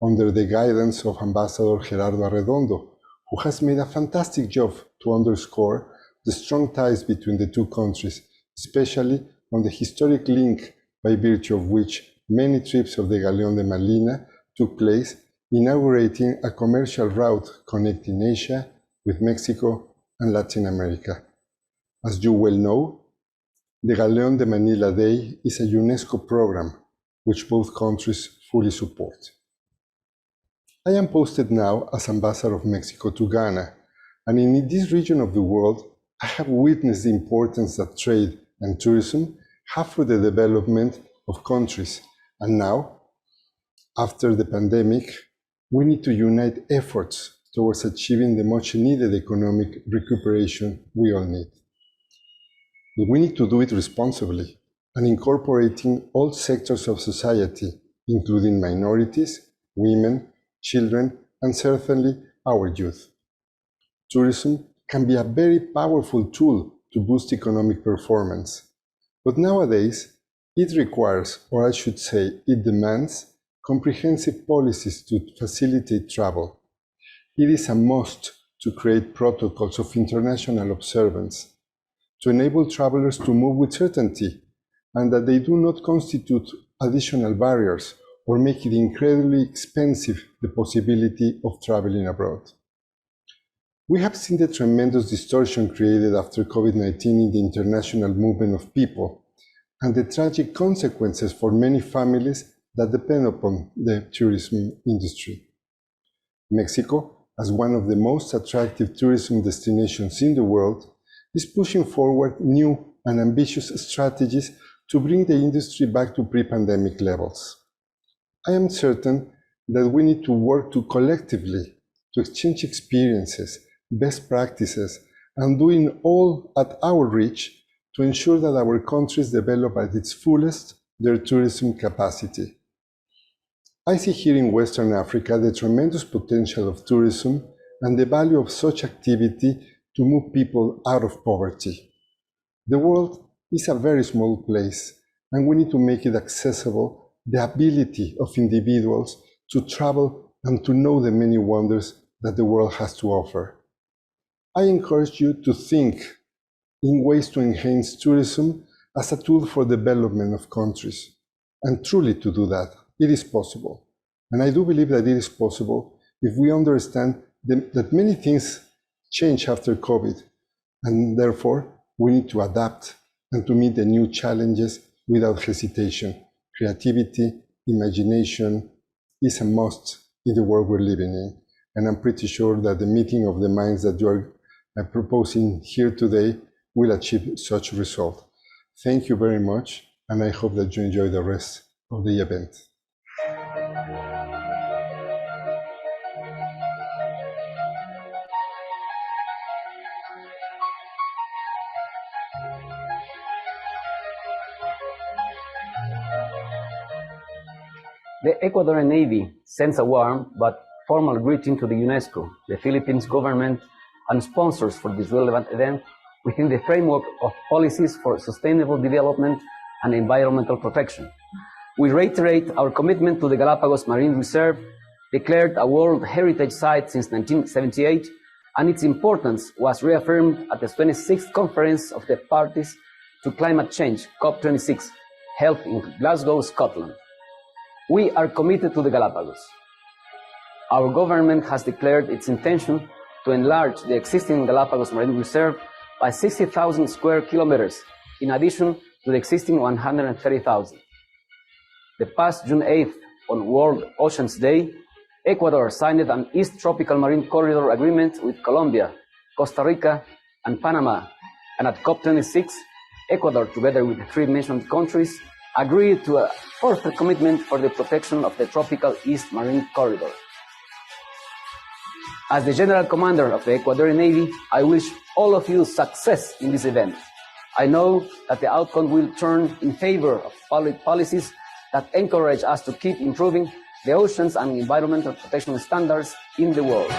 under the guidance of Ambassador Gerardo Arredondo, who has made a fantastic job to underscore the strong ties between the two countries, especially on the historic link by virtue of which many trips of the Galeón de Malina took place, inaugurating a commercial route connecting Asia with Mexico and Latin America. As you well know, the Galeón de Manila Day is a UNESCO program which both countries fully support. I am posted now as Ambassador of Mexico to Ghana, and in this region of the world, I have witnessed the importance that trade and tourism have for the development of countries. And now, after the pandemic, we need to unite efforts towards achieving the much needed economic recuperation we all need. But we need to do it responsibly and incorporating all sectors of society, including minorities, women, children, and certainly our youth. Tourism can be a very powerful tool to boost economic performance, but nowadays it requires, or I should say it demands, comprehensive policies to facilitate travel. It is a must to create protocols of international observance, to enable travelers to move with certainty, and that they do not constitute additional barriers or make it incredibly expensive the possibility of traveling abroad. We have seen the tremendous distortion created after COVID-19 in the international movement of people, and the tragic consequences for many families that depend upon the tourism industry. Mexico, as one of the most attractive tourism destinations in the world, is pushing forward new and ambitious strategies to bring the industry back to pre-pandemic levels. I am certain that we need to work collectively to exchange experiences, best practices, and doing all at our reach to ensure that our countries develop at its fullest their tourism capacity. I see here in Western Africa the tremendous potential of tourism and the value of such activity to move people out of poverty. The world is a very small place, and we need to make it accessible, the ability of individuals to travel and to know the many wonders that the world has to offer. I encourage you to think in ways to enhance tourism as a tool for development of countries. And truly to do that, it is possible. And I do believe that it is possible if we understand that many things change after COVID, and therefore we need to adapt and to meet the new challenges without hesitation. Creativity, imagination is a must in the world we're living in. And I'm pretty sure that the meeting of the minds that you are proposing here today will achieve such result. Thank you very much, and I hope that you enjoy the rest of the event. The Ecuadorian Navy sends a warm but formal greeting to the UNESCO, the Philippines government, and sponsors for this relevant event within the framework of policies for sustainable development and environmental protection. We reiterate our commitment to the Galapagos Marine Reserve, declared a World Heritage Site since 1978, and its importance was reaffirmed at the 26th Conference of the Parties to Climate Change, COP26, held in Glasgow, Scotland. We are committed to the Galapagos. Our government has declared its intention to enlarge the existing Galapagos Marine Reserve by 60,000 square kilometers, in addition to the existing 130,000. The past June 8th, on World Oceans Day, Ecuador signed an East Tropical Marine Corridor Agreement with Colombia, Costa Rica, and Panama, and at COP26, Ecuador, together with the three mentioned countries, agreed to a further commitment for the protection of the tropical East Marine Corridor. As the General Commander of the Ecuadorian Navy, I wish all of you success in this event. I know that the outcome will turn in favor of public policies that encourage us to keep improving the oceans and environmental protection standards in the world.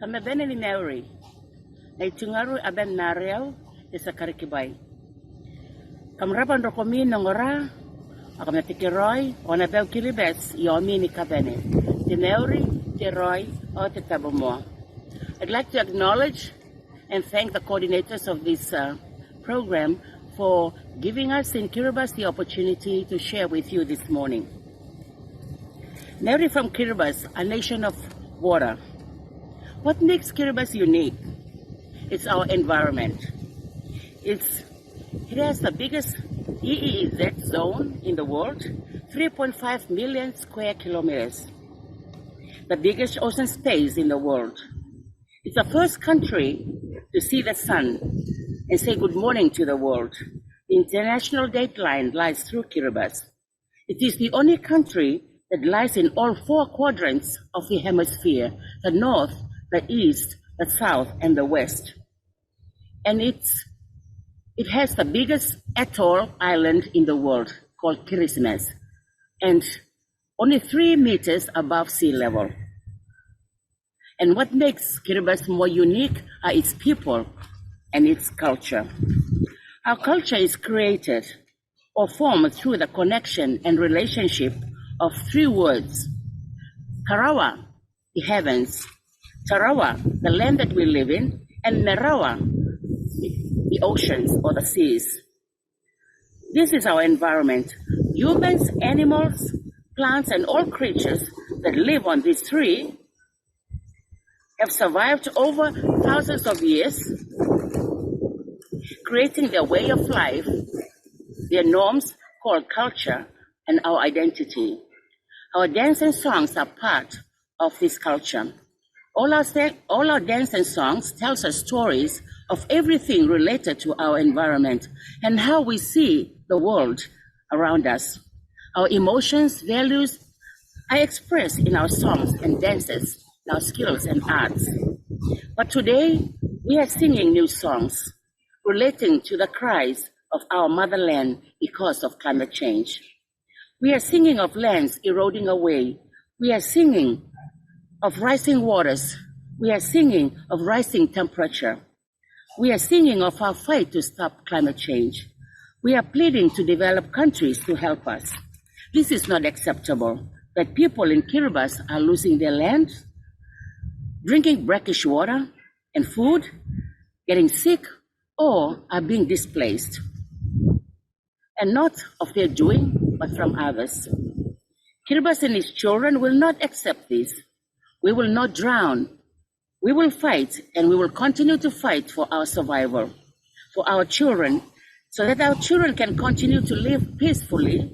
Kami bene ni Mary, na itungaru aben nariaw isa karikibay. Kamrapan rokomi nangora, akam natikiroy, o nabew kilibets, yomi ni kabene. Ti Mary, ti Roy, o ti Tabumo. I'd like to acknowledge and thank the coordinators of this program for giving us in Kiribati the opportunity to share with you this morning. Mary from Kiribati, a nation of water. What makes Kiribati unique? It's our environment. It has the biggest EEZ zone in the world, 3.5 million square kilometers. The biggest ocean space in the world. It's the first country to see the sun and say good morning to the world. The international dateline lies through Kiribati. It is the only country that lies in all four quadrants of the hemisphere, the north, the east, the south, and the west. And it has the biggest atoll island in the world, called Kirismas, and only 3 meters above sea level. And what makes Kiribati more unique are its people and its culture. Our culture is created or formed through the connection and relationship of 3 words. Karawa, the heavens, Tarawa, the land that we live in, and Merawa, the oceans or the seas. This is our environment. Humans, animals, plants, and all creatures that live on these 3 have survived over thousands of years, creating their way of life, their norms called culture, and our identity. Our dance and songs are part of this culture. All our dance and songs tells us stories of everything related to our environment and how we see the world around us. Our emotions, values are expressed in our songs and dances, our skills and arts. But today, we are singing new songs relating to the cries of our motherland because of climate change. We are singing of lands eroding away. We are singing of rising waters. We are singing of rising temperature. We are singing of our fight to stop climate change. We are pleading to developed countries to help us. This is not acceptable that people in Kiribati are losing their land, drinking brackish water and food, getting sick, or are being displaced. And not of their doing, but from others. Kiribati and his children will not accept this. We will not drown. We will fight, and we will continue to fight for our survival, for our children, so that our children can continue to live peacefully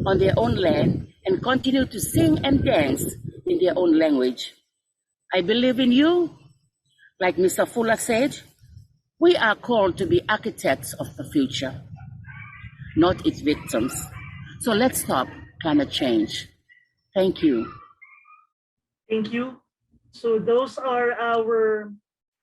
on their own land and continue to sing and dance in their own language. I believe in you. Like Mr. Fuller said, we are called to be architects of the future, not its victims. So let's stop climate change. Thank you. Thank you. So those are our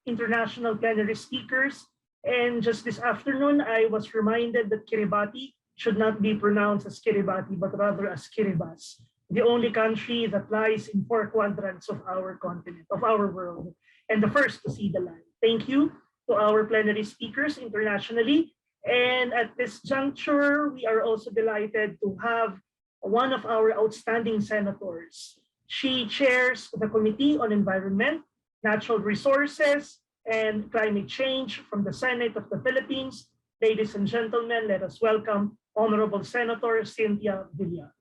international plenary speakers. And just this afternoon, I was reminded that Kiribati should not be pronounced as Kiribati, but rather as Kiribati, the only country that lies in 4 quadrants of our continent, of our world, and the first to see the land. Thank you to our plenary speakers internationally. And at this juncture, we are also delighted to have one of our outstanding senators. She chairs the Committee on Environment, Natural Resources, and Climate Change from the Senate of the Philippines. Ladies and gentlemen, let us welcome Honorable Senator Cynthia Villar.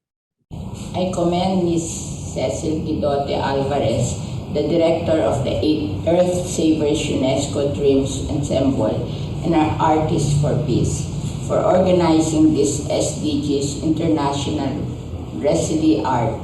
I commend Ms. Cecil Guidote Alvarez, the director of the Earth Savers UNESCO Dreams Ensemble and our Artists for Peace, for organizing this SDGs International Resili Art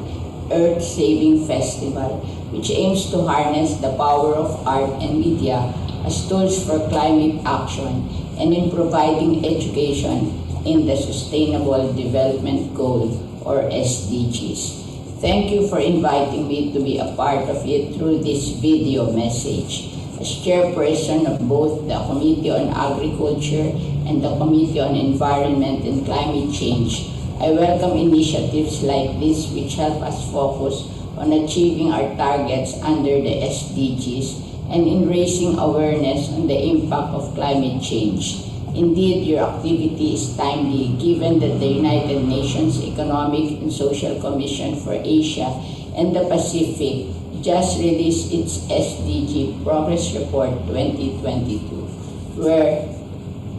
Earth Saving Festival, which aims to harness the power of art and media as tools for climate action and in providing education in the Sustainable Development Goal, or SDGs. Thank you for inviting me to be a part of it through this video message. As chairperson of both the Committee on Agriculture and the Committee on Environment and Climate Change, I welcome initiatives like this which help us focus on achieving our targets under the SDGs and in raising awareness on the impact of climate change. Indeed, your activity is timely given that the United Nations Economic and Social Commission for Asia and the Pacific just released its SDG Progress Report 2022, where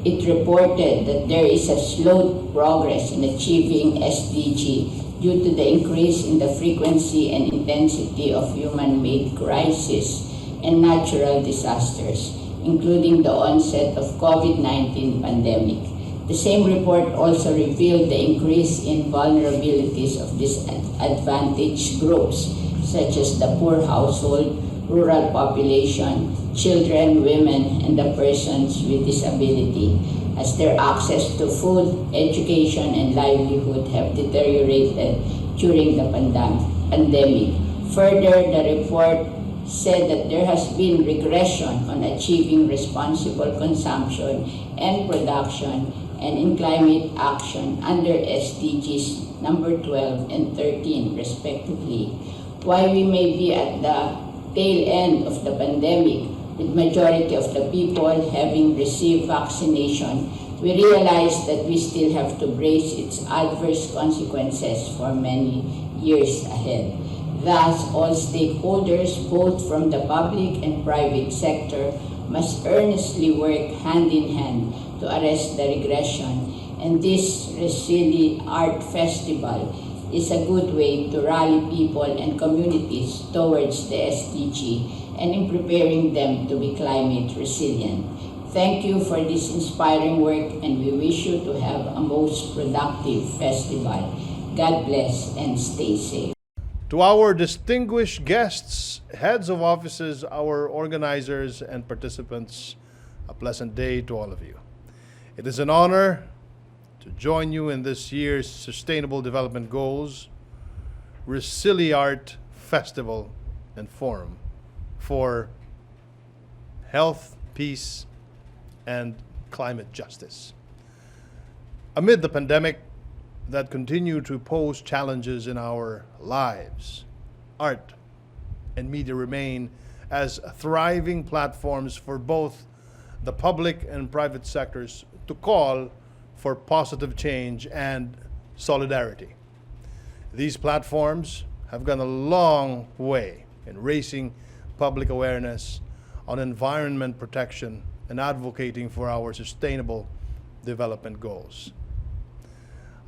it reported that there is a slowed progress in achieving SDG due to the increase in the frequency and intensity of human-made crises and natural disasters, including the onset of COVID-19 pandemic. The same report also revealed the increase in vulnerabilities of disadvantaged groups, such as the poor household, rural population, children, women, and the persons with disability, as their access to food, education, and livelihood have deteriorated during the pandemic. Further, the report said that there has been regression on achieving responsible consumption and production and in climate action under SDGs number 12 and 13, respectively. While we may be at the tail end of the pandemic, with majority of the people having received vaccination, we realize that we still have to brace its adverse consequences for many years ahead. Thus, all stakeholders, both from the public and private sector, must earnestly work hand in hand to arrest the regression, and this Resili Art Festival is a good way to rally people and communities towards the SDG and in preparing them to be climate resilient. Thank you for this inspiring work, and we wish you to have a most productive festival. God bless and stay safe. To our distinguished guests, heads of offices, our organizers, and participants, a pleasant day to all of you. It is an honor to join you in this year's Sustainable Development Goals Resili Art Festival and Forum for Health, Peace, and Climate Justice. Amid the pandemic, that continue to pose challenges in our lives. Art and media remain as thriving platforms for both the public and private sectors to call for positive change and solidarity. These platforms have gone a long way in raising public awareness on environment protection and advocating for our sustainable development goals.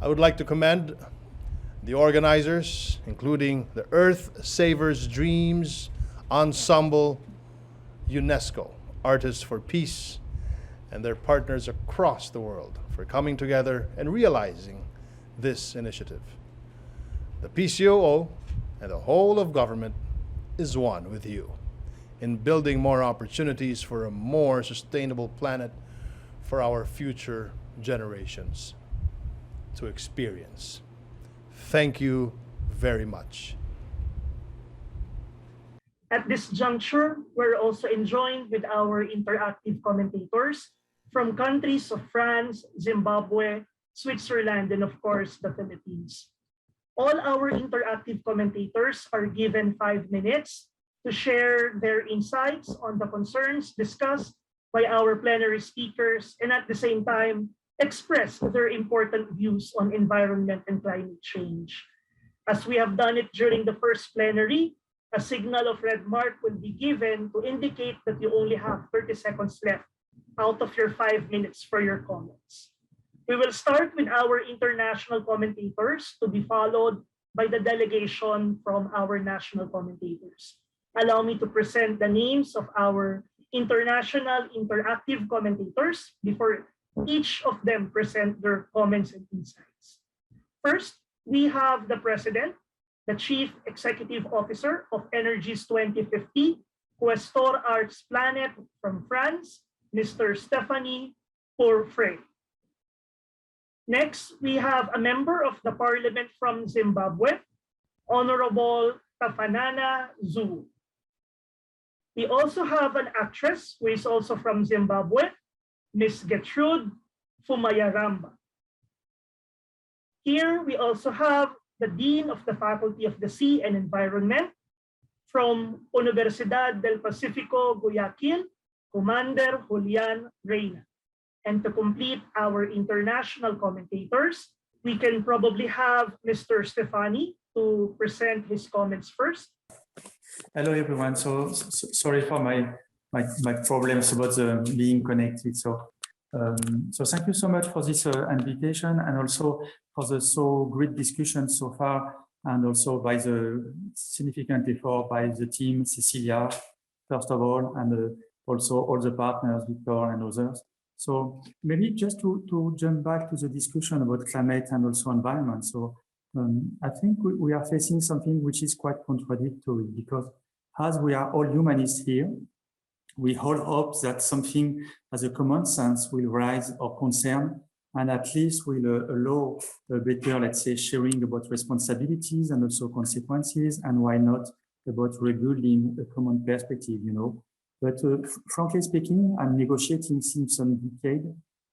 I would like to commend the organizers, including the Earth Savers Dreams Ensemble, UNESCO, Artists for Peace, and their partners across the world for coming together and realizing this initiative. The PCOO and the whole of government is one with you in building more opportunities for a more sustainable planet for our future generations to experience. Thank you very much. At this juncture, we're also enjoined with our interactive commentators from countries of France, Zimbabwe, Switzerland, and of course, the Philippines. All our interactive commentators are given 5 minutes to share their insights on the concerns discussed by our plenary speakers, and at the same time, express their important views on environment and climate change. As we have done it during the first plenary, a signal of red mark will be given to indicate that you only have 30 seconds left out of your 5 minutes for your comments. We will start with our international commentators to be followed by the delegation from our national commentators. Allow me to present the names of our international interactive commentators before each of them present their comments and insights. First, we have the President, the Chief Executive Officer of Energies 2050, Questor Arts Planet from France, Mr. Stephanie Pourfray. Next, we have a member of the Parliament from Zimbabwe, Honorable Tafanana Zulu. We also have an actress who is also from Zimbabwe, Ms. Gertrude Fumayaramba. Here we also have the Dean of the Faculty of the Sea and Environment from Universidad del Pacífico, Guayaquil, Commander Julian Reyna. And to complete our international commentators, we can probably have Mr. Stefani to present his comments first. Hello everyone. So sorry for my problems about being connected. So thank you so much for this invitation, and also for the so great discussion so far, and also by the significant effort by the team, Cecilia, first of all, and also all the partners, Victor and others. So maybe just to jump back to the discussion about climate and also environment. So I think we are facing something which is quite contradictory, because as we are all humanists here, we all hope that something as a common sense will rise our concern, and at least will allow a better, let's say, sharing about responsibilities and also consequences, and why not about rebuilding a common perspective, you know. But frankly speaking, I'm negotiating since some decade,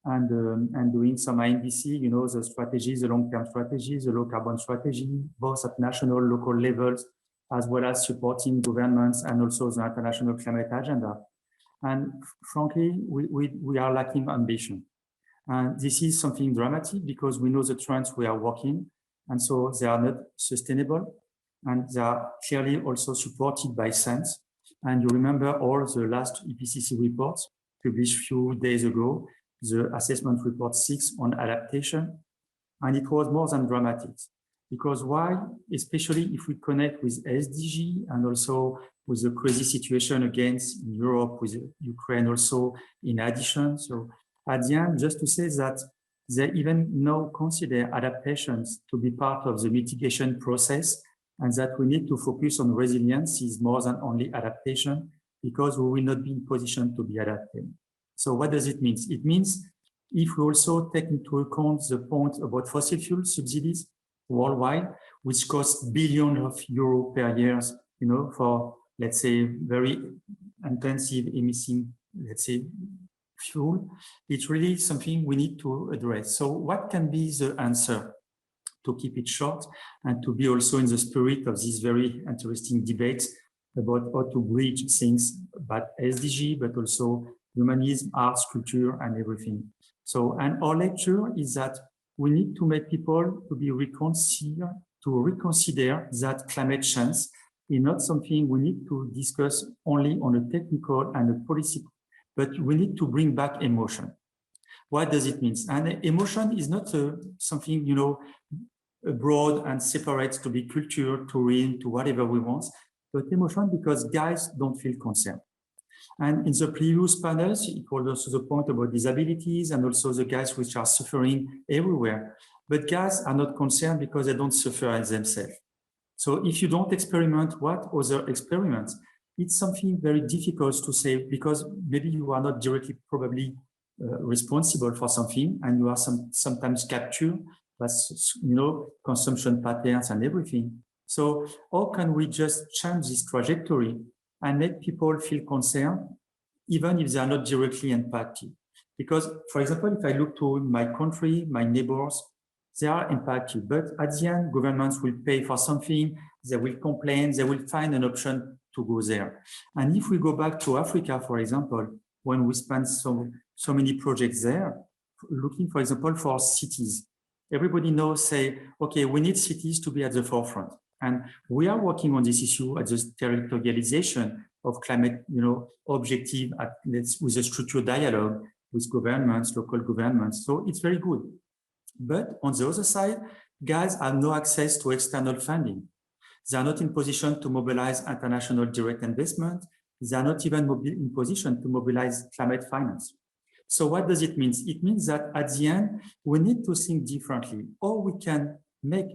and doing some INDC, you know, the strategies, the long-term strategies, the low-carbon strategy, both at national, local levels, as well as supporting governments and also the international climate agenda. And frankly, we are lacking ambition. And this is something dramatic, because we know the trends we are working, and so they are not sustainable, and they are clearly also supported by science. And you remember all the last IPCC reports published a few days ago, the assessment report 6 on adaptation, and it was more than dramatic. Because why? Especially if we connect with SDG and also with the crazy situation against Europe, with Ukraine also in addition. So at the end, just to say that they even now consider adaptations to be part of the mitigation process, and that we need to focus on resilience is more than only adaptation, because we will not be in position to be adapted. So what does it mean? It means if we also take into account the point about fossil fuel subsidies worldwide, which cost billions of euros per year, you know, for, let's say, very intensive emitting, let's say, fuel, it's really something we need to address. So what can be the answer? to keep it short and to be also in the spirit of this very interesting debate about how to bridge things, but SDG, but also humanism, arts, culture, and everything. So, and our lecture is that we need to make people to reconsider that climate change is not something we need to discuss only on a technical and a policy, but we need to bring back emotion. What does it mean? And emotion is not something, you know, broad and separate to be culture, to read, to whatever we want, but emotion because guys don't feel concerned. And in the previous panels, it was also the point about disabilities and also the guys which are suffering everywhere. But guys are not concerned because they don't suffer as themselves. So if you don't experiment what other experiments, it's something very difficult to say because maybe you are not directly probably responsible for something and you are sometimes captured by, you know, consumption patterns and everything. So how can we just change this trajectory and make people feel concerned, even if they are not directly impacted? Because, for example, if I look to my country, my neighbors, they are impacted, but at the end, governments will pay for something, they will complain, they will find an option to go there. And if we go back to Africa, for example, when we spend so many projects there, looking, for example, for cities, everybody knows, say, okay, we need cities to be at the forefront. And we are working on this issue at the territorialization of climate, you know, objective with a structured dialogue with governments, local governments. So it's very good. But on the other side, guys have no access to external funding. They are not in position to mobilize international direct investment. They are not even in position to mobilize climate finance. So what does it mean? It means that at the end, we need to think differently, or we can make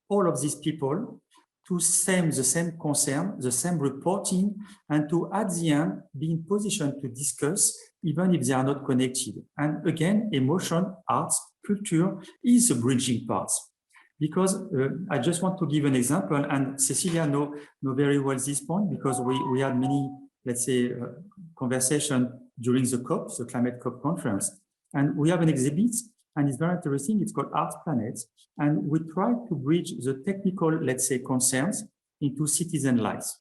all of these people to the same concern, the same reporting, and to, at the end, be in position to discuss, even if they are not connected. And again, emotion, arts, culture is a bridging part. Because I just want to give an example, and Cecilia know very well this point, because we had many, let's say, conversation during the COP, the Climate COP conference. And we have an exhibit, and it's very interesting. It's called Art Planet. And we try to bridge the technical, let's say, concerns into citizen lives.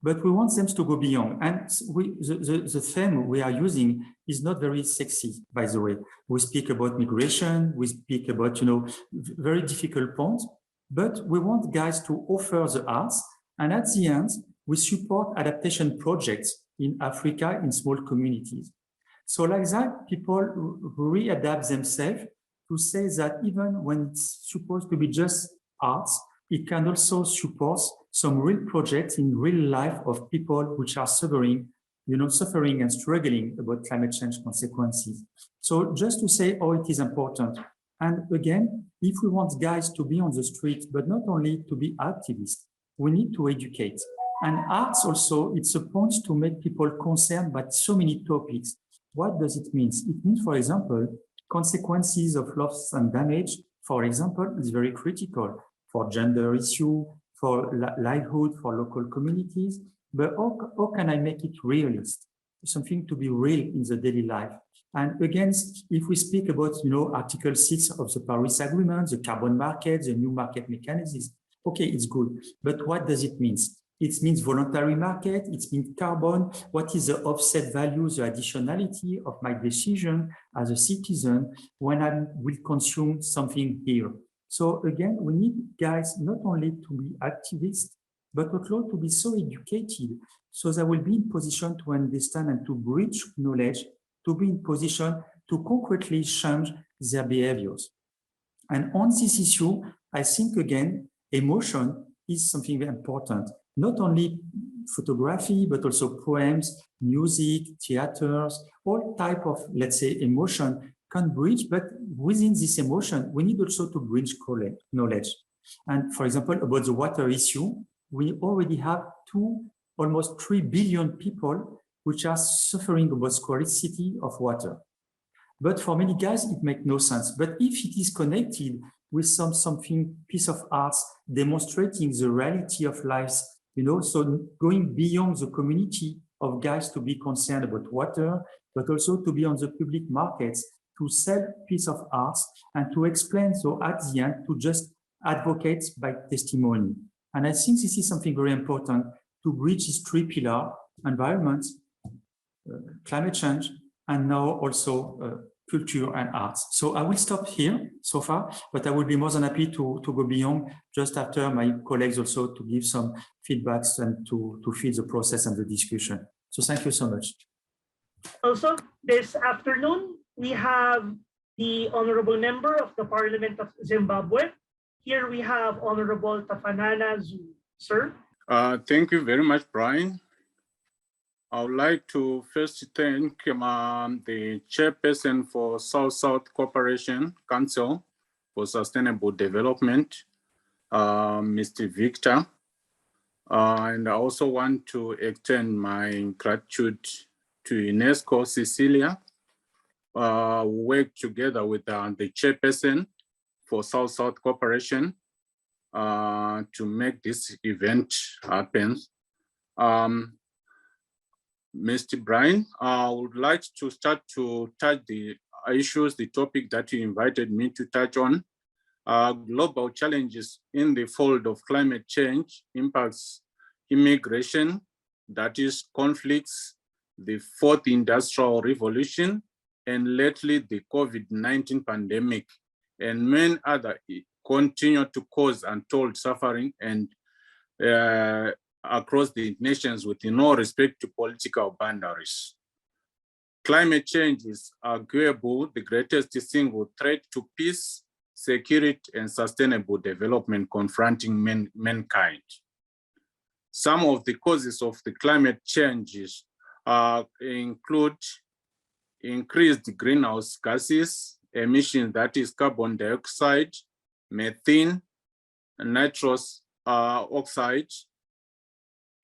But we want them to go beyond. And the theme we are using is not very sexy, by the way. We speak about migration, we speak about, you know, very difficult points, but we want guys to offer the arts. And at the end, we support adaptation projects in Africa in small communities. So like that, people readapt themselves to say that even when it's supposed to be just arts, it can also support some real projects in real life of people which are suffering and struggling about climate change consequences. So just to say how it is important. And again, if we want guys to be on the street, but not only to be activists, we need to educate. And arts also, it's a point to make people concerned by so many topics. What does it mean? It means, for example, consequences of loss and damage, for example, is very critical for gender issue, for livelihood, for local communities. But how can I make it realist? Something to be real in the daily life. And again, if we speak about, you know, Article 6 of the Paris Agreement, the carbon market, the new market mechanisms, okay, it's good. But what does it mean? It means voluntary market, it means carbon. What is the offset value, the additionality of my decision as a citizen when I will consume something here? So again, we need guys not only to be activists, but also to be so educated so they will be in position to understand and to bridge knowledge, to be in position to concretely change their behaviors. And on this issue, I think again, emotion is something very important. Not only photography, but also poems, music, theaters, all type of, let's say, emotion can bridge, but within this emotion, we need also to bridge knowledge. And for example, about the water issue, we already have almost 3 billion people which are suffering about scarcity of water. But for many guys, it makes no sense. But if it is connected with something piece of art demonstrating the reality of lives, you know, so going beyond the community of guys to be concerned about water, but also to be on the public markets, to sell piece of art and to explain, so at the end, to just advocates by testimony. And I think this is something very important to bridge these three pillars: environment, climate change, and now also culture and arts. So I will stop here so far, but I will be more than happy to go beyond just after my colleagues also to give some feedbacks and to feed the process and the discussion. So thank you so much. Also, this afternoon, we have the Honorable Member of the Parliament of Zimbabwe. Here we have Honorable Tafanana Zulu. Sir. Thank you very much, Brian. I would like to first thank the chairperson for South-South Cooperation Council for Sustainable Development, Mr. Victor. And I also want to extend my gratitude to UNESCO Cecilia, who worked together with the chairperson for South-South Cooperation to make this event happen. Mr. Brian, I would like to start to touch the issues, the topic that you invited me to touch on. Global challenges in the field of climate change impacts immigration, that is conflicts, the fourth industrial revolution, and lately the COVID-19 pandemic, and many other continue to cause untold suffering and across the nations with no respect to political boundaries. Climate change is arguably the greatest single threat to peace, security, and sustainable development confronting mankind. Some of the causes of the climate changes include increased greenhouse gases, emissions, that is carbon dioxide, methane, nitrous oxide,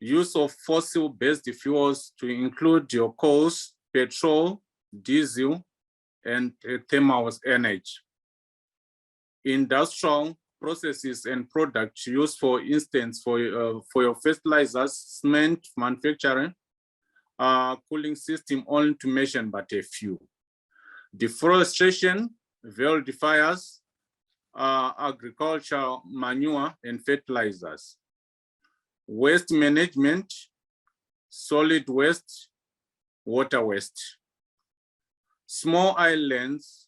use of fossil-based fuels to include your coals, petrol, diesel, and thermal energy. Industrial processes and products used, for instance, for your fertilizers, cement manufacturing, cooling system, only to mention but a few. Deforestation, wildfires, agricultural manure and fertilizers. Waste management, solid waste, water waste. Small islands,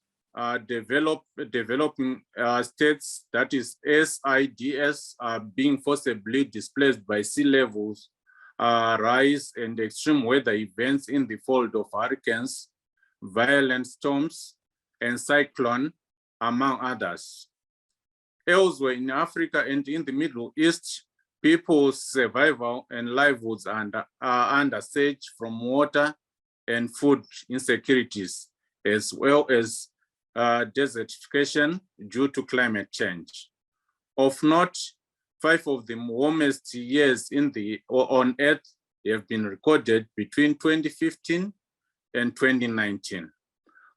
developing states, that is SIDS, are being forcibly displaced by sea levels rise and extreme weather events in the field of hurricanes, violent storms, and cyclone, among others. Elsewhere in Africa and in the Middle East, people's survival and livelihoods are under siege from water and food insecurities, as well as desertification due to climate change. Of note, 5 of the warmest years on Earth have been recorded between 2015 and 2019,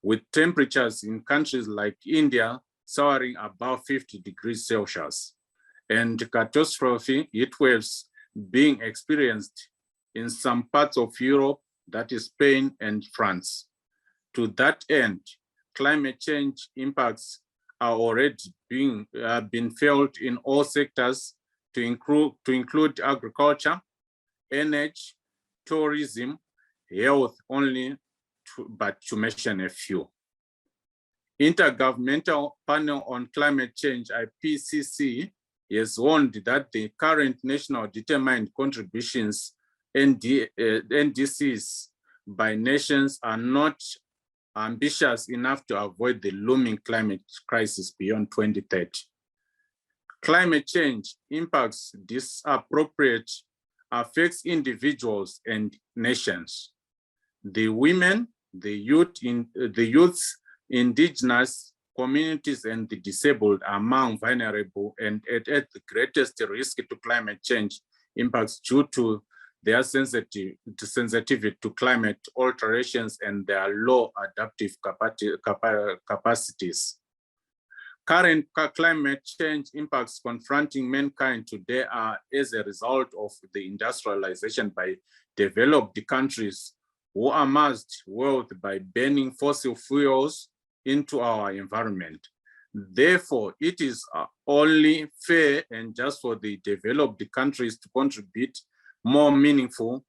with temperatures in countries like India soaring above 50 degrees Celsius, and catastrophic heat waves being experienced in some parts of Europe, that is Spain and France. To that end, climate change impacts are already being felt in all sectors, to include agriculture, energy, tourism, health, but to mention a few. Intergovernmental Panel on Climate Change, IPCC, has warned that the current national determined contributions, NDCs, by nations are not ambitious enough to avoid the looming climate crisis beyond 2030. Climate change impacts disappropriate affects individuals and nations. The women, the youths, indigenous communities, and the disabled are among vulnerable and at the greatest risk to climate change impacts due to their sensitivity to climate alterations and their low adaptive capacities. Current climate change impacts confronting mankind today are as a result of the industrialization by developed countries who amassed wealth by burning fossil fuels into our environment. Therefore, it is only fair and just for the developed countries to contribute more meaningful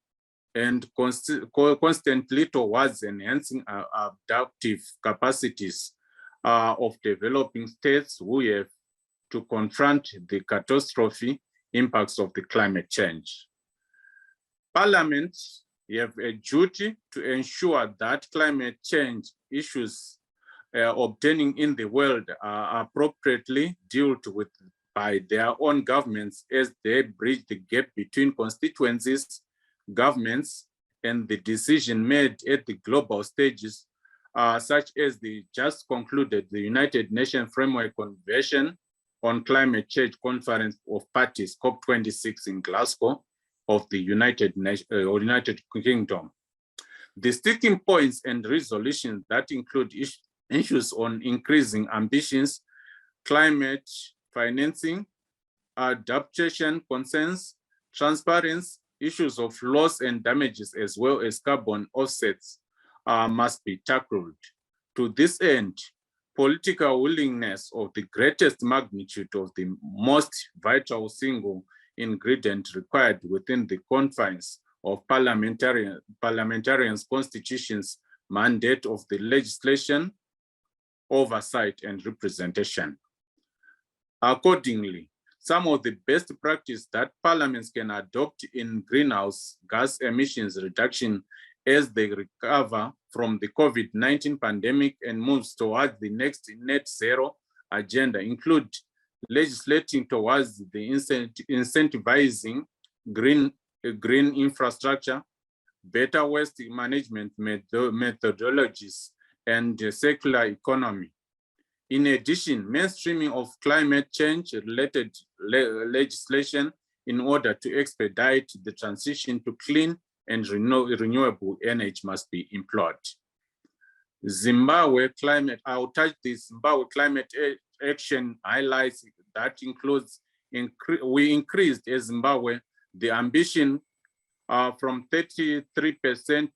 and constantly towards enhancing adaptive capacities of developing states who have to confront the catastrophic impacts of the climate change. Parliaments have a duty to ensure that climate change issues obtaining in the world are appropriately dealt with by their own governments as they bridge the gap between constituencies, governments, and the decision made at the global stages, such as the just concluded the United Nations Framework Convention on Climate Change Conference of Parties, COP26 in Glasgow of the United Kingdom. The sticking points and resolutions that include issues on increasing ambitions, climate financing, adaptation concerns, transparency, issues of loss and damages, as well as carbon offsets must be tackled. To this end, political willingness of the greatest magnitude of the most vital single ingredient required within the confines of parliamentarians' constitutions mandate of the legislation, oversight, and representation. Accordingly, some of the best practice that parliaments can adopt in greenhouse gas emissions reduction as they recover from the COVID-19 pandemic and moves towards the next net zero agenda include legislating towards the incentivizing green infrastructure, better waste management methodologies, and circular economy. In addition, mainstreaming of climate change-related legislation in order to expedite the transition to clean and renewable energy must be employed. Zimbabwe climate, I'll touch the Zimbabwe climate action highlights that includes, we increased as Zimbabwe the ambition from 33%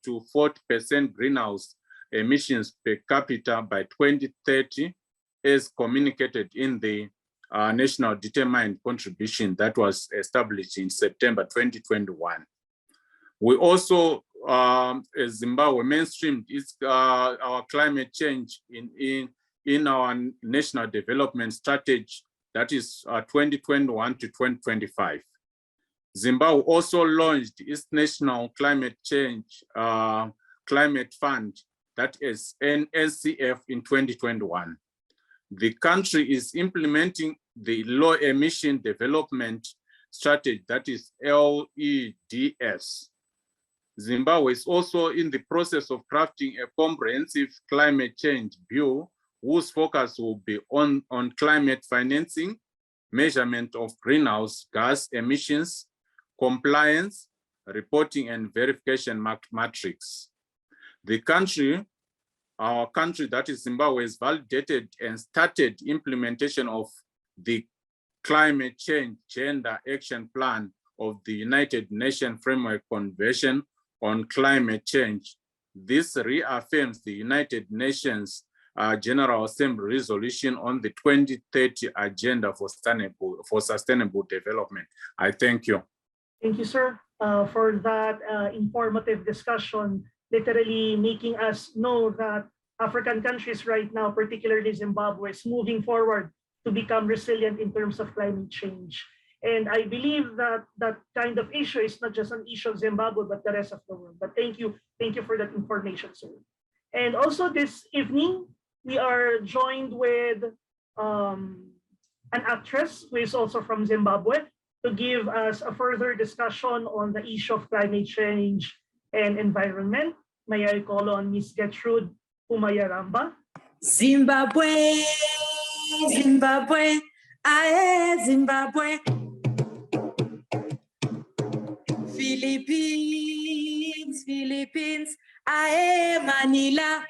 to 40% greenhouse emissions per capita by 2030, as communicated in the National Determined Contribution that was established in September 2021. We also, as Zimbabwe, mainstreamed our climate change in our National Development Strategy, that is 2021 to 2025. Zimbabwe also launched its National Climate Change Climate Fund, that is NCF, in 2021. The country is implementing the Low Emission Development Strategy, that is LEDS. Zimbabwe is also in the process of crafting a comprehensive climate change bill whose focus will be on climate financing, measurement of greenhouse gas emissions, compliance, reporting, and verification matrix. The country, our country, that is Zimbabwe, has validated and started implementation of the Climate Change Gender Action Plan of the United Nations Framework Convention on Climate Change. This reaffirms the United Nations General Assembly resolution on the 2030 Agenda for Sustainable Development. I thank you. Thank you, sir, for that informative discussion, literally making us know that African countries right now, particularly Zimbabwe, is moving forward to become resilient in terms of climate change. And I believe that that kind of issue is not just an issue of Zimbabwe, but the rest of the world. But thank you for that information, sir. And also this evening, we are joined with an actress who is also from Zimbabwe to give us a further discussion on the issue of climate change and environment. May I call on Ms. Gertrude Umayaramba. Zimbabwe, Zimbabwe, aye, Zimbabwe. Philippines, Philippines, aye, Manila.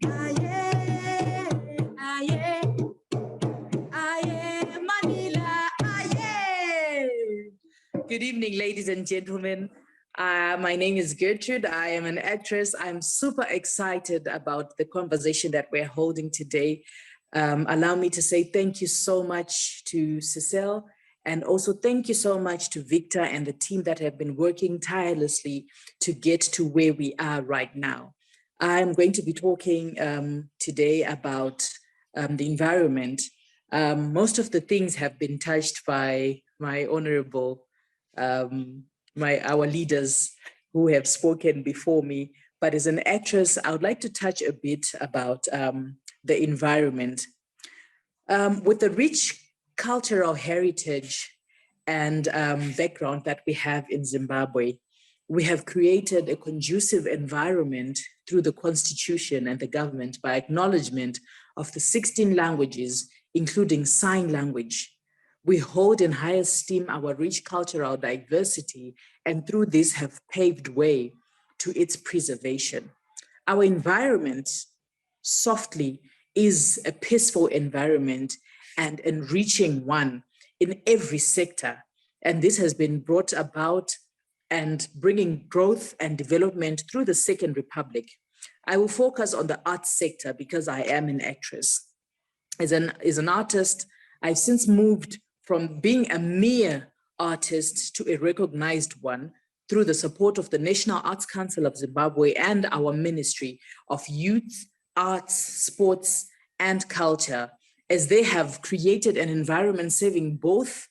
Aye, aye, aye, Manila, aye. Good evening, ladies and gentlemen. My name is Gertrude. I am an actress. I'm super excited about the conversation that we're holding today. Allow me to say thank you so much to Cecile, and also thank you so much to Victor and the team that have been working tirelessly to get to where we are right now. I'm going to be talking today about the environment. Most of the things have been touched by my honorable, our leaders who have spoken before me. But as an actress, I would like to touch a bit about the environment. With the rich cultural heritage and background that we have in Zimbabwe, we have created a conducive environment through the constitution and the government by acknowledgement of the 16 languages, including sign language. We hold in high esteem our rich cultural diversity, and through this have paved way to its preservation. Our environment, softly, is a peaceful environment and enriching one in every sector. And this has been brought about and bringing growth and development through the Second Republic. I will focus on the arts sector because I am an actress. As an artist, I've since moved from being a mere artist to a recognized one through the support of the National Arts Council of Zimbabwe and our Ministry of Youth, Arts, Sports, and Culture, as they have created an environment serving both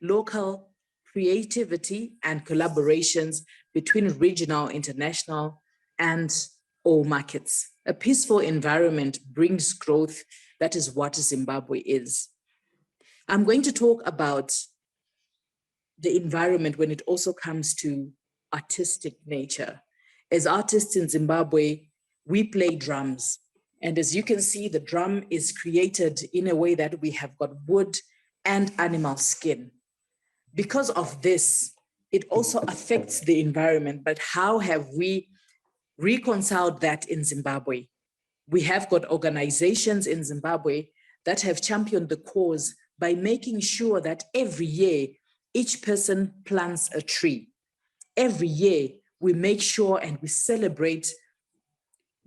local creativity and collaborations between regional, international, and all markets. A peaceful environment brings growth. That is what Zimbabwe is. I'm going to talk about the environment when it also comes to artistic nature. As artists in Zimbabwe, we play drums. And as you can see, the drum is created in a way that we have got wood and animal skin. Because of this, it also affects the environment, but how have we reconciled that in Zimbabwe? We have got organizations in Zimbabwe that have championed the cause by making sure that every year, each person plants a tree. Every year, we make sure and we celebrate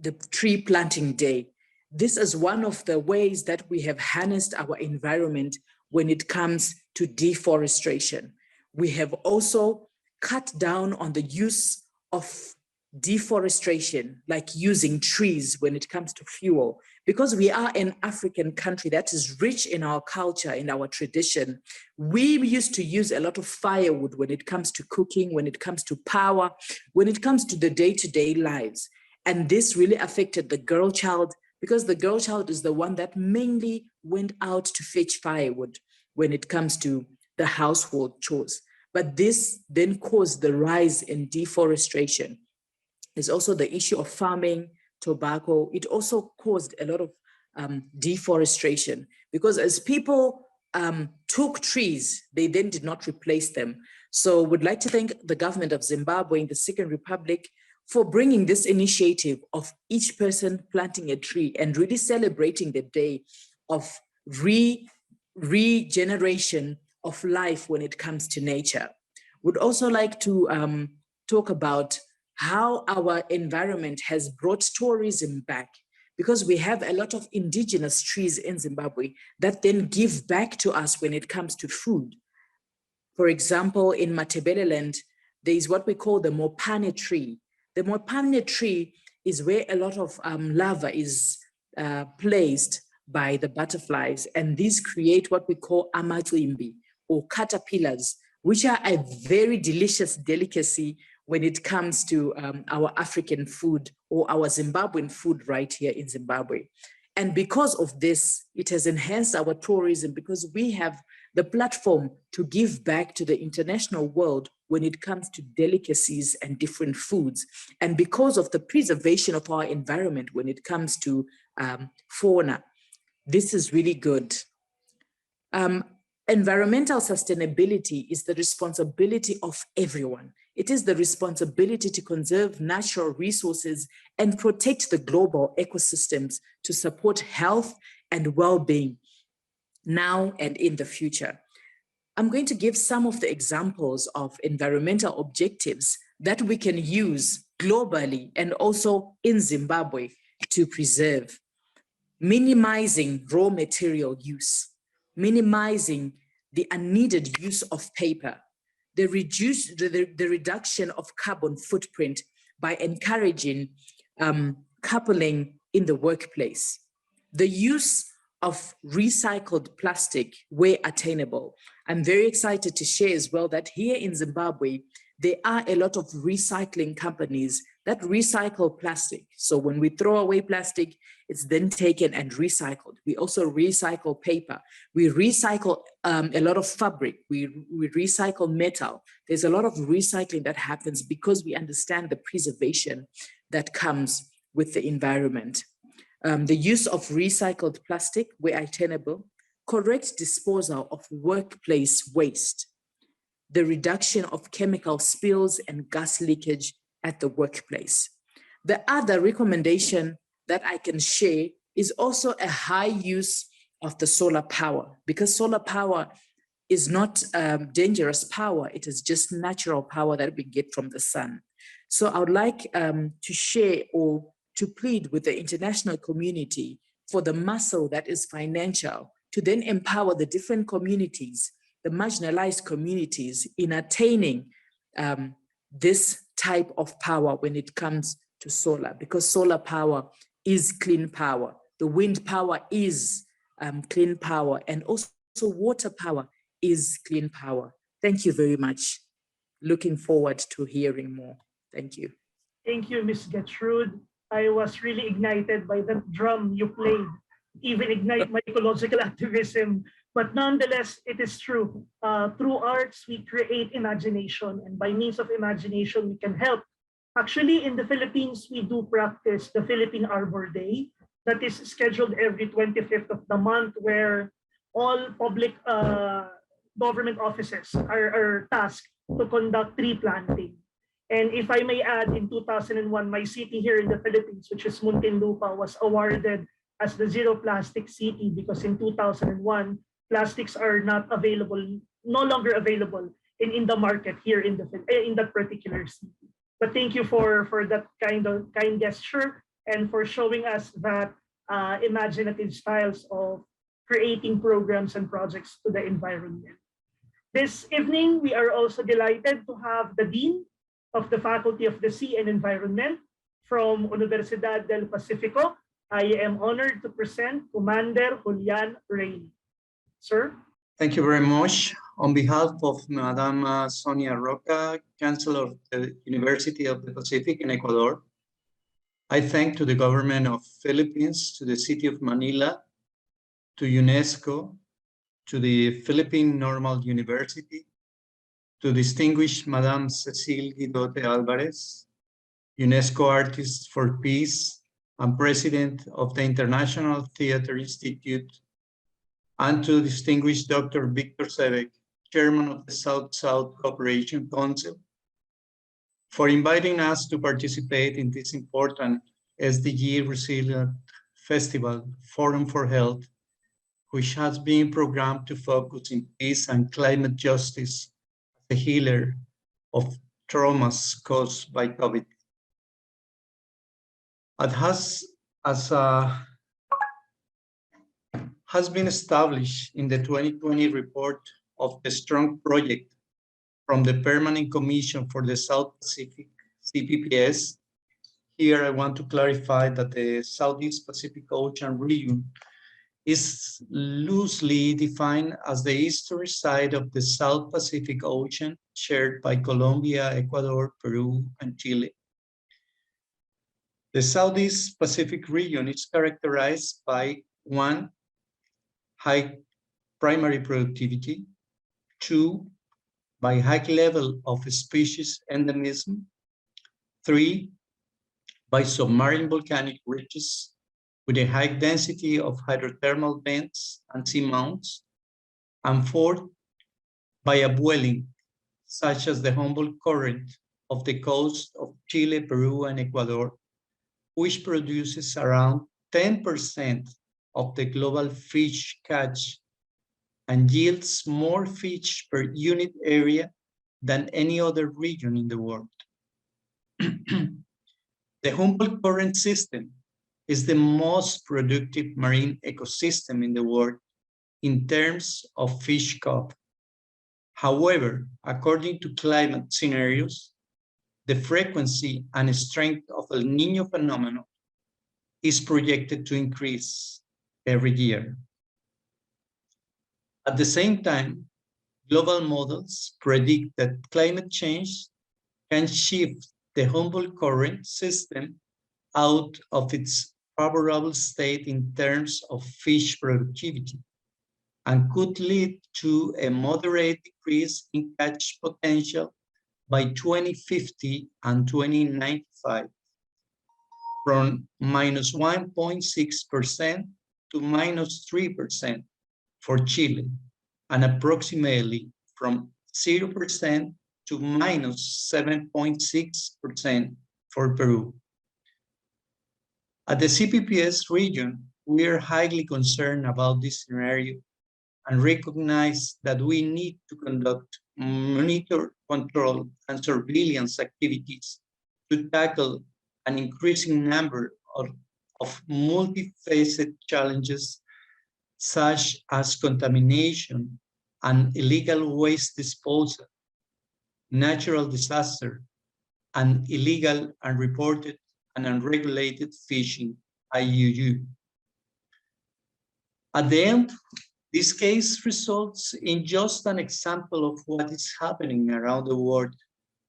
the tree planting day. This is one of the ways that we have harnessed our environment when it comes to deforestation. We have also cut down on the use of deforestation, like using trees when it comes to fuel. Because we are an African country that is rich in our culture, in our tradition, we used to use a lot of firewood when it comes to cooking, when it comes to power, when it comes to the day-to-day lives. And this really affected the girl child, because the girl child is the one that mainly went out to fetch firewood when it comes to the household chores. But this then caused the rise in deforestation. There's also the issue of farming, tobacco. It also caused a lot of deforestation, because as people took trees, they then did not replace them. So would like to thank the government of Zimbabwe in the Second Republic for bringing this initiative of each person planting a tree and really celebrating the day of regeneration of life when it comes to nature. Would also like to talk about how our environment has brought tourism back, because we have a lot of indigenous trees in Zimbabwe that then give back to us when it comes to food. For example, in Matebeleland, there is what we call the Mopane tree. The Mopane tree is where a lot of larvae is placed by the butterflies, and these create what we call amacimbi, or caterpillars, which are a very delicious delicacy when it comes to our African food or our Zimbabwean food right here in Zimbabwe. And because of this, it has enhanced our tourism, because we have the platform to give back to the international world when it comes to delicacies and different foods. And because of the preservation of our environment when it comes to fauna, this is really good. Environmental sustainability is the responsibility of everyone. It is the responsibility to conserve natural resources and protect the global ecosystems to support health and well-being now and in the future. I'm going to give some of the examples of environmental objectives that we can use globally and also in Zimbabwe to preserve, minimizing raw material use, minimizing the unneeded use of paper, the reduction of carbon footprint by encouraging coupling in the workplace, the use of recycled plastic where attainable. I'm very excited to share as well that here in Zimbabwe, there are a lot of recycling companies that recycle plastic. So when we throw away plastic, it's then taken and recycled. We also recycle paper. We recycle a lot of fabric. We recycle metal. There's a lot of recycling that happens because we understand the preservation that comes with the environment. The use of recycled plastic where attainable, correct disposal of workplace waste, the reduction of chemical spills and gas leakage at the workplace. The other recommendation that I can share is also a high use of the solar power, because solar power is not dangerous power. It is just natural power that we get from the sun. So I would like to share or to plead with the international community for the muscle that is financial to then empower the different communities, the marginalized communities in attaining this type of power when it comes to solar, because solar power is clean power. The wind power is clean power, and also water power is clean power. Thank you very much. Looking forward to hearing more. Thank you. Thank you, Ms. Gertrude. I was really ignited by that drum you played, even ignite my ecological activism. But nonetheless, it is true. Through arts, we create imagination, and by means of imagination, we can help. Actually, in the Philippines, we do practice the Philippine Arbor Day that is scheduled every 25th of the month, where all public government offices are tasked to conduct tree planting. And if I may add, in 2001, my city here in the Philippines, which is Muntinlupa, was awarded as the Zero Plastic City because in 2001, plastics are not available, no longer available in the market here in that particular city. But thank you for that kind gesture and for showing us that imaginative styles of creating programs and projects to the environment. This evening, we are also delighted to have the Dean of the Faculty of the Sea and Environment from Universidad del Pacifico. I am honored to present Commander Julian Reilly. Sir? Thank you very much. On behalf of Madam Sonia Roca, Chancellor of the University of the Pacific in Ecuador, I thank to the government of Philippines, to the city of Manila, to UNESCO, to the Philippine Normal University, to distinguished Madame Cecile Guidote Alvarez, UNESCO Artist for Peace and President of the International Theatre Institute, and to distinguished Dr. Victor Sebek, Chairman of the South-South Cooperation Council, for inviting us to participate in this important SDG Resilient Festival, Forum for Health, which has been programmed to focus in peace and climate justice as a healer of traumas caused by COVID. It has been established in the 2020 report of the Strong Project from the Permanent Commission for the South Pacific, CPPS. Here I want to clarify that the Southeast Pacific Ocean region is loosely defined as the eastern side of the South Pacific Ocean shared by Colombia, Ecuador, Peru, and Chile. The Southeast Pacific region is characterized by 1, high primary productivity, 2, by high level of species endemism, 3, by submarine volcanic ridges with a high density of hydrothermal vents and seamounts, and 4, by upwelling, such as the Humboldt Current of the coast of Chile, Peru, and Ecuador, which produces around 10% of the global fish catch and yields more fish per unit area than any other region in the world. The Humboldt Current system is the most productive marine ecosystem in the world in terms of fish count. However, according to climate scenarios, the frequency and strength of El Niño phenomenon is projected to increase every year. At the same time, global models predict that climate change can shift the Humboldt Current system out of its favorable state in terms of fish productivity and could lead to a moderate decrease in catch potential by 2050 and 2095 from minus 1.6% to minus 3% for Chile and approximately from 0% to minus 7.6% for Peru. At the CPPS region, we are highly concerned about this scenario and recognize that we need to conduct monitor, control, and surveillance activities to tackle an increasing number of multifaceted challenges such as contamination and illegal waste disposal, natural disaster, and illegal, unreported, and unregulated fishing, IUU. At the end, this case results in just an example of what is happening around the world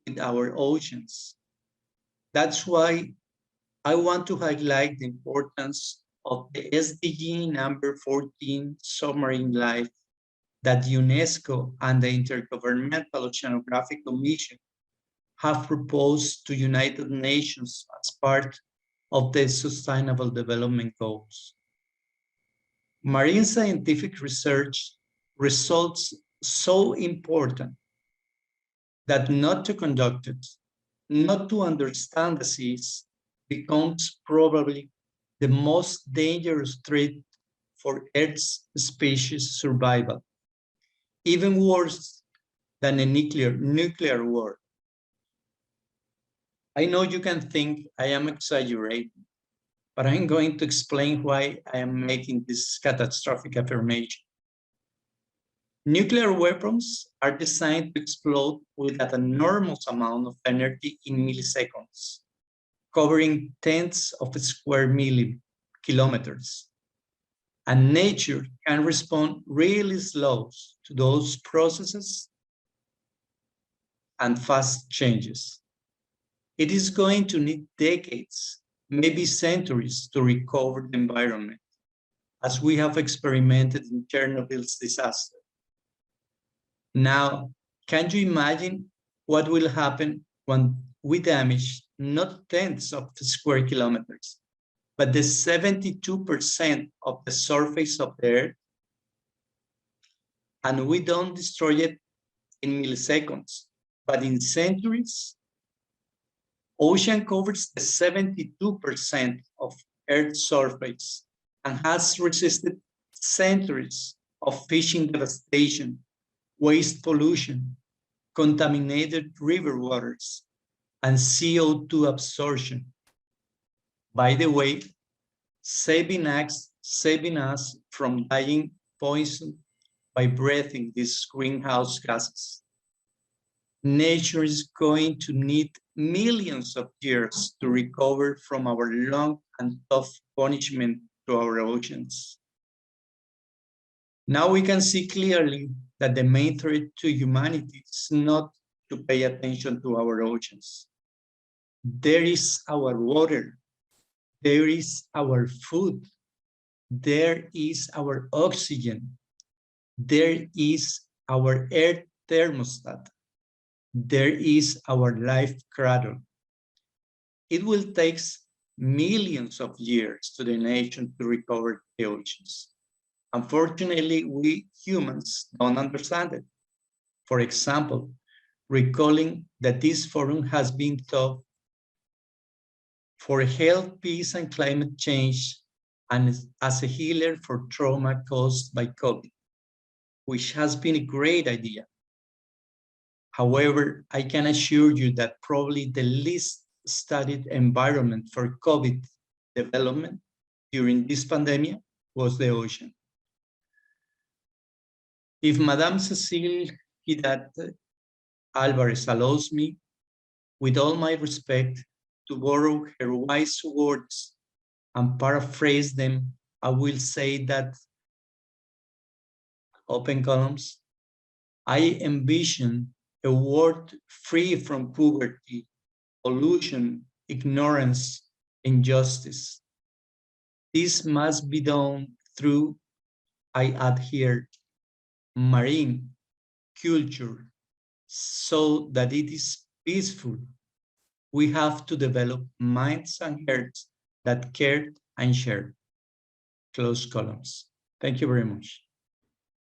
with our oceans. That's why I want to highlight the importance of the SDG number 14, submarine life, that UNESCO and the Intergovernmental Oceanographic Commission have proposed to United Nations as part of the Sustainable Development Goals. Marine scientific research results so important that not to conduct it, not to understand the seas, becomes probably the most dangerous threat for Earth's species survival, even worse than a nuclear war. I know you can think I am exaggerating, but I'm going to explain why I am making this catastrophic affirmation. Nuclear weapons are designed to explode with an enormous amount of energy in milliseconds, covering tens of square kilometers. And nature can respond really slow to those processes and fast changes. It is going to need decades, maybe centuries, to recover the environment, as we have experimented in Chernobyl's disaster. Now, can you imagine what will happen when we damage not tens of square kilometers, but the 72% of the surface of the Earth? And we don't destroy it in milliseconds, but in centuries. Ocean covers the 72% of Earth's surface and has resisted centuries of fishing devastation, waste pollution, contaminated river waters, and CO2 absorption. By the way, saving us from dying poisoned by breathing these greenhouse gases. Nature is going to need millions of years to recover from our long and tough punishment to our oceans. Now we can see clearly that the main threat to humanity is not to pay attention to our oceans. There is our water, there is our food, there is our oxygen, there is our air thermostat, there is our life cradle. It will take millions of years to the nation to recover the oceans. Unfortunately, we humans don't understand it. For example, recalling that this forum has been taught for health, peace, and climate change, and as a healer for trauma caused by COVID, which has been a great idea. However, I can assure you that probably the least studied environment for COVID development during this pandemic was the ocean. If Madame Cecile Hidate Alvarez allows me, with all my respect, to borrow her wise words and paraphrase them, I will say that, open columns, I envision a world free from poverty, pollution, ignorance, injustice. This must be done through, I add here, marine culture, so that it is peaceful. We have to develop minds and hearts that care and share. Close columns. Thank you very much.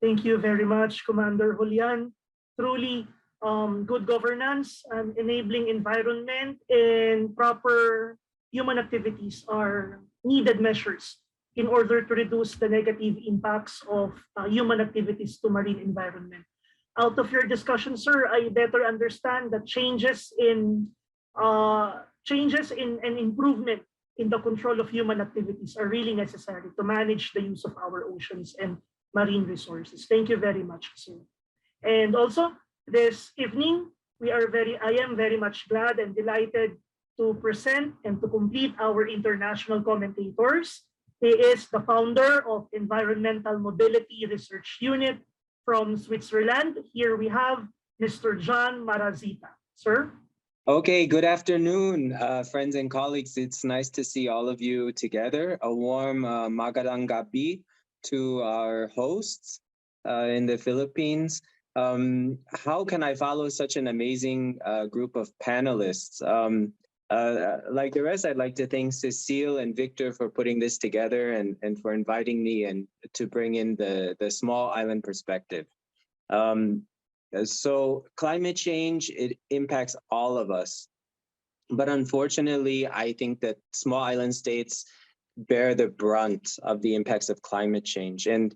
Thank you very much, Commander Julian. Truly, good governance and enabling environment and proper human activities are needed measures in order to reduce the negative impacts of human activities to marine environment. Out of your discussion, sir, I better understand that changes in and improvement in the control of human activities are really necessary to manage the use of our oceans and marine resources. Thank you very much, sir. And also, this evening, I am very much glad and delighted to present and to complete our international commentators. He is the founder of Environmental Mobility Research Unit from Switzerland. Here we have Mr. John Marazita. Sir? Okay, good afternoon, friends and colleagues. It's nice to see all of you together. A warm magandang gabi to our hosts in the Philippines. How can I follow such an amazing group of panelists? Like the rest, I'd like to thank Cecile and Victor for putting this together and for inviting me and to bring in the small island perspective. So climate change, it impacts all of us. But unfortunately, I think that small island states bear the brunt of the impacts of climate change. And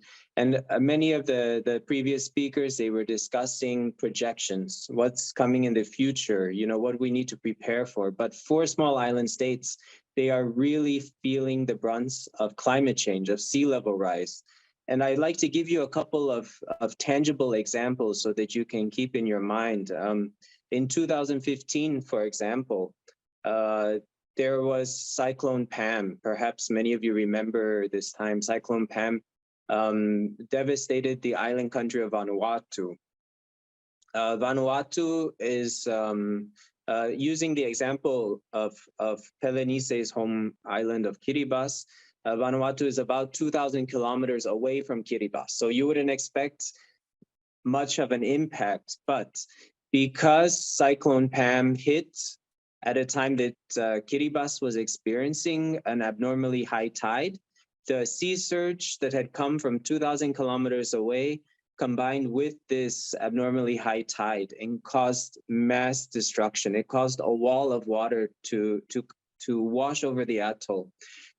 many of the previous speakers, they were discussing projections, what's coming in the future, you know, what we need to prepare for. But for small island states, they are really feeling the brunts of climate change, of sea level rise. And I'd like to give you a couple of tangible examples so that you can keep in your mind. In 2015, for example, there was Cyclone Pam. Perhaps many of you remember this time. Cyclone Pam devastated the island country of Vanuatu. Vanuatu is, using the example of Pelenice's home island of Kiribati, Vanuatu is about 2,000 kilometers away from Kiribati. So you wouldn't expect much of an impact, but because Cyclone Pam hit at a time that Kiribati was experiencing an abnormally high tide, the sea surge that had come from 2,000 kilometers away combined with this abnormally high tide and caused mass destruction. It caused a wall of water to wash over the atoll.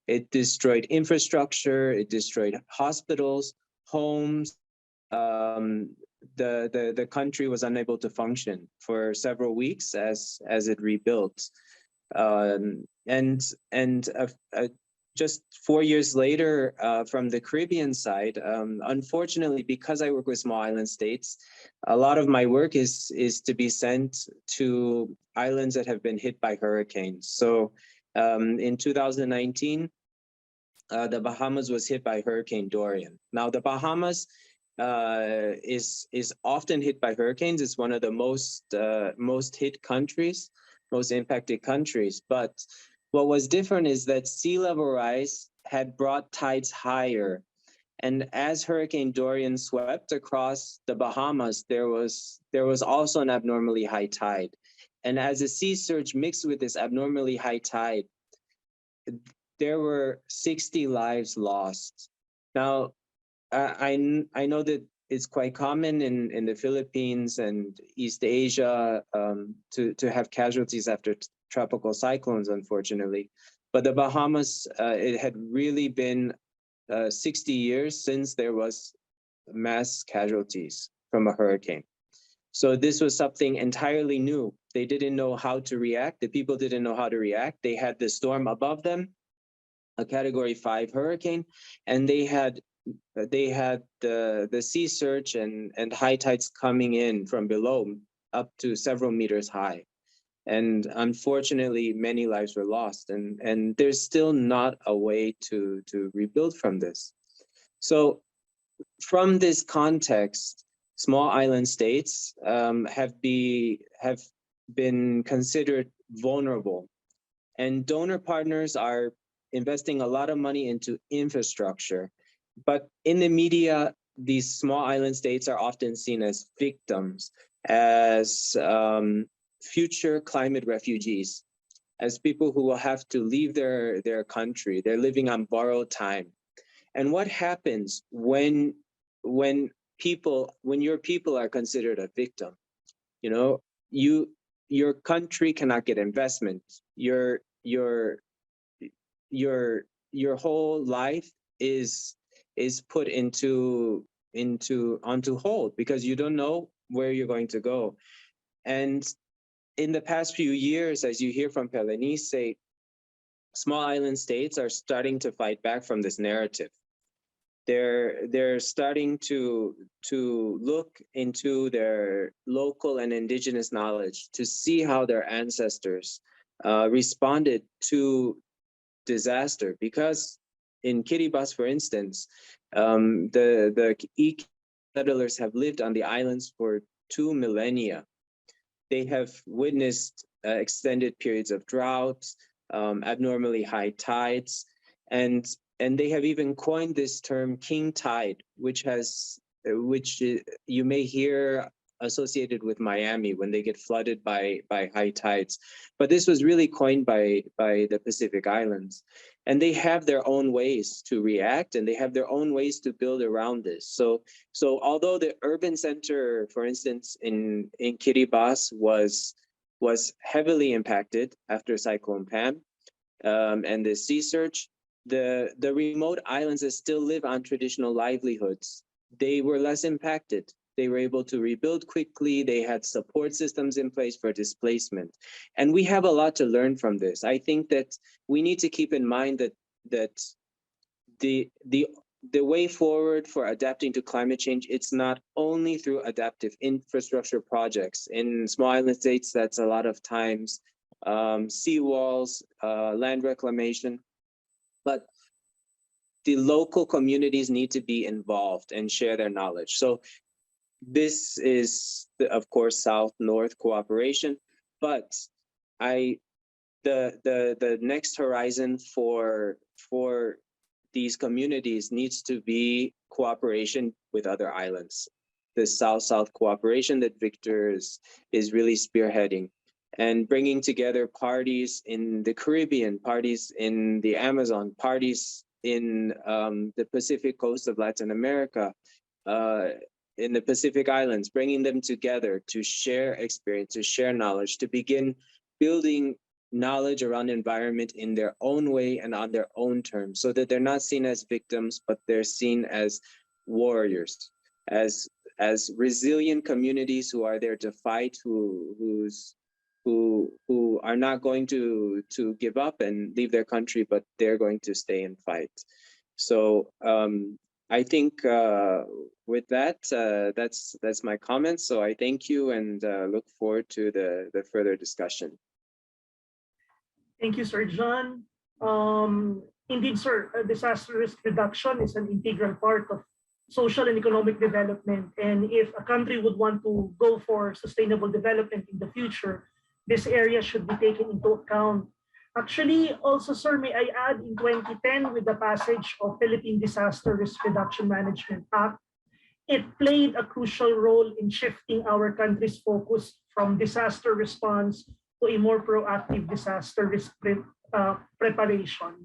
It destroyed infrastructure, it destroyed hospitals, homes. The country was unable to function for several weeks as it rebuilt. Just 4 years later, from the Caribbean side, unfortunately, because I work with small island states, a lot of my work is to be sent to islands that have been hit by hurricanes. So in 2019, the Bahamas was hit by Hurricane Dorian. Now, the Bahamas is often hit by hurricanes. It's one of the most hit countries, most impacted countries. But what was different is that sea level rise had brought tides higher. And as Hurricane Dorian swept across the Bahamas, there was also an abnormally high tide. And as the sea surge mixed with this abnormally high tide, there were 60 lives lost. Now, I know that it's quite common in the Philippines and East Asia to have casualties after tropical cyclones, unfortunately. But the Bahamas, it had really been 60 years since there was mass casualties from a hurricane. So this was something entirely new. They didn't know how to react. The people didn't know how to react. They had the storm above them, a Category 5 hurricane, and they had the sea surge and high tides coming in from below up to several meters high. And unfortunately, many lives were lost, and there's still not a way to rebuild from this. So from this context, small island states have been considered vulnerable, and donor partners are investing a lot of money into infrastructure. But in the media, these small island states are often seen as victims, as future climate refugees, as people who will have to leave their country. They're living on borrowed time. And what happens when your people are considered a victim? You know, your country cannot get investment. Your whole life is put onto hold because you don't know where you're going to go. And in the past few years, as you hear from Pelenice, small island states are starting to fight back from this narrative. They're starting to look into their local and indigenous knowledge to see how their ancestors responded to disaster. Because in Kiribati, for instance, the settlers have lived on the islands for 2 millennia. They have witnessed extended periods of droughts, abnormally high tides, and they have even coined this term king tide, which you may hear associated with Miami when they get flooded by high tides. But this was really coined by the Pacific Islands. And they have their own ways to react, and they have their own ways to build around this. So although the urban center, for instance, in Kiribati was heavily impacted after Cyclone Pam and the sea surge, the remote islands that still live on traditional livelihoods, they were less impacted. They were able to rebuild quickly. They had support systems in place for displacement. And we have a lot to learn from this. I think that we need to keep in mind that the way forward for adapting to climate change, it's not only through adaptive infrastructure projects. In small island states, that's a lot of times seawalls, land reclamation, but the local communities need to be involved and share their knowledge. So this is, of course, South-North cooperation, but the next horizon for these communities needs to be cooperation with other islands. The South-South cooperation that Victor is really spearheading, and bringing together parties in the Caribbean, parties in the Amazon, parties in the Pacific coast of Latin America, in the Pacific Islands, bringing them together to share experience, to share knowledge, to begin building knowledge around environment in their own way and on their own terms, so that they're not seen as victims, but they're seen as warriors, as resilient communities who are there to fight, who are not going to give up and leave their country, but they're going to stay and fight. So I think with that, that's my comments. So I thank you and look forward to the further discussion. Thank you, Sir John. Indeed, sir, disaster risk reduction is an integral part of social and economic development. And if a country would want to go for sustainable development in the future, this area should be taken into account. Actually, also, sir, may I add, in 2010, with the passage of Philippine Disaster Risk Reduction Management Act, it played a crucial role in shifting our country's focus from disaster response to a more proactive disaster risk preparation,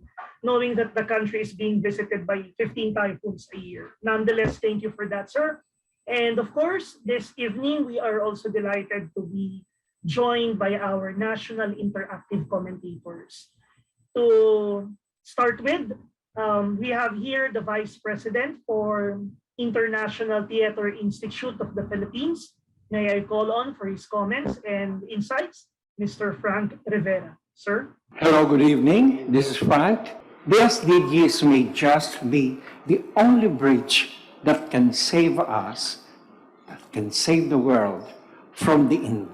knowing that the country is being visited by 15 typhoons a year. Nonetheless, thank you for that, sir. And of course, this evening, we are also delighted to be joined by our national interactive commentators. To start with, we have here the Vice President for International Theater Institute of the Philippines, May I call on for his comments and insights, Mr. Frank Rivera. Sir? Hello, good evening. This is Frank. The SDGs may just be the only bridge that can save us, that can save the world from the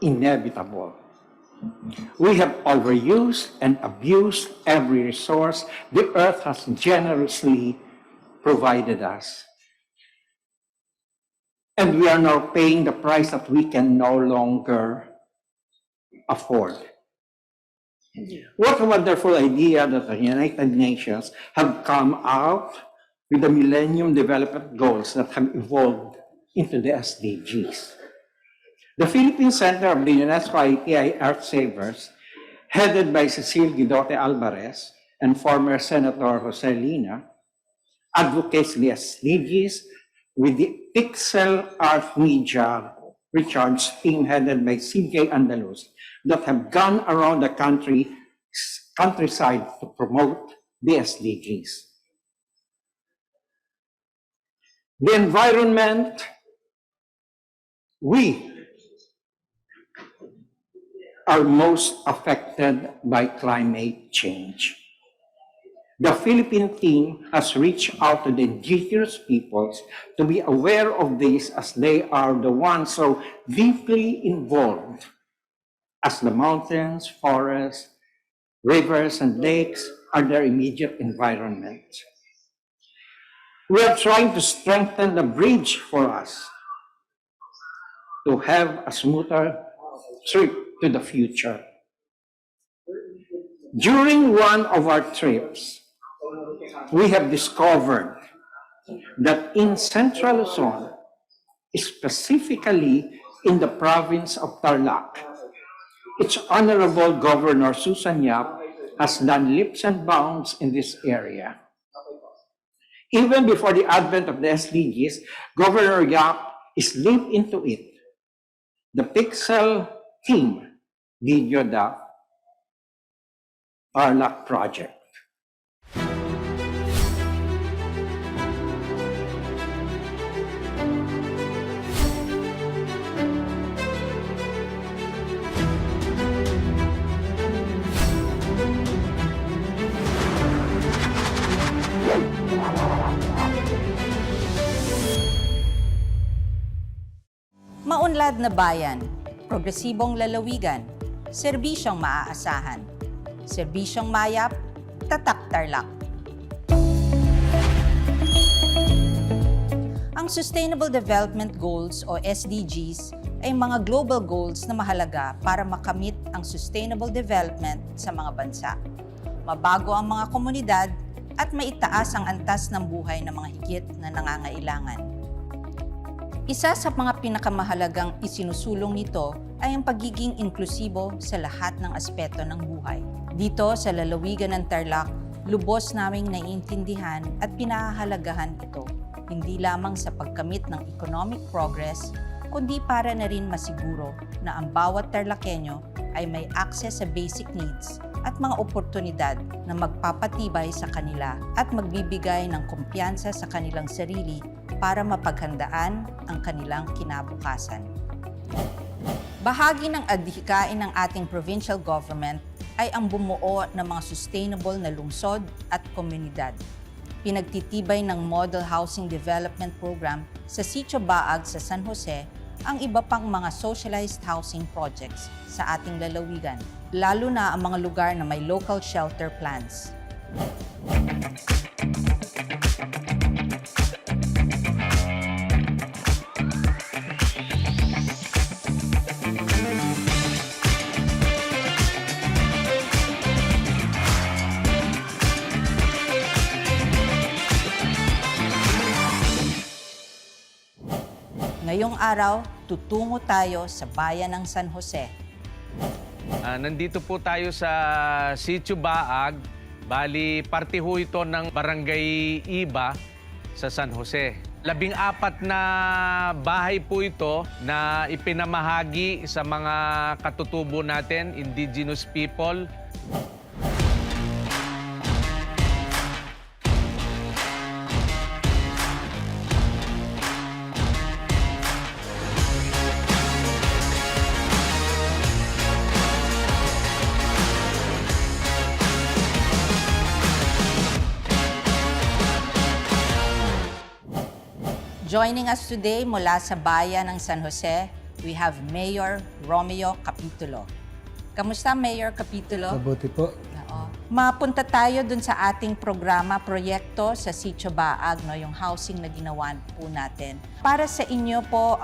inevitable. We have overused and abused every resource the earth has generously provided us. And we are now paying the price that we can no longer afford. What a wonderful idea that the United Nations have come out with the Millennium Development Goals that have evolved into the SDGs. The Philippine Center of the UNESCO ITI Earth Savers, headed by Cecil Guidote Alvarez and former Senator Jose Lina, advocates the SDGs with the Pixel Earth Media Recharge team headed by CJ Andaluz that have gone around the countryside to promote the SDGs. The environment, we are most affected by climate change. The Philippine team has reached out to the indigenous peoples to be aware of this as they are the ones so deeply involved as the mountains, forests, rivers, and lakes are their immediate environment. We are trying to strengthen the bridge for us to have a smoother trip to the future. During one of our trips, we have discovered that in Central Luzon, specifically in the province of Tarlac, its Honorable Governor Susan Yap has done leaps and bounds in this area. Even before the advent of the SDGs, Governor Yap is linked into it. The Pixel team video the Tarlac project. Maunlad na bayan, progresibong lalawigan, serbisyong maaasahan, serbisyong mayap, tatak Tarlac. Ang Sustainable Development Goals o SDGs ay mga global goals na mahalaga para makamit ang sustainable development sa mga bansa. Mabago ang mga komunidad at maitaas ang antas ng buhay ng mga higit na nangangailangan. Isa sa mga pinakamahalagang isinusulong nito ay ang pagiging inklusibo sa lahat ng aspeto ng buhay. Dito sa lalawigan ng Tarlac, lubos naming naiintindihan at pinahahalagahan ito, hindi lamang sa pagkamit ng economic progress, kundi para na rin masiguro na ang bawat Tarlacenyo ay may access sa basic needs at mga oportunidad na magpapatibay sa kanila at magbibigay ng kumpiyansa sa kanilang sarili para mapaghandaan ang kanilang kinabukasan. Bahagi ng adhikain ng ating provincial government ay ang bumuo ng mga sustainable na lungsod at komunidad. Pinagtitibay ng Model Housing Development Program sa Sitio Baag sa San Jose ang iba pang mga socialized housing projects sa ating lalawigan, lalo na ang mga lugar na may local shelter plans. Ngayong araw, tutungo tayo sa bayan ng San Jose. Nandito po tayo sa Sitio Baag. Bali, parte ho ito ng Barangay Iba sa San Jose. 14 na bahay po ito na ipinamahagi sa mga katutubo natin, indigenous people. Joining us today mula sa bayan ng San Jose, we have Mayor Romeo Capitulo. Kamusta, Mayor Capitulo? Mabuti po. Oo. Mapunta tayo dun sa ating programa, proyekto sa Sitio Baag, no, yung housing na ginawa po natin. Para sa inyo po,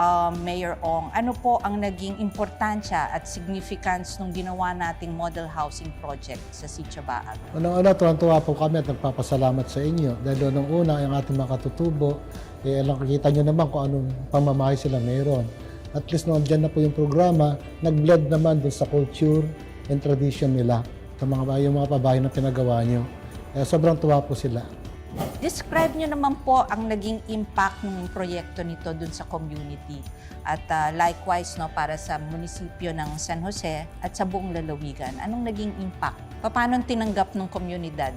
Mayor Ong, ano po ang naging importansya at significance ng ginawa nating model housing project sa Sitio Baag? Unang-una, tuwan-tuwa po kami at nagpapasalamat sa inyo. Dahil nung una, yung ating mga katutubo, nakikita nyo naman kung anong pamamahay sila mayroon. At least nung dyan na po yung programa, nag-blend naman dun sa culture and tradition nila. Sa yung mga pabahay na pinagawa nyo. Kaya sobrang tuwa po sila. Describe nyo naman po ang naging impact ng proyekto nito dun sa community. At likewise, no, para sa munisipyo ng San Jose at sa buong lalawigan. Anong naging impact? Paano tinanggap ng komunidad?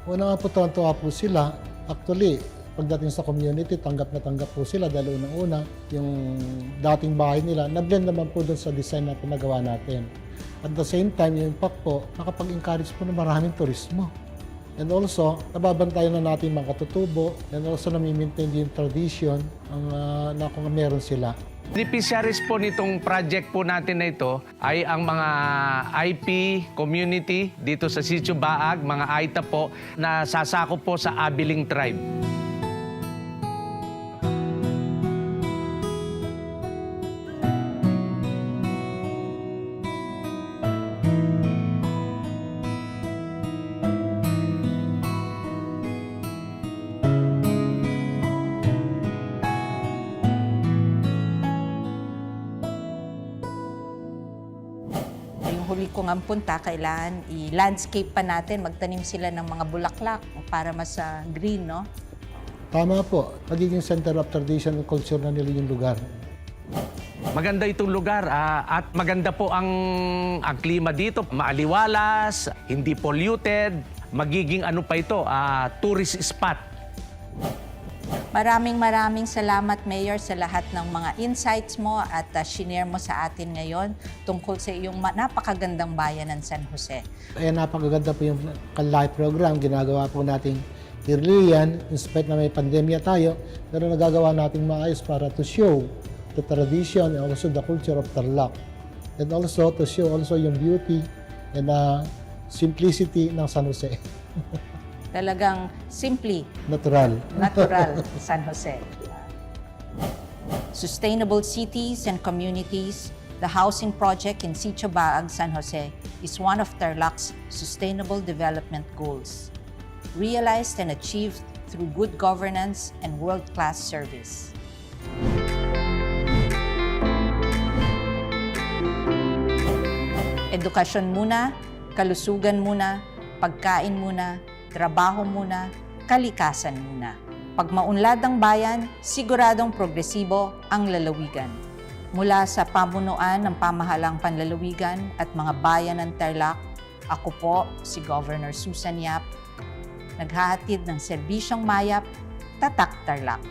Una nga po, tuwa po sila. Actually, pagdating sa community, tanggap na tanggap po sila dahil unang-una, yung dating bahay nila, na-blend naman po dun sa design na pinagawa natin. At the same time, yung impact po, nakapag-encourage po na maraming turismo. And also, nababantayan na natin mga katutubo and also nami-maintain yung tradition na kung meron sila. Beneficiaries po nitong project po natin na ito ay ang mga IP community dito sa Sitio Baag, mga Aita po, na sasakop po sa Abiling Tribe. Huli ko nga punta, kailangan i-landscape pa natin, magtanim sila ng mga bulaklak para mas green, no? Tama po. Magiging center of tradition and culture na nila yung lugar. Maganda itong lugar at maganda po ang klima dito. Maaliwalas, hindi polluted, magiging ano pa ito, tourist spot. Maraming salamat, Mayor, sa lahat ng mga insights mo at shinare mo sa atin ngayon tungkol sa iyong napakagandang bayan ng San Jose. Napakaganda po yung live program. Ginagawa po natin yearly yan, in spite na may pandemya tayo, pero nagagawa natin maayos para to show the tradition and also the culture of Tarlac. And also to show also yung beauty and simplicity ng San Jose. Talagang simply natural San Jose. Sustainable cities and communities, the housing project in Sitio Baag, San Jose is one of Tarlac's sustainable development goals, realized and achieved through good governance and world-class service. Edukasyon muna, kalusugan muna, pagkain muna, trabaho muna, kalikasan muna. Pag maunlad ang bayan, siguradong progresibo ang lalawigan. Mula sa pamunuan ng pamahalang panlalawigan at mga bayan ng Tarlac, ako po si Governor Susan Yap, naghahatid ng serbisyong mayap, Tatak Tarlac.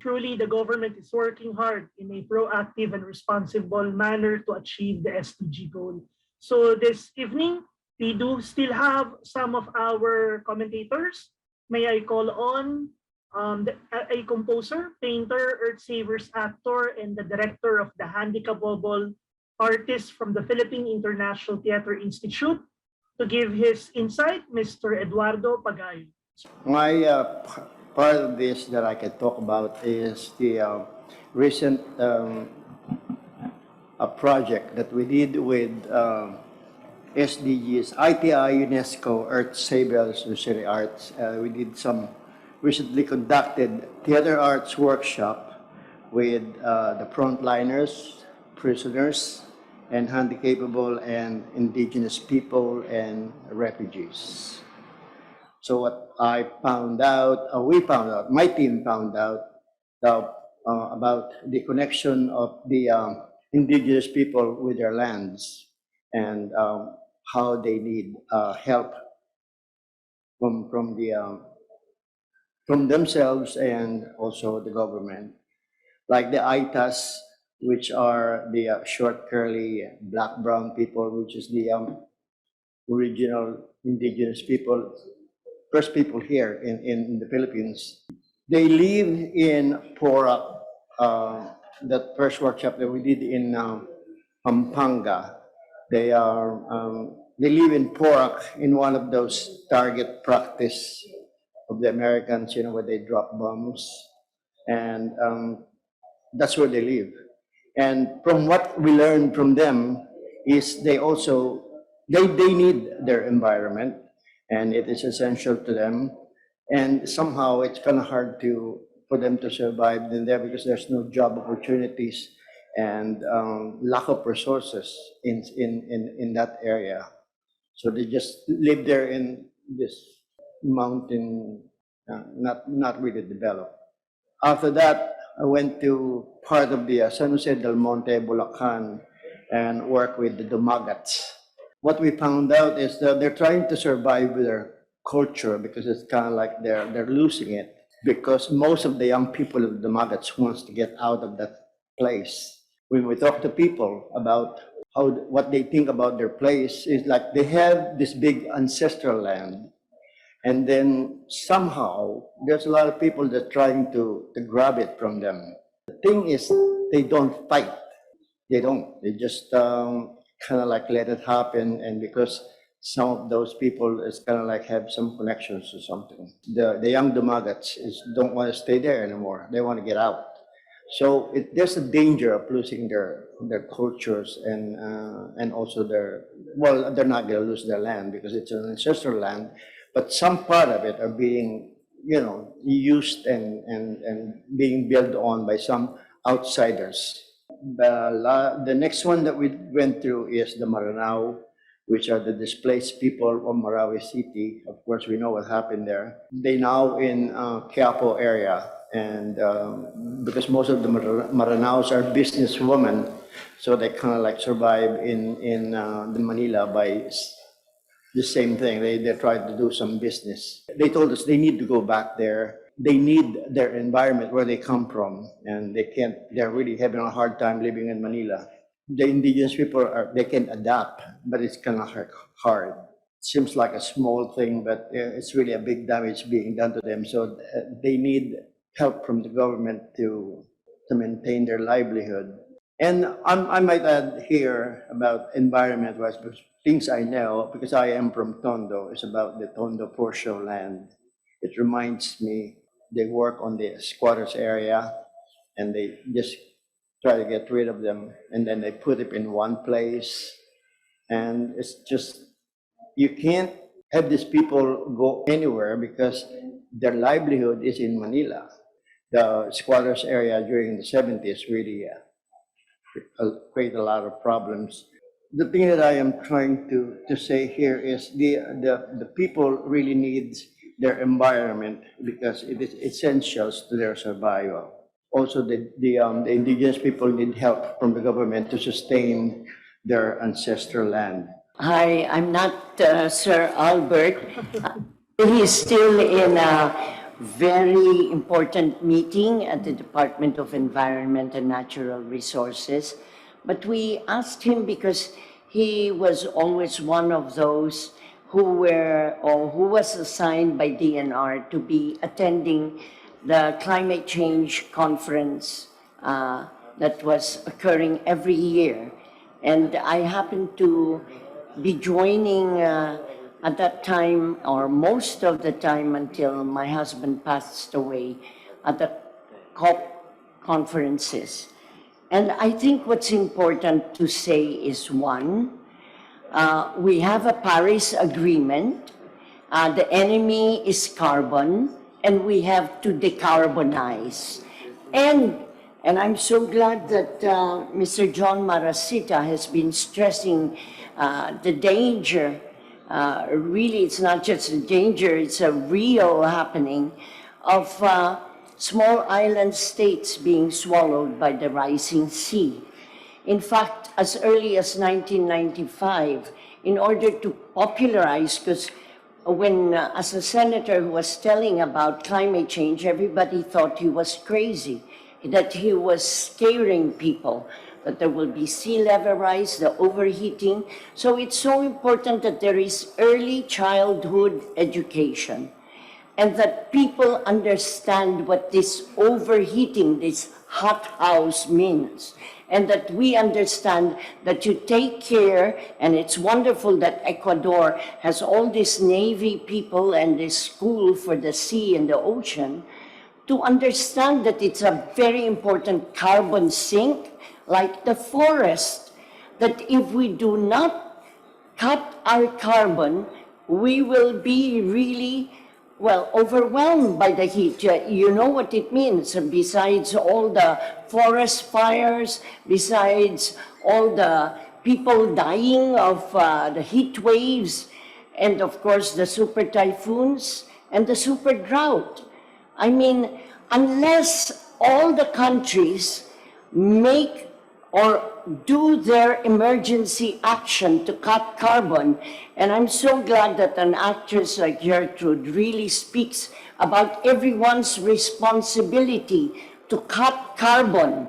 Truly, the government is working hard in a proactive and responsible manner to achieve the SDG goal. So this evening, we do still have some of our commentators. May I call on a composer, painter, Earth Savers actor, and the director of the Handicapable Artist from the Philippine International Theater Institute to give his insight, Mr. Eduardo Pagayo. My part of this that I can talk about is the recent project that we did with SDGs, ITI, UNESCO, Earth Savers, Nursery Arts. We did some recently conducted theater arts workshop with the frontliners, prisoners, and handicapable and indigenous people and refugees. So what I found out, we found out, my team found out about the connection of the indigenous people with their lands and how they need help from themselves and also the government. Like the ITAs, which are the short, curly, black, brown people, which is the original indigenous people, first people here in the Philippines. They live in Porac, that first workshop that we did in Pampanga. They live in Porac in one of those target practice of the Americans, you know, where they drop bombs. And that's where they live. And from what we learned from them is they also, they need their environment, and it is essential to them. And somehow it's kind of hard for them to survive in there because there's no job opportunities and lack of resources in that area. So they just live there in this mountain, not really developed. After that, I went to part of the San Jose del Monte, Bulacan, and worked with the Dumagats. What we found out is that they're trying to survive with their culture because it's kind of like they're losing it, because most of the young people of the Dumagats wants to get out of that place. When we talk to people about what they think about their place, is like they have this big ancestral land, and then somehow there's a lot of people that are trying to grab it from them. The thing is, they don't fight. They don't. They just kind of like let it happen, and because some of those people is kind of like have some connections or something. The young Dumagats don't want to stay there anymore. They want to get out. So there's a danger of losing their cultures and also they're not going to lose their land because it's an ancestral land, but some part of it are being, you know, used and being built on by some outsiders. The next one that we went through is the Maranao, which are the displaced people of Marawi City. Of course, we know what happened there. They now in Quiapo area, and because most of the Maranaos are businesswomen, so they kind of like survive in the Manila by the same thing. They tried to do some business. They told us they need to go back there. They need their environment where they come from, and they're really having a hard time living in Manila. The indigenous people they can adapt, but it's kind of hard. It seems like a small thing, but it's really a big damage being done to them. So they need help from the government to maintain their livelihood. And I might add here about environment-wise, things I know, because I am from Tondo, is about the Tondo Porcio land. It reminds me, they work on the squatters area, and they just try to get rid of them, and then they put it in one place. And it's just, you can't have these people go anywhere because their livelihood is in Manila. The squatters area during the 70s really create a lot of problems. The thing that I am trying to say here is the people really need their environment because it is essentials to their survival. Also, the indigenous people need help from the government to sustain their ancestral land. Hi, I'm not Sir Albert. He's still in a very important meeting at the Department of Environment and Natural Resources. But we asked him because he was always one of those who was assigned by DNR to be attending the climate change conference that was occurring every year. And I happened to be joining at that time, or most of the time until my husband passed away, at the COP conferences. And I think what's important to say is one, we have a Paris Agreement. The enemy is carbon, and we have to decarbonize. And I'm so glad that Mr. John Marasita has been stressing the danger. Really, it's not just a danger, it's a real happening of small island states being swallowed by the rising sea. In fact, as early as 1995, in order to popularize, because when, as a senator who was telling about climate change, everybody thought he was crazy that he was scaring people, that there will be sea level rise, the overheating. So it's so important that there is early childhood education and that people understand what this overheating, this hot house means. And that we understand that you take care, and it's wonderful that Ecuador has all these Navy people and this school for the sea and the ocean, to understand that it's a very important carbon sink, like the forest, that if we do not cut our carbon, we will be really, well, overwhelmed by the heat. You know what it means, besides all the forest fires, besides all the people dying of the heat waves, and of course the super typhoons and the super drought. I mean, unless all the countries make or do their emergency action to cut carbon, and I'm so glad that an actress like Gertrude really speaks about everyone's responsibility to cut carbon.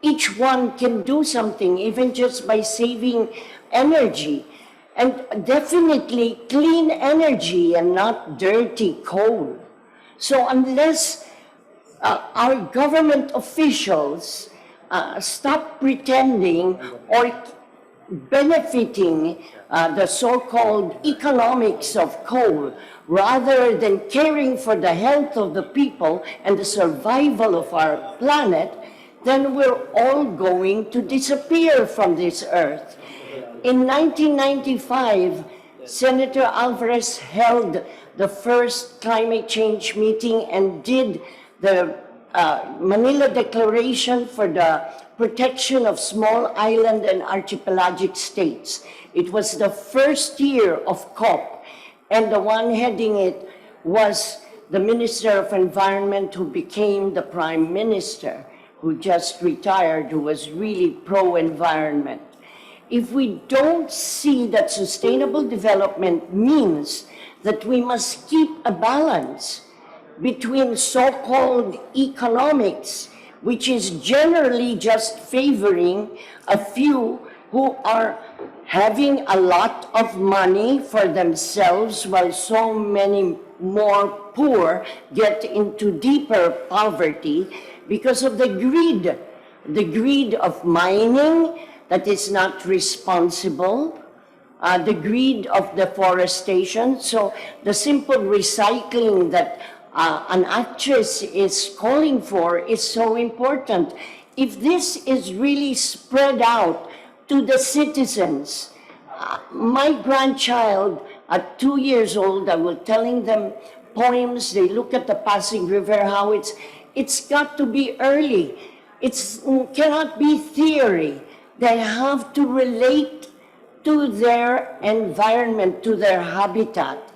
Each one can do something, even just by saving energy, and definitely clean energy and not dirty coal. So unless our government officials stop pretending or benefiting the so-called economics of coal, rather than caring for the health of the people and the survival of our planet, then we're all going to disappear from this earth. In 1995, Senator Alvarez held the first climate change meeting and did the Manila Declaration for the Protection of Small Island and Archipelagic States. It was the first year of COP, and the one heading it was the Minister of Environment, who became the Prime Minister, who just retired, who was really pro-environment. If we don't see that sustainable development means that we must keep a balance between so-called economics, which is generally just favoring a few who are having a lot of money for themselves, while so many more poor get into deeper poverty because of the greed of mining that is not responsible, the greed of deforestation. So the simple recycling that an actress is calling for is so important. If this is really spread out to the citizens, my grandchild at 2 years old, I was telling them poems, they look at the Pasig River, how it's got to be early. It cannot be theory. They have to relate to their environment, to their habitat,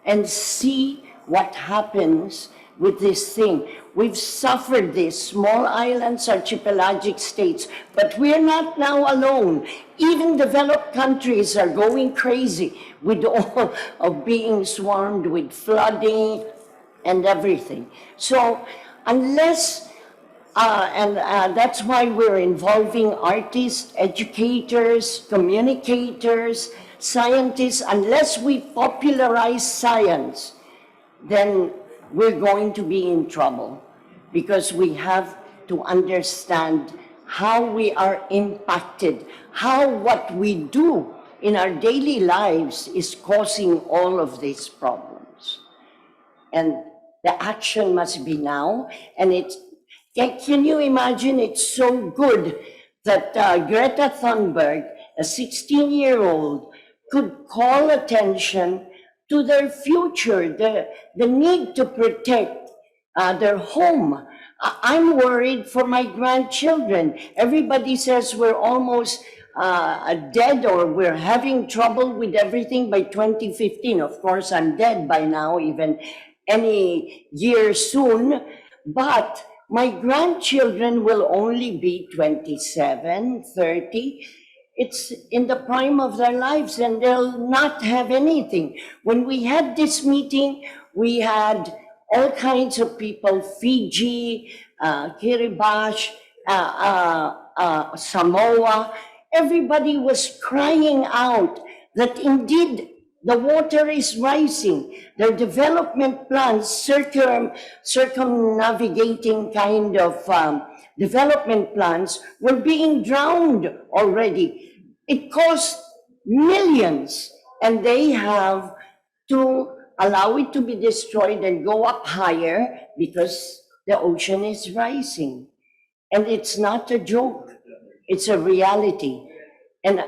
and see what happens with this thing. We've suffered this, small islands, archipelagic states, but we're not now alone. Even developed countries are going crazy with all of being swarmed with flooding and everything. So unless that's why we're involving artists, educators, communicators, scientists. Unless we popularize science, then we're going to be in trouble, because we have to understand how we are impacted, how what we do in our daily lives is causing all of these problems. And the action must be now, and can you imagine? It's so good that Greta Thunberg, a 16-year-old, could call attention to their future, the need to protect their home. I'm worried for my grandchildren. Everybody says we're almost dead, or we're having trouble with everything by 2015. Of course, I'm dead by now, even any year soon. But my grandchildren will only be 27, 30. It's in the prime of their lives, and they'll not have anything. When we had this meeting, we had all kinds of people, Fiji, Kiribati, Samoa, everybody was crying out that indeed the water is rising. Their development plans, circumnavigating kind of development plans were being drowned already. It cost millions, and they have to allow it to be destroyed and go up higher because the ocean is rising. And it's not a joke, it's a reality. And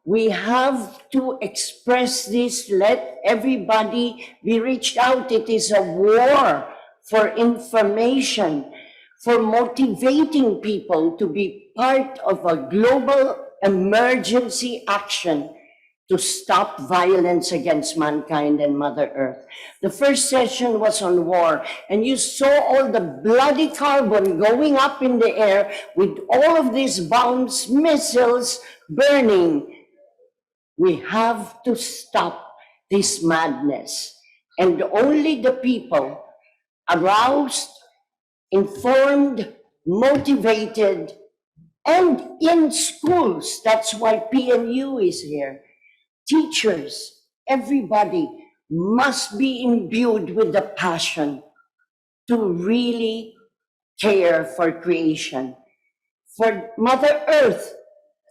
we have to express this, let everybody be reached out. It is a war for information, for motivating people to be part of a global emergency action to stop violence against mankind and Mother Earth. The first session was on war, and you saw all the bloody carbon going up in the air with all of these bombs, missiles burning. We have to stop this madness. And only the people aroused, informed, motivated, and in schools, that's why PNU is here. Teachers, everybody must be imbued with the passion to really care for creation. For Mother Earth,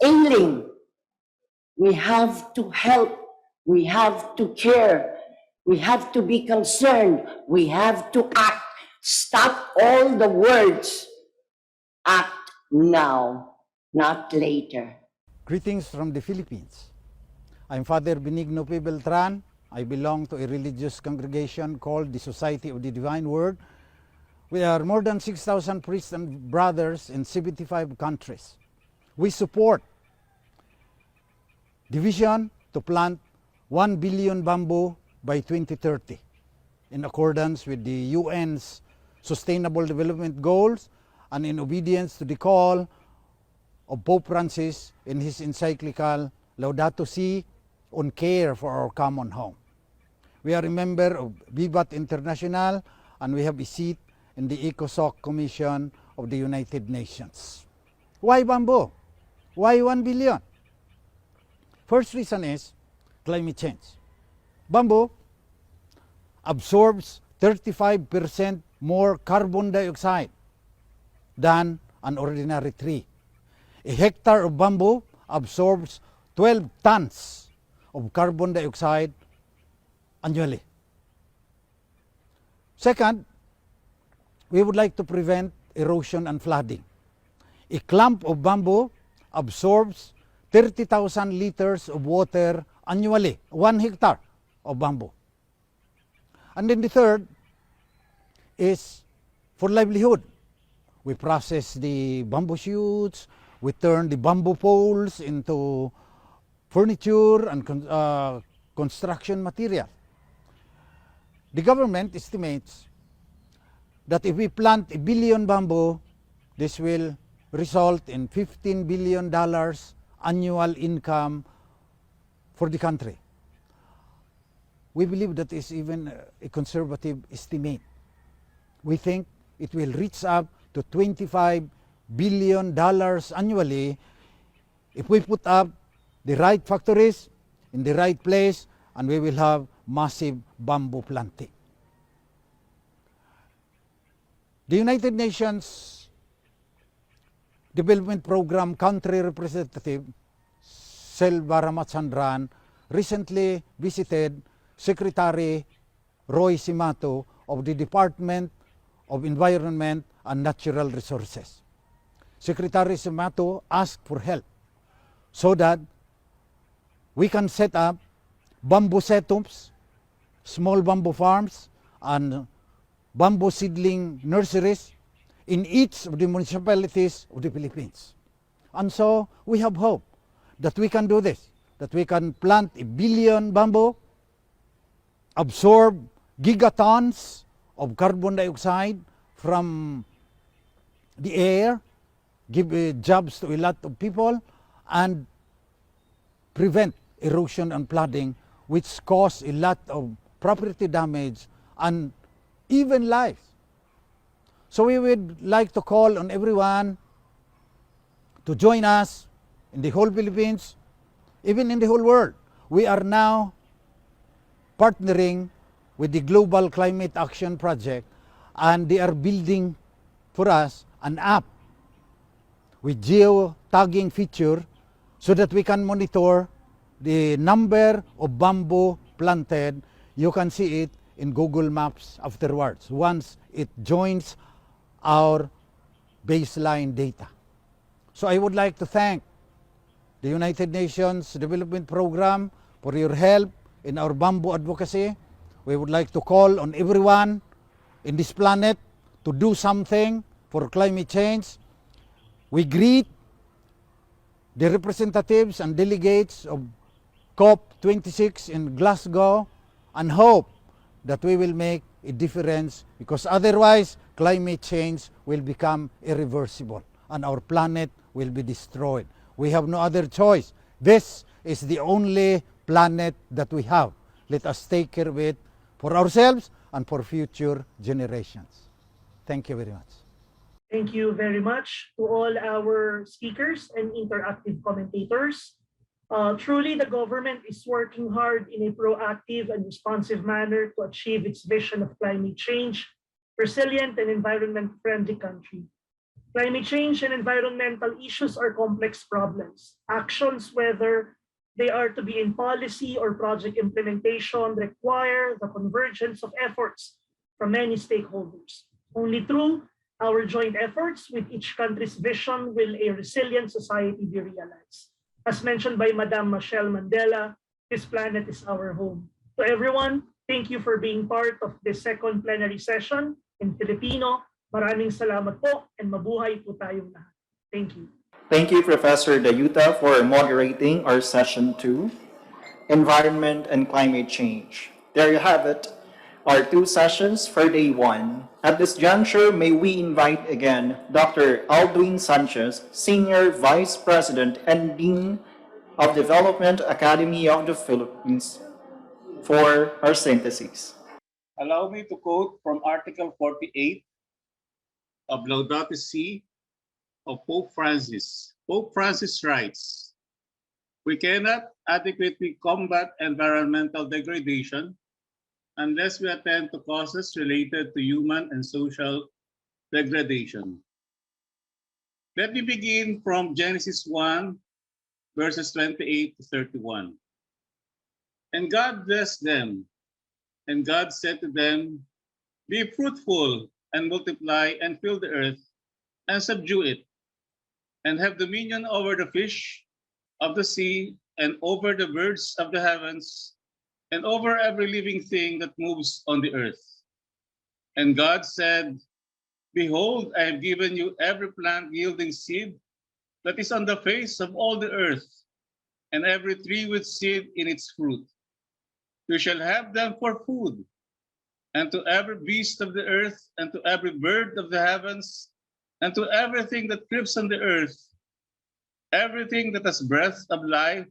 ailing, we have to help, we have to care, we have to be concerned, we have to act. Stop all the words. Act now, not later. Greetings from the Philippines. I'm Father Benigno P. Beltran. I belong to a religious congregation called the Society of the Divine Word. We are more than 6,000 priests and brothers in 75 countries. We support the vision to plant 1 billion bamboo by 2030 in accordance with the UN's Sustainable Development Goals and in obedience to the call of Pope Francis in his encyclical Laudato Si on care for our common home. We are a member of Vivat International and we have a seat in the ECOSOC Commission of the United Nations. Why bamboo? Why 1 billion? First reason is climate change. Bamboo absorbs 35% more carbon dioxide than an ordinary tree. A hectare of bamboo absorbs 12 tons of carbon dioxide annually. Second, we would like to prevent erosion and flooding. A clump of bamboo absorbs 30,000 liters of water annually, 1 hectare of bamboo. And then the third is for livelihood. We process the bamboo shoots, we turn the bamboo poles into furniture and construction material. The government estimates that if we plant 1 billion bamboo, this will result in $15 billion annual income for the country. We believe that is even a conservative estimate. We think it will reach up to $25 billion annually if we put up the right factories in the right place, and we will have massive bamboo planting. The United Nations Development Program Country Representative Selva Ramachandran recently visited Secretary Roy Simato of the Department of Environment and Natural Resources. Secretary Simato asked for help so that we can set up bamboo setups, small bamboo farms, and bamboo seedling nurseries in each of the municipalities of the Philippines. And so we have hope that we can do this, that we can plant 1 billion bamboo, absorb gigatons of carbon dioxide from the air, give jobs to a lot of people, and prevent erosion and flooding, which cause a lot of property damage and even lives. So we would like to call on everyone to join us in the whole Philippines, even in the whole world. We are now partnering with the Global Climate Action Project, and they are building for us an app with geo-tagging feature so that we can monitor the number of bamboo planted. You can see it in Google Maps afterwards once it joins our baseline data. So I would like to thank the United Nations Development Program for your help in our bamboo advocacy. We would like to call on everyone in this planet to do something for climate change. We greet the representatives and delegates of COP26 in Glasgow and hope that we will make a difference, because otherwise climate change will become irreversible and our planet will be destroyed. We have no other choice. This is the only planet that we have. Let us take care of it for ourselves and for future generations. Thank you very much. Thank you very much to all our speakers and interactive commentators. Truly, the government is working hard in a proactive and responsive manner to achieve its vision of climate change, resilient and environment-friendly country. Climate change and environmental issues are complex problems. Actions, whether they are to be in policy or project implementation, require the convergence of efforts from many stakeholders. Only through our joint efforts with each country's vision will a resilient society be realized. As mentioned by Madam Michelle Mandela, this planet is our home. To everyone, thank you for being part of this second plenary session in Filipino. Maraming salamat po and mabuhay po tayong lahat. Thank you. Thank you, Professor Dayuta, for moderating our session 2, Environment and Climate Change. There you have it, our 2 sessions for day 1. At this juncture, may we invite again Dr. Aldwin Sanchez, Senior Vice President and Dean of Development Academy of the Philippines, for our synthesis. Allow me to quote from Article 48 of Laudato Si of Pope Francis. Pope Francis writes, "We cannot adequately combat environmental degradation unless we attend to causes related to human and social degradation." Let me begin from Genesis 1, verses 28 to 31. "And God blessed them, and God said to them, Be fruitful and multiply and fill the earth and subdue it, and have dominion over the fish of the sea and over the birds of the heavens and over every living thing that moves on the earth. And God said, Behold, I have given you every plant yielding seed that is on the face of all the earth, and every tree with seed in its fruit. You shall have them for food, and to every beast of the earth, and to every bird of the heavens, and to everything that creeps on the earth, everything that has breath of life,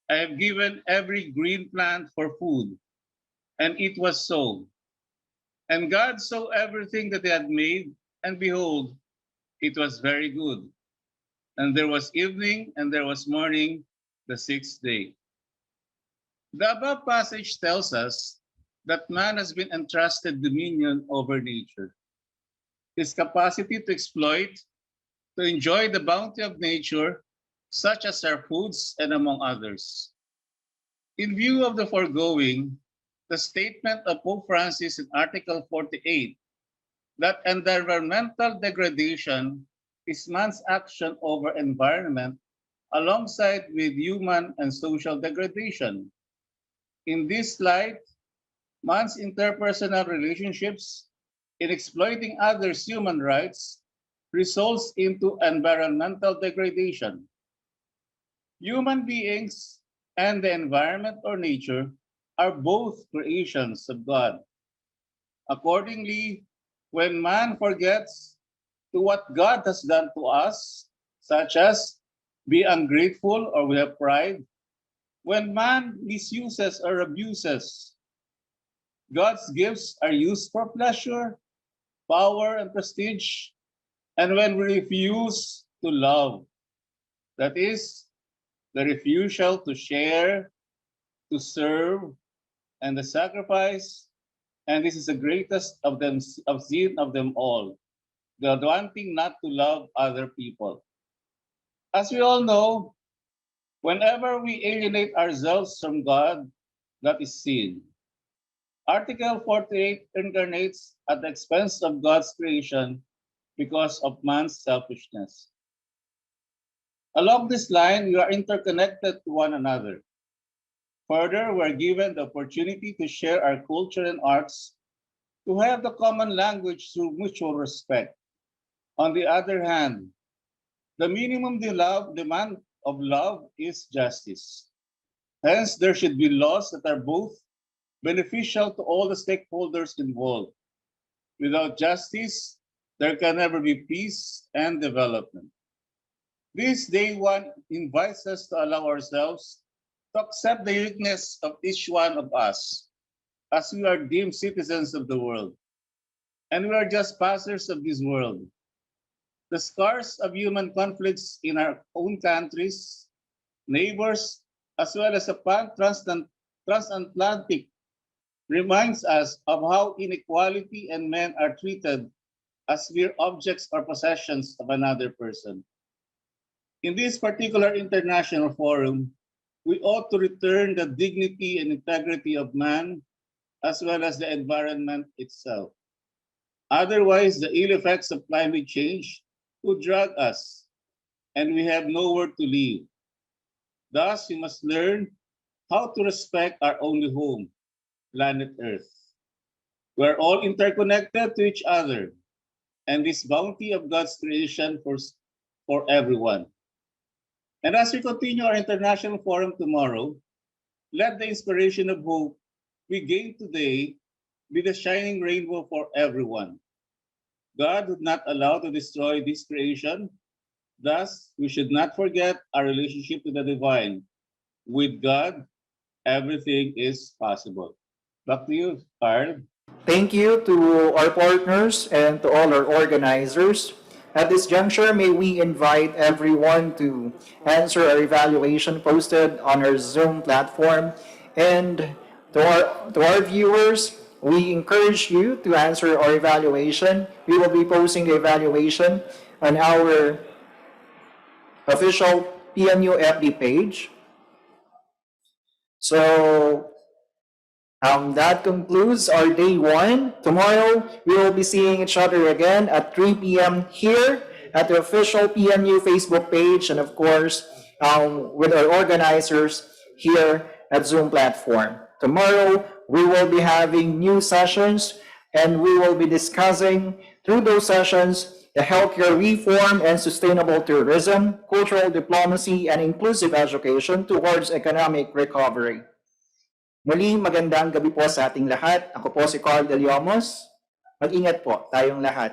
I have given every green plant for food. And it was so. And God saw everything that he had made, and behold, it was very good. And there was evening, and there was morning, the 6th day." The above passage tells us that man has been entrusted dominion over nature. His capacity to exploit, to enjoy the bounty of nature, such as our foods and among others. In view of the foregoing, the statement of Pope Francis in Article 48 that environmental degradation is man's action over environment alongside with human and social degradation. In this light, man's interpersonal relationships in exploiting others' human rights results into environmental degradation. Human beings and the environment or nature are both creations of God. Accordingly, when man forgets to what God has done to us, such as be ungrateful or we have pride, when man misuses or abuses God's gifts are used for pleasure, power, and prestige. And when we refuse to love, that is, the refusal to share, to serve, and the sacrifice, and this is the greatest of them of sin of them all, the wanting not to love other people. As we all know, whenever we alienate ourselves from God, that is sin. Article 48 incarnates at the expense of God's creation because of man's selfishness. Along this line, we are interconnected to one another. Further, we're given the opportunity to share our culture and arts, to have the common language through mutual respect. On the other hand, the minimum demand of love is justice. Hence, there should be laws that are both beneficial to all the stakeholders involved. Without justice, there can never be peace and development. This day one invites us to allow ourselves to accept the uniqueness of each one of us, as we are deemed citizens of the world, and we are just passers of this world. The scars of human conflicts in our own countries, neighbors, as well as the transatlantic reminds us of how inequality and men are treated as mere objects or possessions of another person. In this particular international forum, we ought to return the dignity and integrity of man as well as the environment itself. Otherwise, the ill effects of climate change would drag us, and we have nowhere to live. Thus, we must learn how to respect our only home, planet Earth. We are all interconnected to each other, and this bounty of God's creation for everyone. And as we continue our international forum tomorrow, let the inspiration of hope we gain today be the shining rainbow for everyone. God would not allow to destroy this creation. Thus, we should not forget our relationship to the divine. With God, everything is possible. Back to you, Carl. Thank you to our partners and to all our organizers. At this juncture, may we invite everyone to answer our evaluation posted on our Zoom platform. And to our viewers, we encourage you to answer our evaluation. We will be posting the evaluation on our official PNU FB page. So that concludes our day one. Tomorrow, we will be seeing each other again at 3 p.m. here at the official PNU Facebook page, and of course, with our organizers here at Zoom platform. Tomorrow, we will be having new sessions, and we will be discussing through those sessions the healthcare reform and sustainable tourism, cultural diplomacy, and inclusive education towards economic recovery. Muli, magandang gabi po sa ating lahat. Ako po si Carl De Leomos. Mag-ingat po tayong lahat.